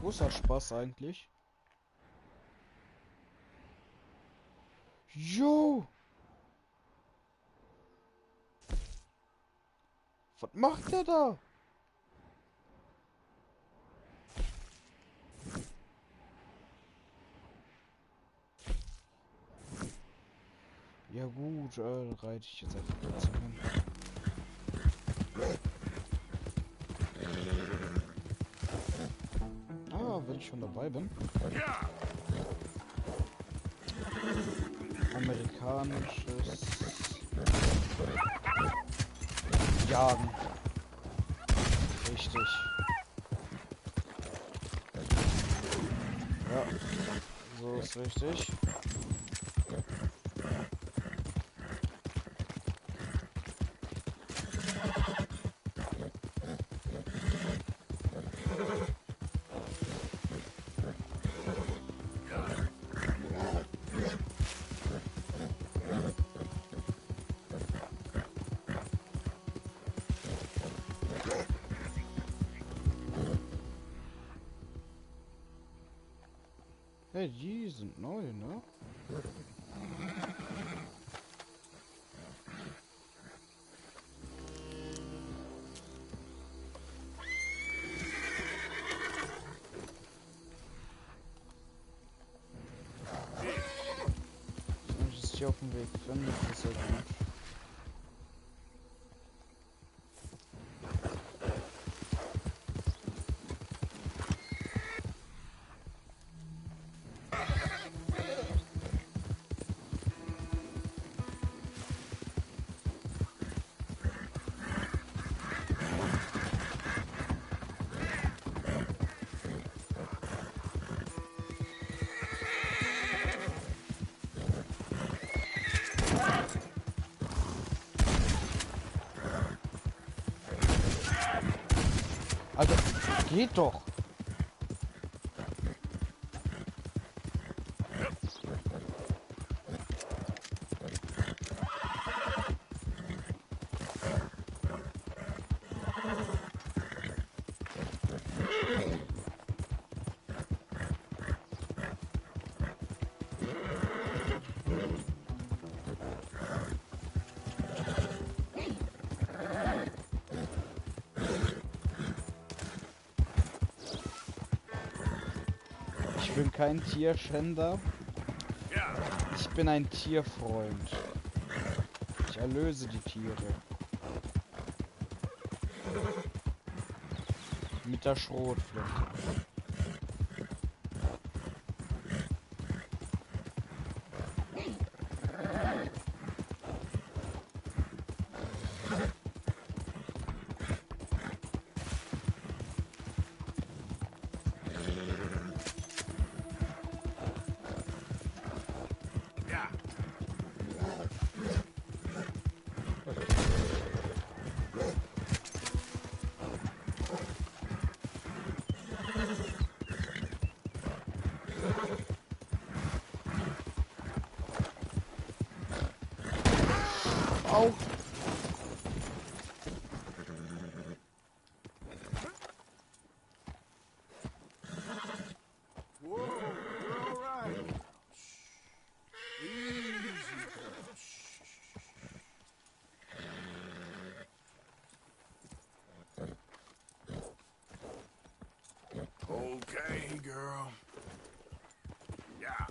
Großer Spaß eigentlich. Jo! Was macht der da? Ja gut, reite ich jetzt einfach kurz hin. Ah, wenn ich schon dabei bin. Amerikanisches Jagen. Richtig. Ja, so ist richtig. Hey, die sind neu, ne? Wenn ich es hier auf dem Weg finde, ist ja gut. Also, geht doch. bin kein Tierschänder. Ich bin ein Tierfreund. Ich erlöse die Tiere. Mit der Schrotflinte. Au. Whoa, you're all right. Easy. Okay, girl. Yeah.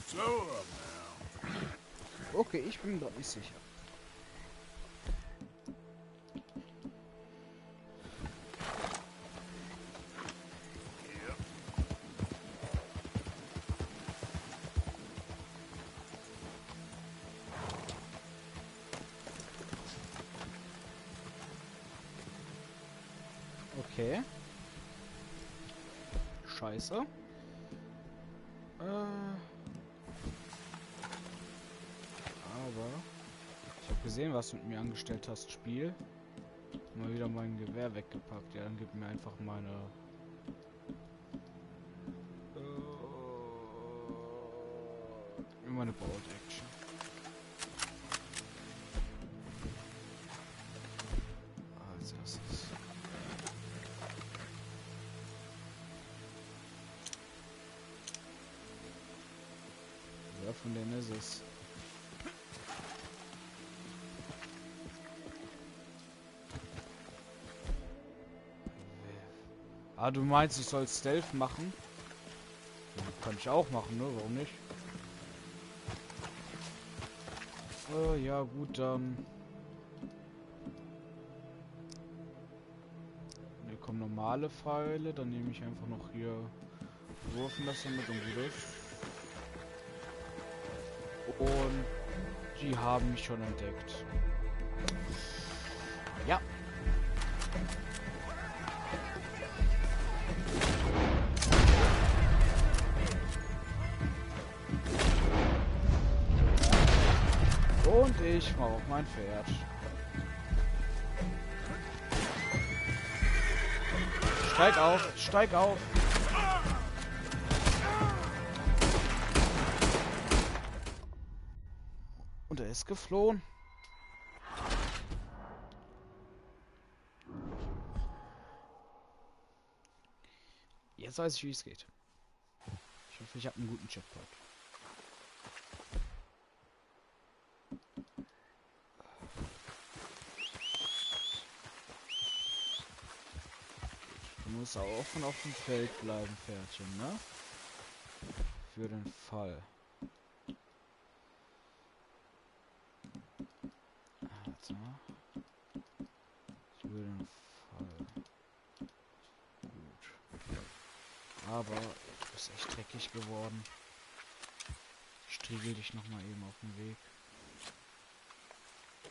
Slow up now. Okay, ich bin doch nicht sicher. Okay. Scheiße. Aber ich habe gesehen, was du mit mir angestellt hast, Spiel. Mal wieder mein Gewehr weggepackt. Ja, dann gib mir einfach meine... meine Bolt Action. Als erstes. Wer von denen ist es? Ah, du meinst, ich soll Stealth machen? Ja, kann ich auch machen, ne? Warum nicht? Ja gut, dann... Hier kommen normale Pfeile, dann nehme ich einfach noch hier Wurfmesser mit und gut ist. Und die haben mich schon entdeckt. Ja. Und ich mache auf mein Pferd. Steig auf, steig auf. Und er ist geflohen. Jetzt weiß ich, wie es geht. Ich hoffe, ich habe einen guten Checkpoint. Du musst auch von auf dem Feld bleiben, Pferdchen, ne? Für den Fall. Alter. Für den Fall. Gut. Aber du bist echt dreckig geworden. Ich striegel dich noch mal eben auf den Weg.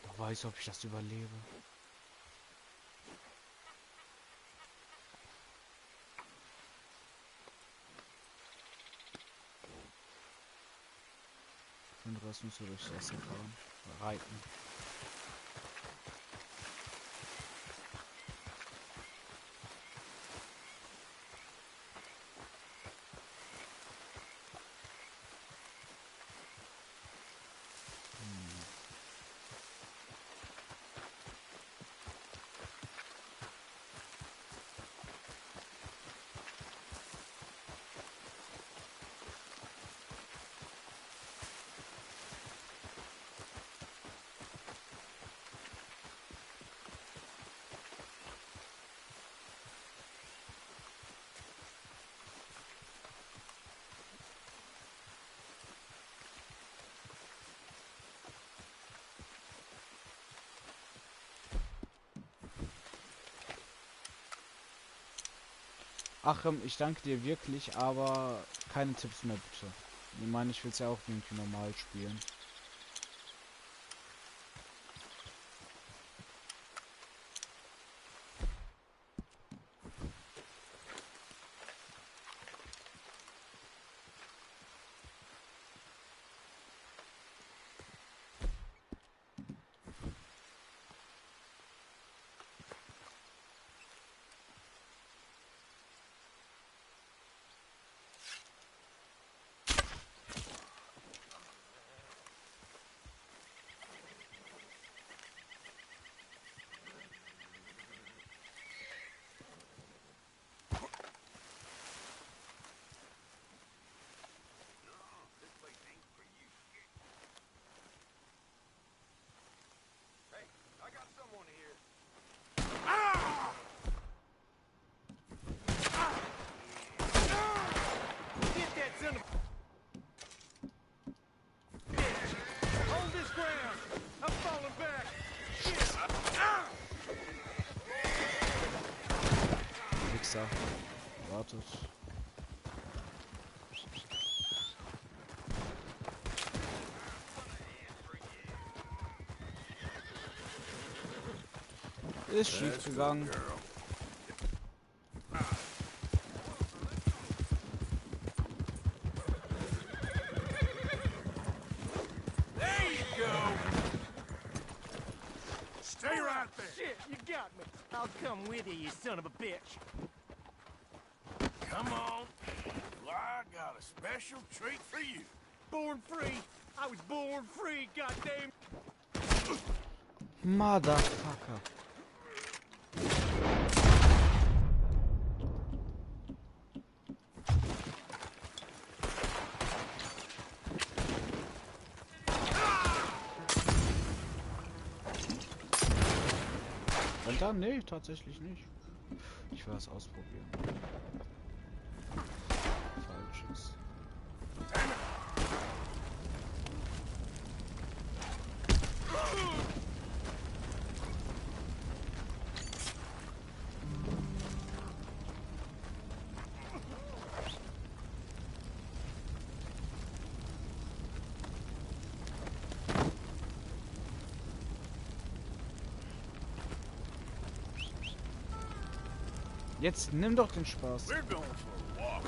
Ich weiß, ob ich das überlebe. Den Rest musst du durchs Essen fahren. Reiten. Achim, ich danke dir wirklich, aber keine Tipps mehr bitte. Ich meine, ich will es ja auch irgendwie normal spielen. Get that son of bitch! Hold this ground! I'm falling back! Shit! Wichser. Wartet. Ist schief gegangen. Stay right there! Shit, you got me! I'll come with you, you son of a bitch! Come on. Well, I got a special treat for you. Born free! I was born free, goddamn! Motherfucker. Und dann? Nee, tatsächlich nicht. Ich will es ausprobieren. Falsches. Jetzt nimm doch den Spaß. We're going for a walk.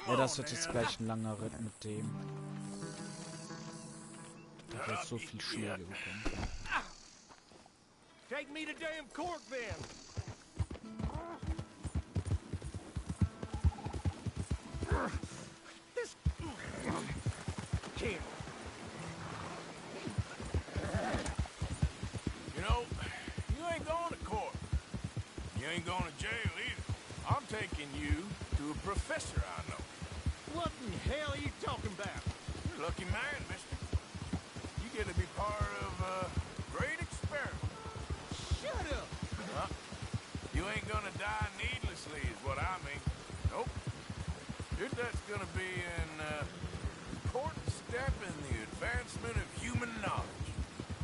Ja, das wird jetzt gleich ein langer Ritt mit dem. Da wird so viel Schläge bekommen. Take me to damn court then! This... Can't. You know, you ain't going to court. You ain't going to jail either. I'm taking you to a professor I know. What in hell are you talking about? You're a lucky man, mister. You get to be part of a great experiment. Shut up! Huh? You ain't gonna die needlessly is what I mean. Nope. That's gonna be an important step in the advancement of human knowledge.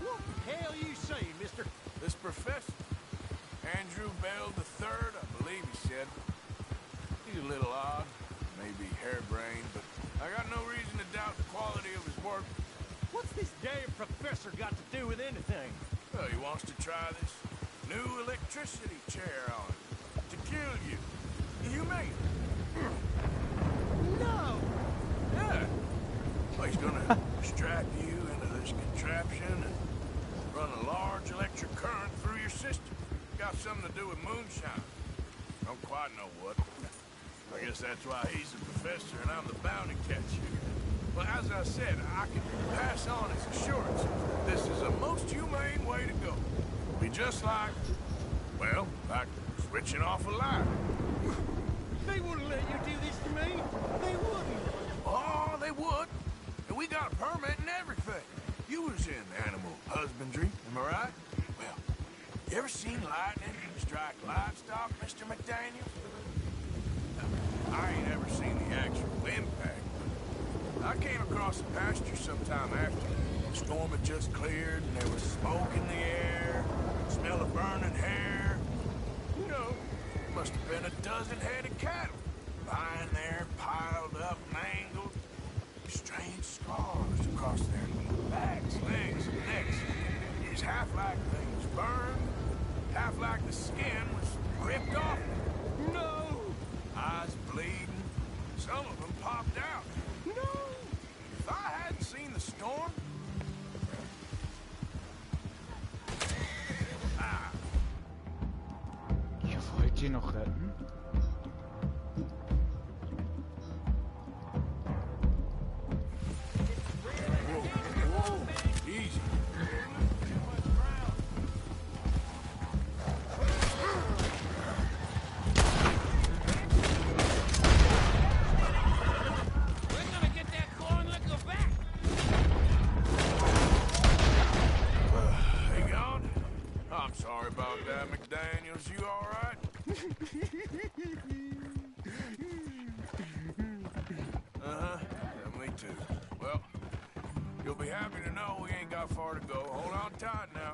What the hell are you saying, mister? This professor, Andrew Bell III, I believe he said. He's a little odd, maybe harebrained, but I got no reason to doubt the quality of his work. What's this damn professor got to do with anything? Well, he wants to try this new electricity chair on it to kill you. Humane. No! Yeah. Well, he's gonna strap you into this contraption and run a large electric current through your system. Got something to do with moonshine. Don't quite know what. I guess that's why he's a professor and I'm the bounty catcher. Well, as I said, I can pass on his assurances. This is a most humane way to go. Be just like, well, like switching off a light. They wouldn't let you do this to me. They wouldn't. Oh, they would. And we got a permit and everything. You was in animal husbandry, am I right? Well, you ever seen lightning strike livestock, Mr. McDaniel? I ain't ever seen the actual impact. I came across a pasture sometime after. The storm had just cleared and there was smoke in the air, smell of burning hair. You know, must have been a dozen head of cattle lying there, piled up, mangled. Strange scars across their backs, legs, and necks. It's half like things burned, half like the skin was ripped off. No! Eyes bleeding. Some of them popped out. No! If I hadn't seen the storm... Ihr wollt die noch retten? You all right? Uh-huh. Yeah, me too. Well, you'll be happy to know we ain't got far to go. Hold on tight now.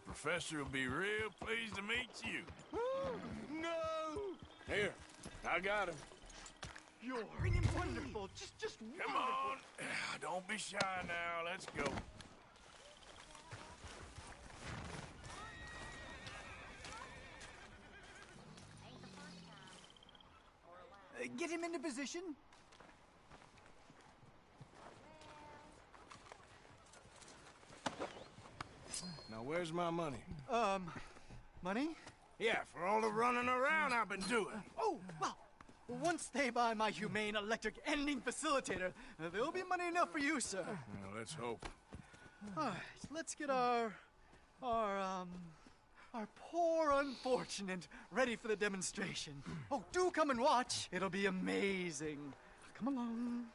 Professor will be real pleased to meet you. No! Here, I got him. You're wonderful. Just Come on. Don't be shy now. Let's go. Get him into position. Now, where's my money? Money? Yeah, for all the running around I've been doing. Oh, well, once they buy my humane electric ending facilitator, there'll be money enough for you, sir. Well, let's hope. All right, let's get our poor unfortunate ready for the demonstration. Oh, do come and watch. It'll be amazing. Come along.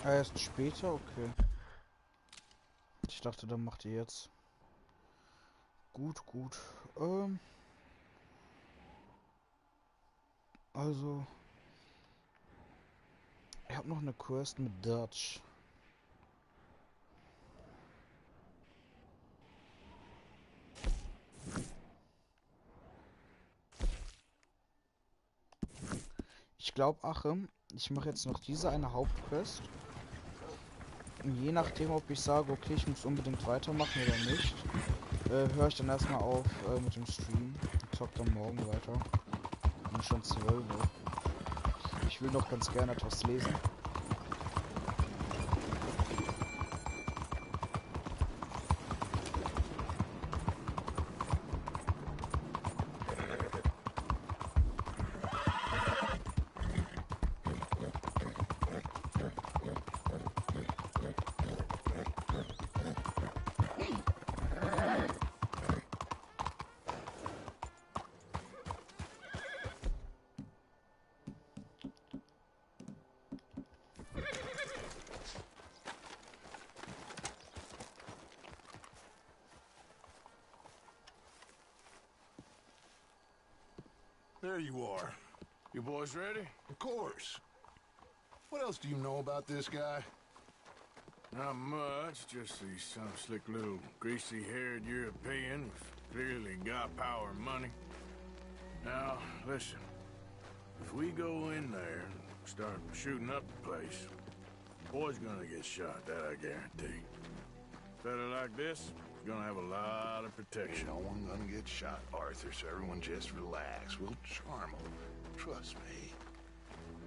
Erst später? Okay. Ich dachte, dann macht ihr jetzt. Gut. Also. Ich habe noch eine Quest mit Dutch. Ich glaube, Achim, ich mache jetzt noch diese eine Hauptquest. Und je nachdem, ob ich sage, okay, ich muss unbedingt weitermachen oder nicht, höre ich dann erstmal auf mit dem Stream und zock dann morgen weiter. Und schon 12 Uhr. Ich will noch ganz gerne etwas lesen. There you are. You boys ready? Of course. What else do you know about this guy? Not much, just he's some slick little greasy-haired European who's clearly got power and money. Now, listen. If we go in there and start shooting up the place, the boy's gonna get shot, that I guarantee. A fella like this is gonna have a lot of protection. No one gonna get shot, Arthur, so everyone just relax. We'll charm him. Trust me.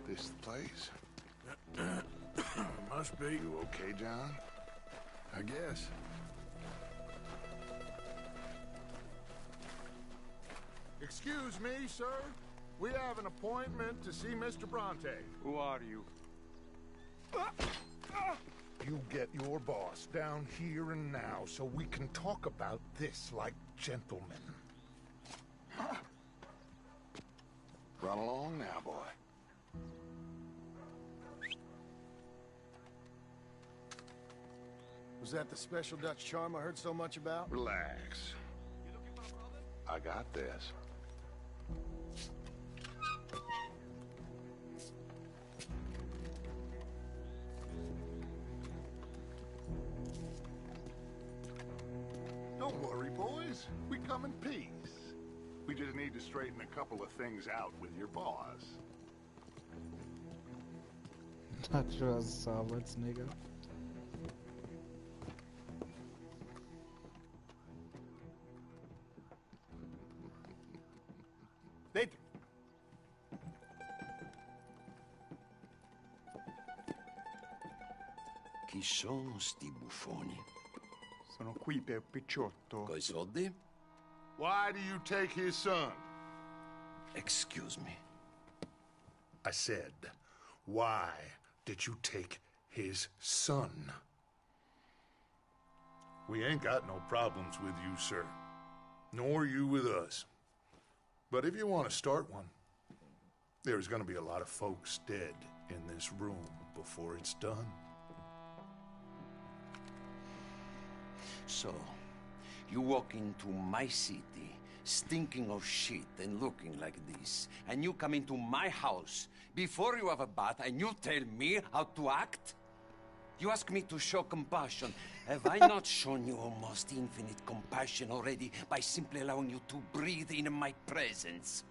This the place? Must be. You okay, John? I guess. Excuse me, sir. We have an appointment to see Mr. Bronte. Who are you? You get your boss down here and now so we can talk about this like gentlemen. Run along now, boy. Was that the special Dutch charm I heard so much about? Relax. I got this. Don't worry, boys. We come in peace. We just need to straighten a couple of things out with your boss. Not sure as Arbeitsnigger. Dentro. Chi sono sti buffoni? Sono qui per Picciotto. Coi soldi? Why do you take his son? Excuse me. I said, why did you take his son? We ain't got no problems with you, sir. Nor you with us. But if you want to start one, there's going to be a lot of folks dead in this room before it's done. So, you walk into my city, stinking of shit and looking like this, and you come into my house before you have a bath and you tell me how to act? You ask me to show compassion. Have I not shown you almost infinite compassion already by simply allowing you to breathe in my presence?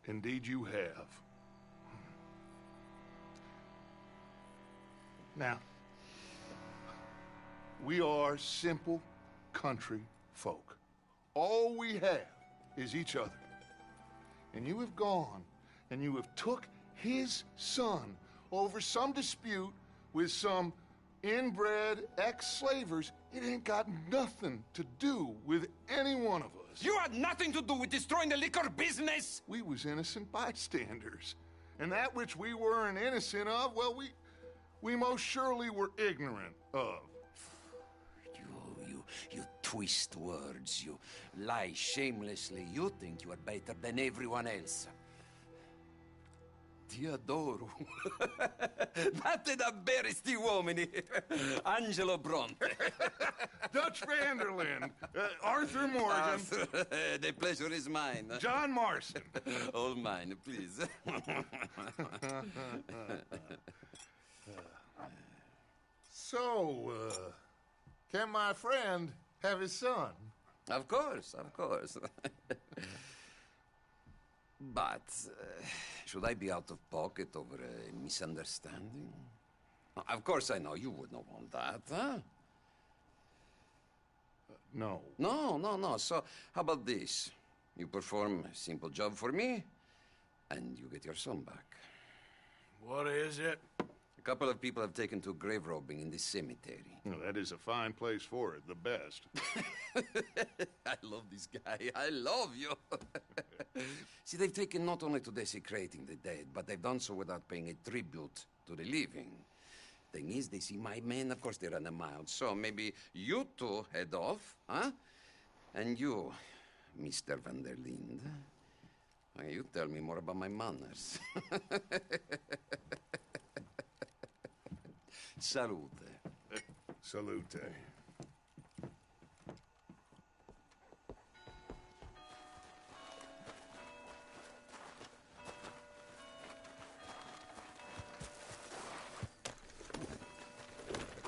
Indeed you have. Now, we are simple country folk. All we have is each other. And you have gone and you have took his son over some dispute with some inbred ex-slavers. It ain't got nothing to do with any one of us. You had nothing to do with destroying the liquor business! We was innocent bystanders. And that which we weren't innocent of, well, we most surely were ignorant of. You twist words, you lie shamelessly. You think you are better than everyone else. Ti adoro. Vatte da bere sti uomini. Angelo Bronte. Dutch Vanderlyn. Arthur Morgan. Arthur, the pleasure is mine. John Marston. All mine, please. So, can my friend have his son? Of course, of course. But, should I be out of pocket over a misunderstanding? Of course I know you would not want that, huh? No. No. So, how about this? You perform a simple job for me, and you get your son back. What is it? A couple of people have taken to grave robbing in this cemetery. Well, that is a fine place for it, the best. I love this guy. I love you. See, they've taken not only to desecrating the dead, but they've done so without paying a tribute to the living. Thing is, they see my men, of course they run them out. So maybe you two head off, huh? And you, Mr. Van der Linde, you tell me more about my manners. Salute. Salute.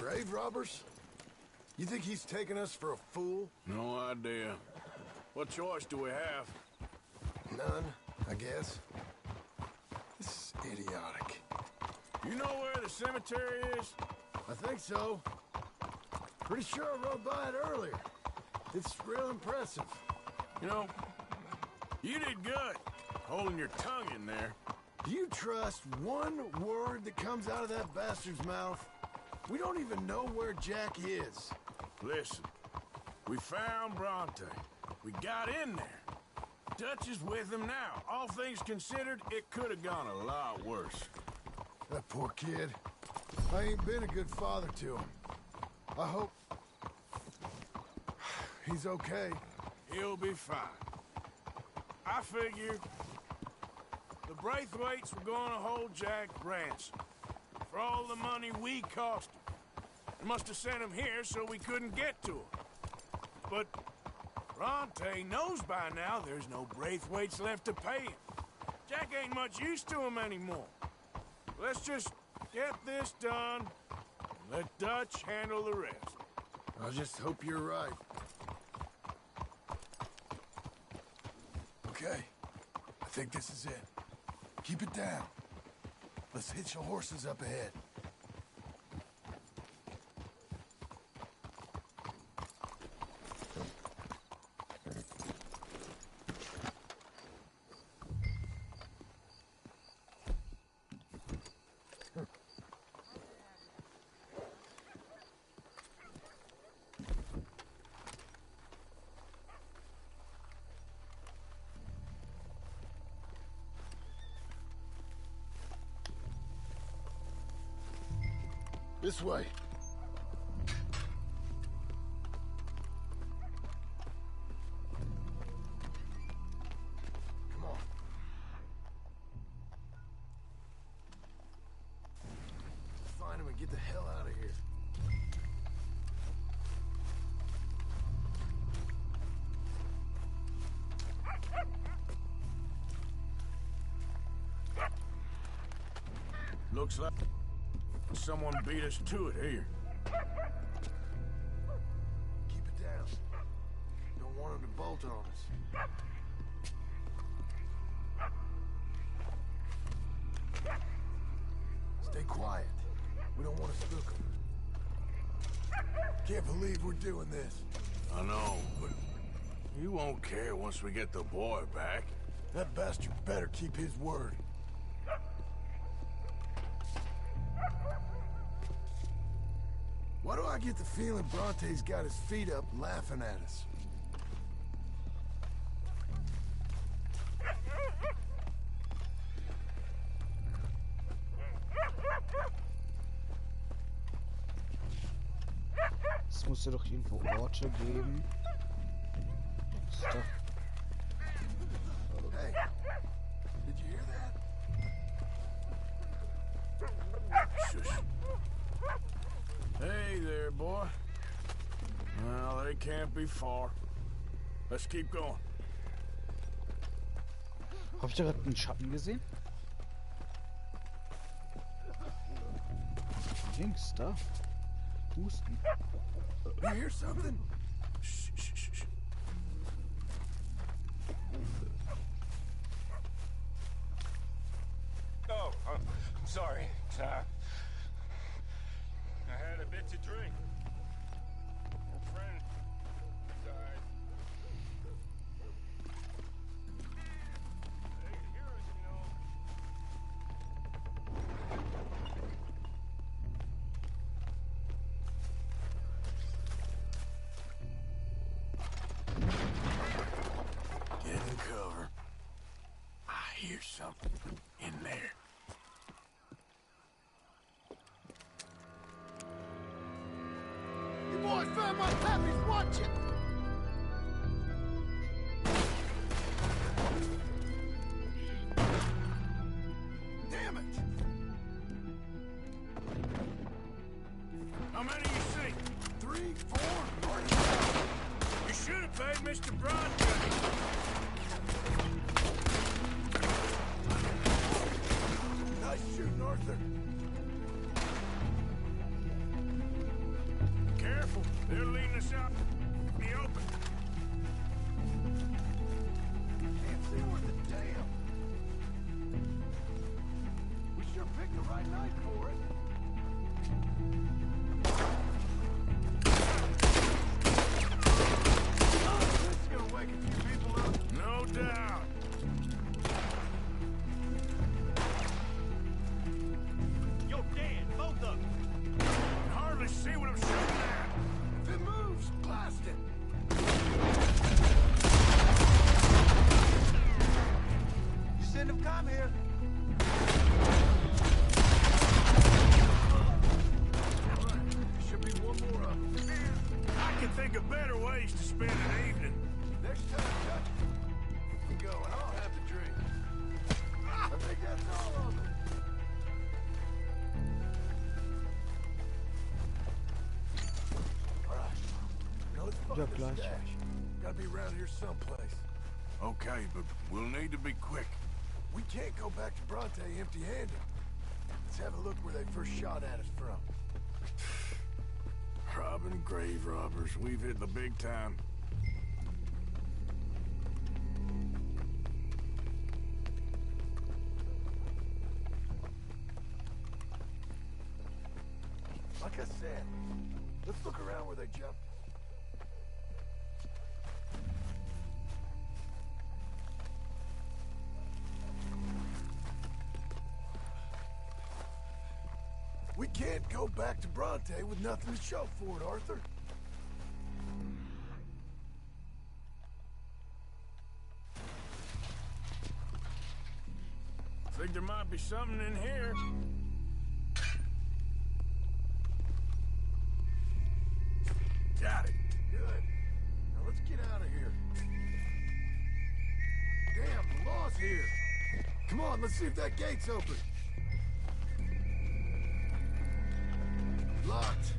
Grave robbers? You think he's taking us for a fool? No idea. What choice do we have? None, I guess. This is idiotic. You know where the cemetery is? I think so. Pretty sure I rode by it earlier. It's real impressive. You know, you did good, holding your tongue in there. Do you trust one word that comes out of that bastard's mouth? We don't even know where Jack is. Listen, we found Bronte. We got in there. Dutch is with him now. All things considered, it could have gone a lot worse. That poor kid. I ain't been a good father to him. I hope he's okay. He'll be fine. I figure the Braithwaites were going to hold Jack ransom for all the money we cost him. They must have sent him here so we couldn't get to him. But Bronte knows by now there's no Braithwaites left to pay him. Jack ain't much use to him anymore. Let's just get this done and let Dutch handle the rest. I just hope you're right. Okay, I think this is it. Keep it down. Let's hitch the horses up ahead. This way. Come on. Let's find him and get the hell out of here. Looks like someone beat us to it here. Keep it down. Don't want him to bolt on us. Stay quiet. We don't want to spook him. Can't believe we're doing this. I know, but he won't care once we get the boy back. That bastard better keep his word. Why do I get the feeling Bronte's got his feet up laughing at us? Es muss ja doch irgendwo Orte geben. Ist doch... Hey, did you hear that? Shush. Hey there, boy. Well, they can't be far. Let's keep going. Hab ich da gerade einen Schatten gesehen? Links, da. Husten. You hear something? Shh, shh, shh, shh. Oh, I'm sorry. I had a bit to drink. A friend died. They could hear us, you know. Get in cover. I hear something in there. You boys found my pappies, watch it! Damn it! How many you see? 3, 4, or... You should have paid Mr. Bronte. Nice shooting, Arthur. They're leading us out in the open. Can't see worth a damn. We sure picked the right night for it. Oh, this is gonna wake a few people up. No doubt. You're dead, both of them. I can hardly see what I'm shooting at. If it moves, blast it. You shouldn't have come here. Should be one more of them. I can think of better ways to spend an evening. Next time, Chuck, we go and I'll have the drink. I think that's all of them. All right. Now let's find Ja, the gleich. stash. Gotta be around here someplace. Okay, but we'll need to be quick. We can't go back to Bronte empty-handed. Let's have a look where they first shot at us from. Robbing grave robbers. We've hit the big time. Like I said, let's look around where they jumped. We can't go back to Bronte with nothing to show for it, Arthur. Think there might be something in here. Got it. Good. Now let's get out of here. Damn, the law's here. Come on, let's see if that gate's open. Locked.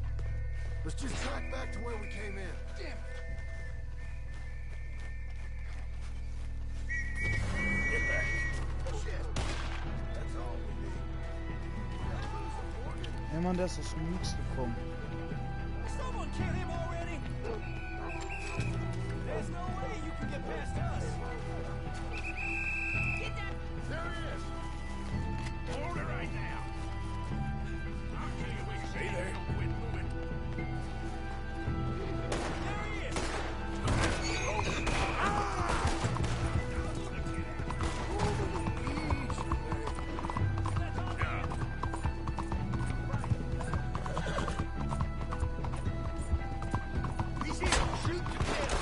Let's just track back to where we came in. Damn it. Get back. Shit. That's all we need. That was important. Ja, Mann, der ist aus dem Nix gekommen. Someone kill him already! There's no way you can get past us! Get that! There he is! Hold it right now! I'll kill you when you see there. Don't quit moving. There he is! He's here. Shoot to kill.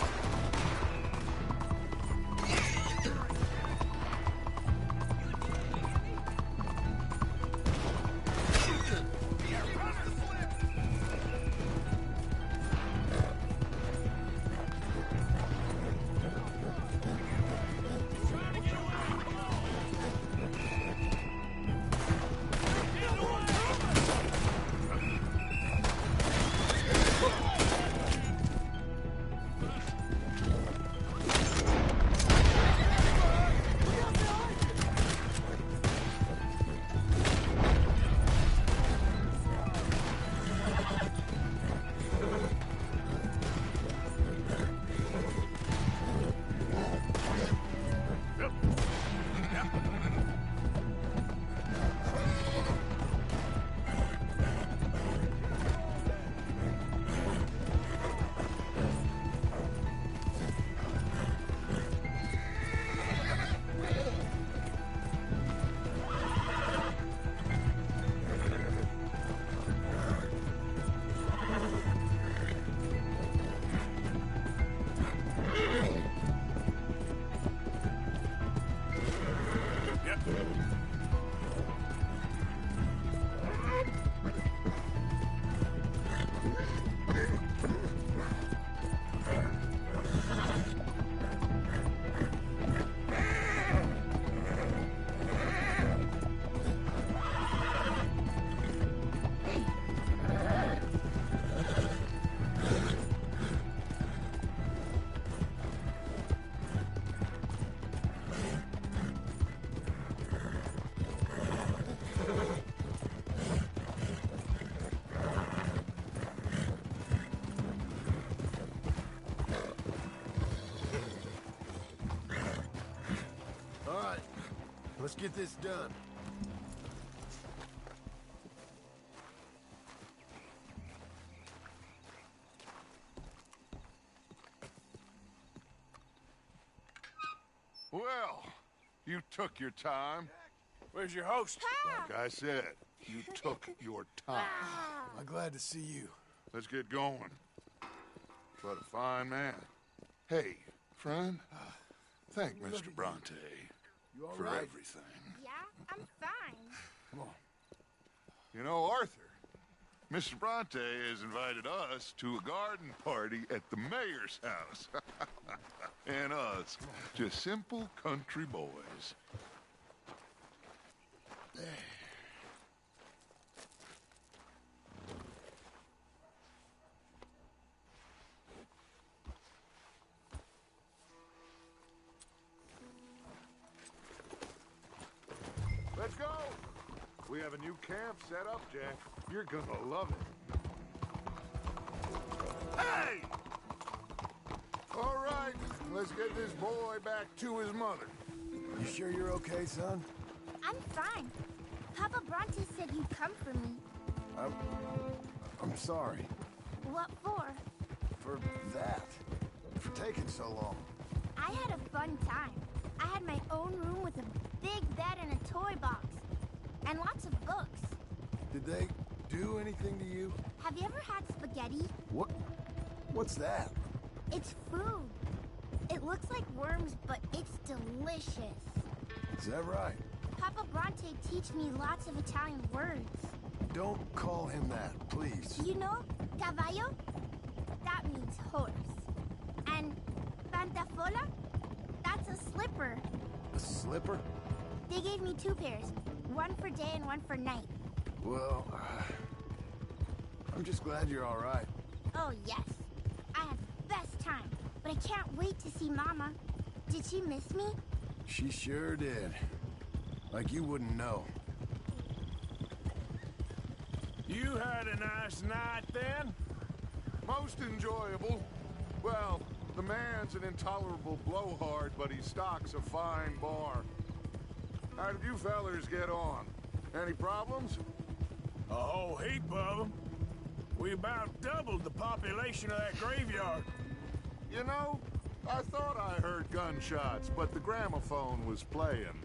Let's get this done. Well, you took your time. Where's your host? Like I said, you took your time. I'm glad to see you. Let's get going. What a fine man. Hey, friend, thank Mr. Bronte for right? everything. Yeah, I'm fine. Come on. You know, Arthur, Mr. Bronte has invited us to a garden party at the mayor's house. And us, just simple country boys. Let's go! We have a new camp set up, Jack. You're gonna love it. Hey! All right, let's get this boy back to his mother. You sure you're okay, son? I'm fine. Papa Bronte said you'd come for me. I'm sorry. What for? For that. For taking so long. I had a fun time. I had my own room with a big bed and a toy box. And lots of books. Did they do anything to you? Have you ever had spaghetti? What's that? It's food. It looks like worms, but it's delicious. Is that right? Papa Bronte teach me lots of Italian words. Don't call him that, please. You know, caballo? That means horse. And pantafola? That's a slipper. A slipper? They gave me 2 pairs. One for day and one for night. Well, I'm just glad you're all right. Oh, yes. I had the best time. But I can't wait to see Mama. Did she miss me? She sure did. Like you wouldn't know. You had a nice night then? Most enjoyable. Well, the man's an intolerable blowhard, but he stocks a fine bar. How did you fellers get on? Any problems? A whole heap of them. We about doubled the population of that graveyard. You know, I thought I heard gunshots, but the gramophone was playing.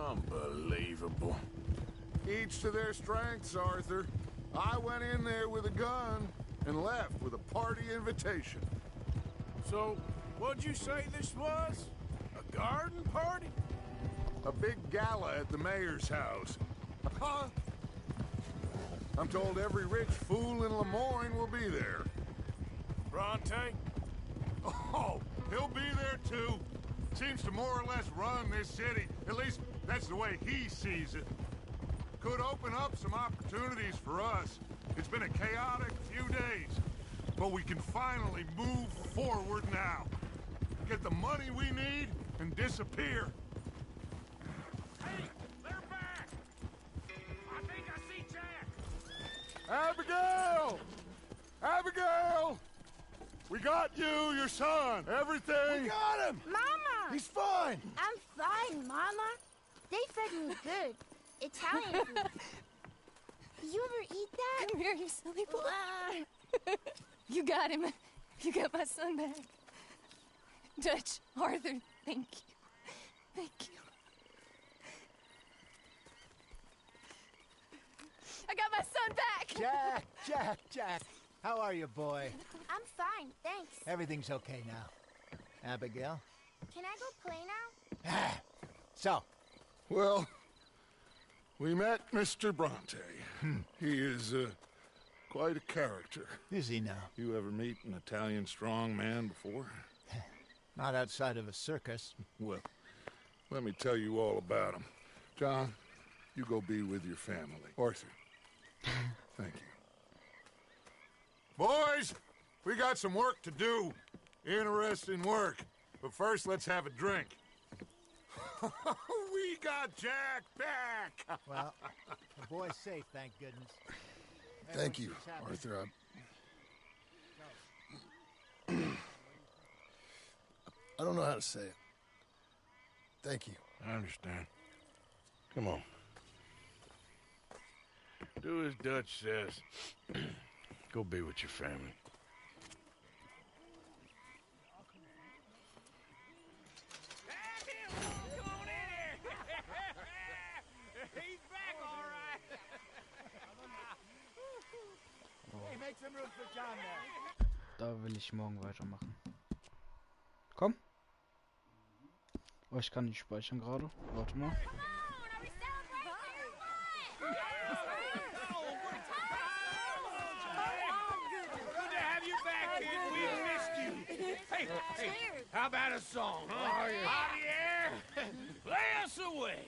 Unbelievable. Each to their strengths, Arthur. I went in there with a gun and left with a party invitation. So, what'd you say this was? A garden party? A big gala at the mayor's house. Huh? I'm told every rich fool in Lemoyne will be there. Bronte? Oh, he'll be there too. Seems to more or less run this city. At least, that's the way he sees it. Could open up some opportunities for us. It's been a chaotic few days. But we can finally move forward now. Get the money we need and disappear. Hey, they're back! I think I see Jack! Abigail! Abigail! We got you, your son, everything. We got him! Mama! He's fine! I'm fine, Mama. They fed me good. Italian food. Did you ever eat that? Come here, you silly boy. You got him. You got my son back. Dutch, Arthur, thank you. Thank you. I got my son back! Jack. How are you, boy? I'm fine, thanks. Everything's okay now. Abigail? Can I go play now? So? Well, we met Mr. Bronte. He is quite a character. Is he now? You ever meet an Italian strong man before? Not outside of a circus. Well, let me tell you all about him. John, you go be with your family. Arthur, thank you. Boys, we got some work to do. Interesting work. But first, let's have a drink. We got Jack back! Well, the boy's safe, thank goodness. Thank you, Arthur. I don't know how to say it. Thank you. I understand. Come on. Do as Dutch says. Go be with your family. He's back, all right. Hey, make some room for John there. Da will ich morgen weitermachen. Komm. Oh, ich kann nicht speichern gerade. Warte mal. Good to have you back, kid. We missed you. Hey, how about a song, huh? Javier, play us away.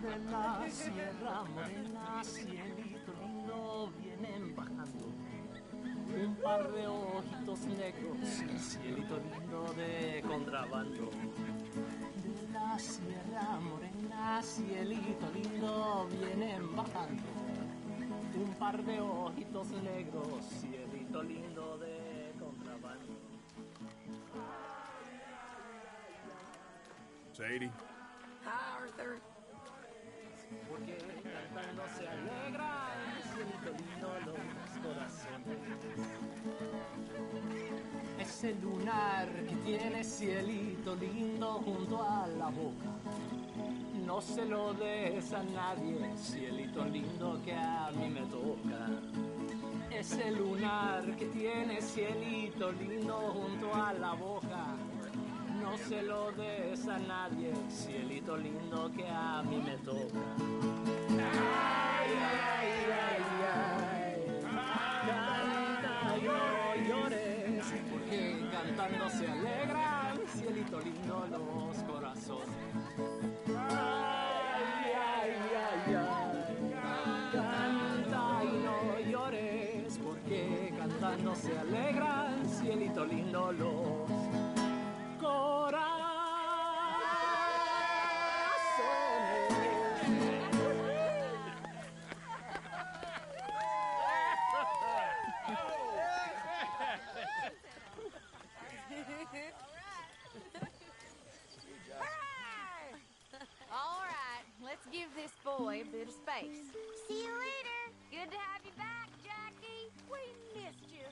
De la sierra morena, cielito lindo, vienen bajando un par de ojitos negros, cielito lindo de contrabando. De la sierra morena, cielito lindo, vienen bajando un par de ojitos negros, cielito lindo de contrabando. Sadie. Hi, Arthur. Porque cantando se alegra, cielito lindo los corazones. Ese lunar que tiene cielito lindo junto a la boca, no se lo des a nadie, cielito lindo que a mí me toca. Ese lunar que tiene cielito lindo junto a la boca, no se lo des a nadie, cielito lindo que a mí me toca. Ay, ay, ay, ay, canta y no llores, porque cantando se alegran, cielito lindo los corazones. Ay, ay, ay, ay, canta y no llores, porque cantando se alegran, cielito lindo los corazones. All right, let's give this boy a bit of space. See you later. Good to have you back, Jackie. We missed you.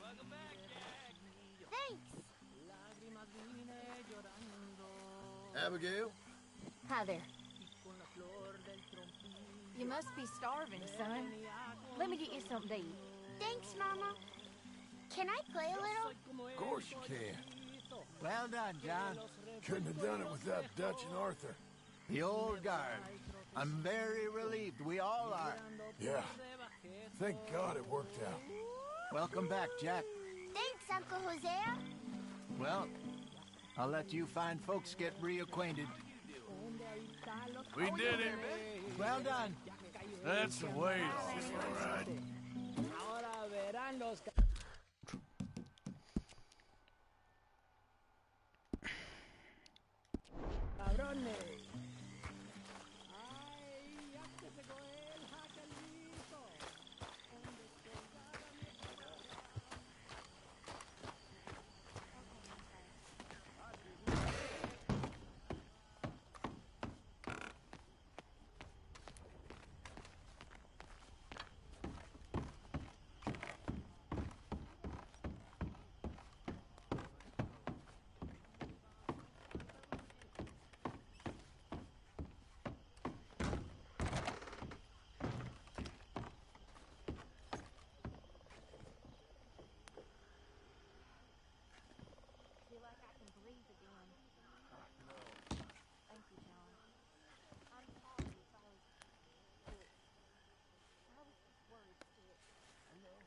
Welcome back, Jack. Thanks. Abigail? Hi there. You must be starving, son. Let me get you something to eat. Thanks, Mama. Can I play a little? Of course you can. Well done, John. Couldn't have done it without Dutch and Arthur. The old guard. I'm very relieved. We all are. Yeah. Thank God it worked out. Welcome back, Jack. Thanks, Uncle Hosea. Well, I'll let you fine folks get reacquainted. We did it. Well done. That's the way it is, all right. Feel like I can breathe again. Thank you, John. I'm sorry it's always sick. I was just worried sick. I know.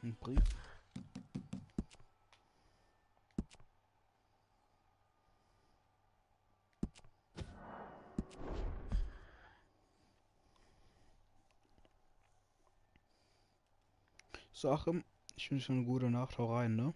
Ein Brief. So, Achim, ich wünsche dir eine gute Nacht. Hau rein, ne?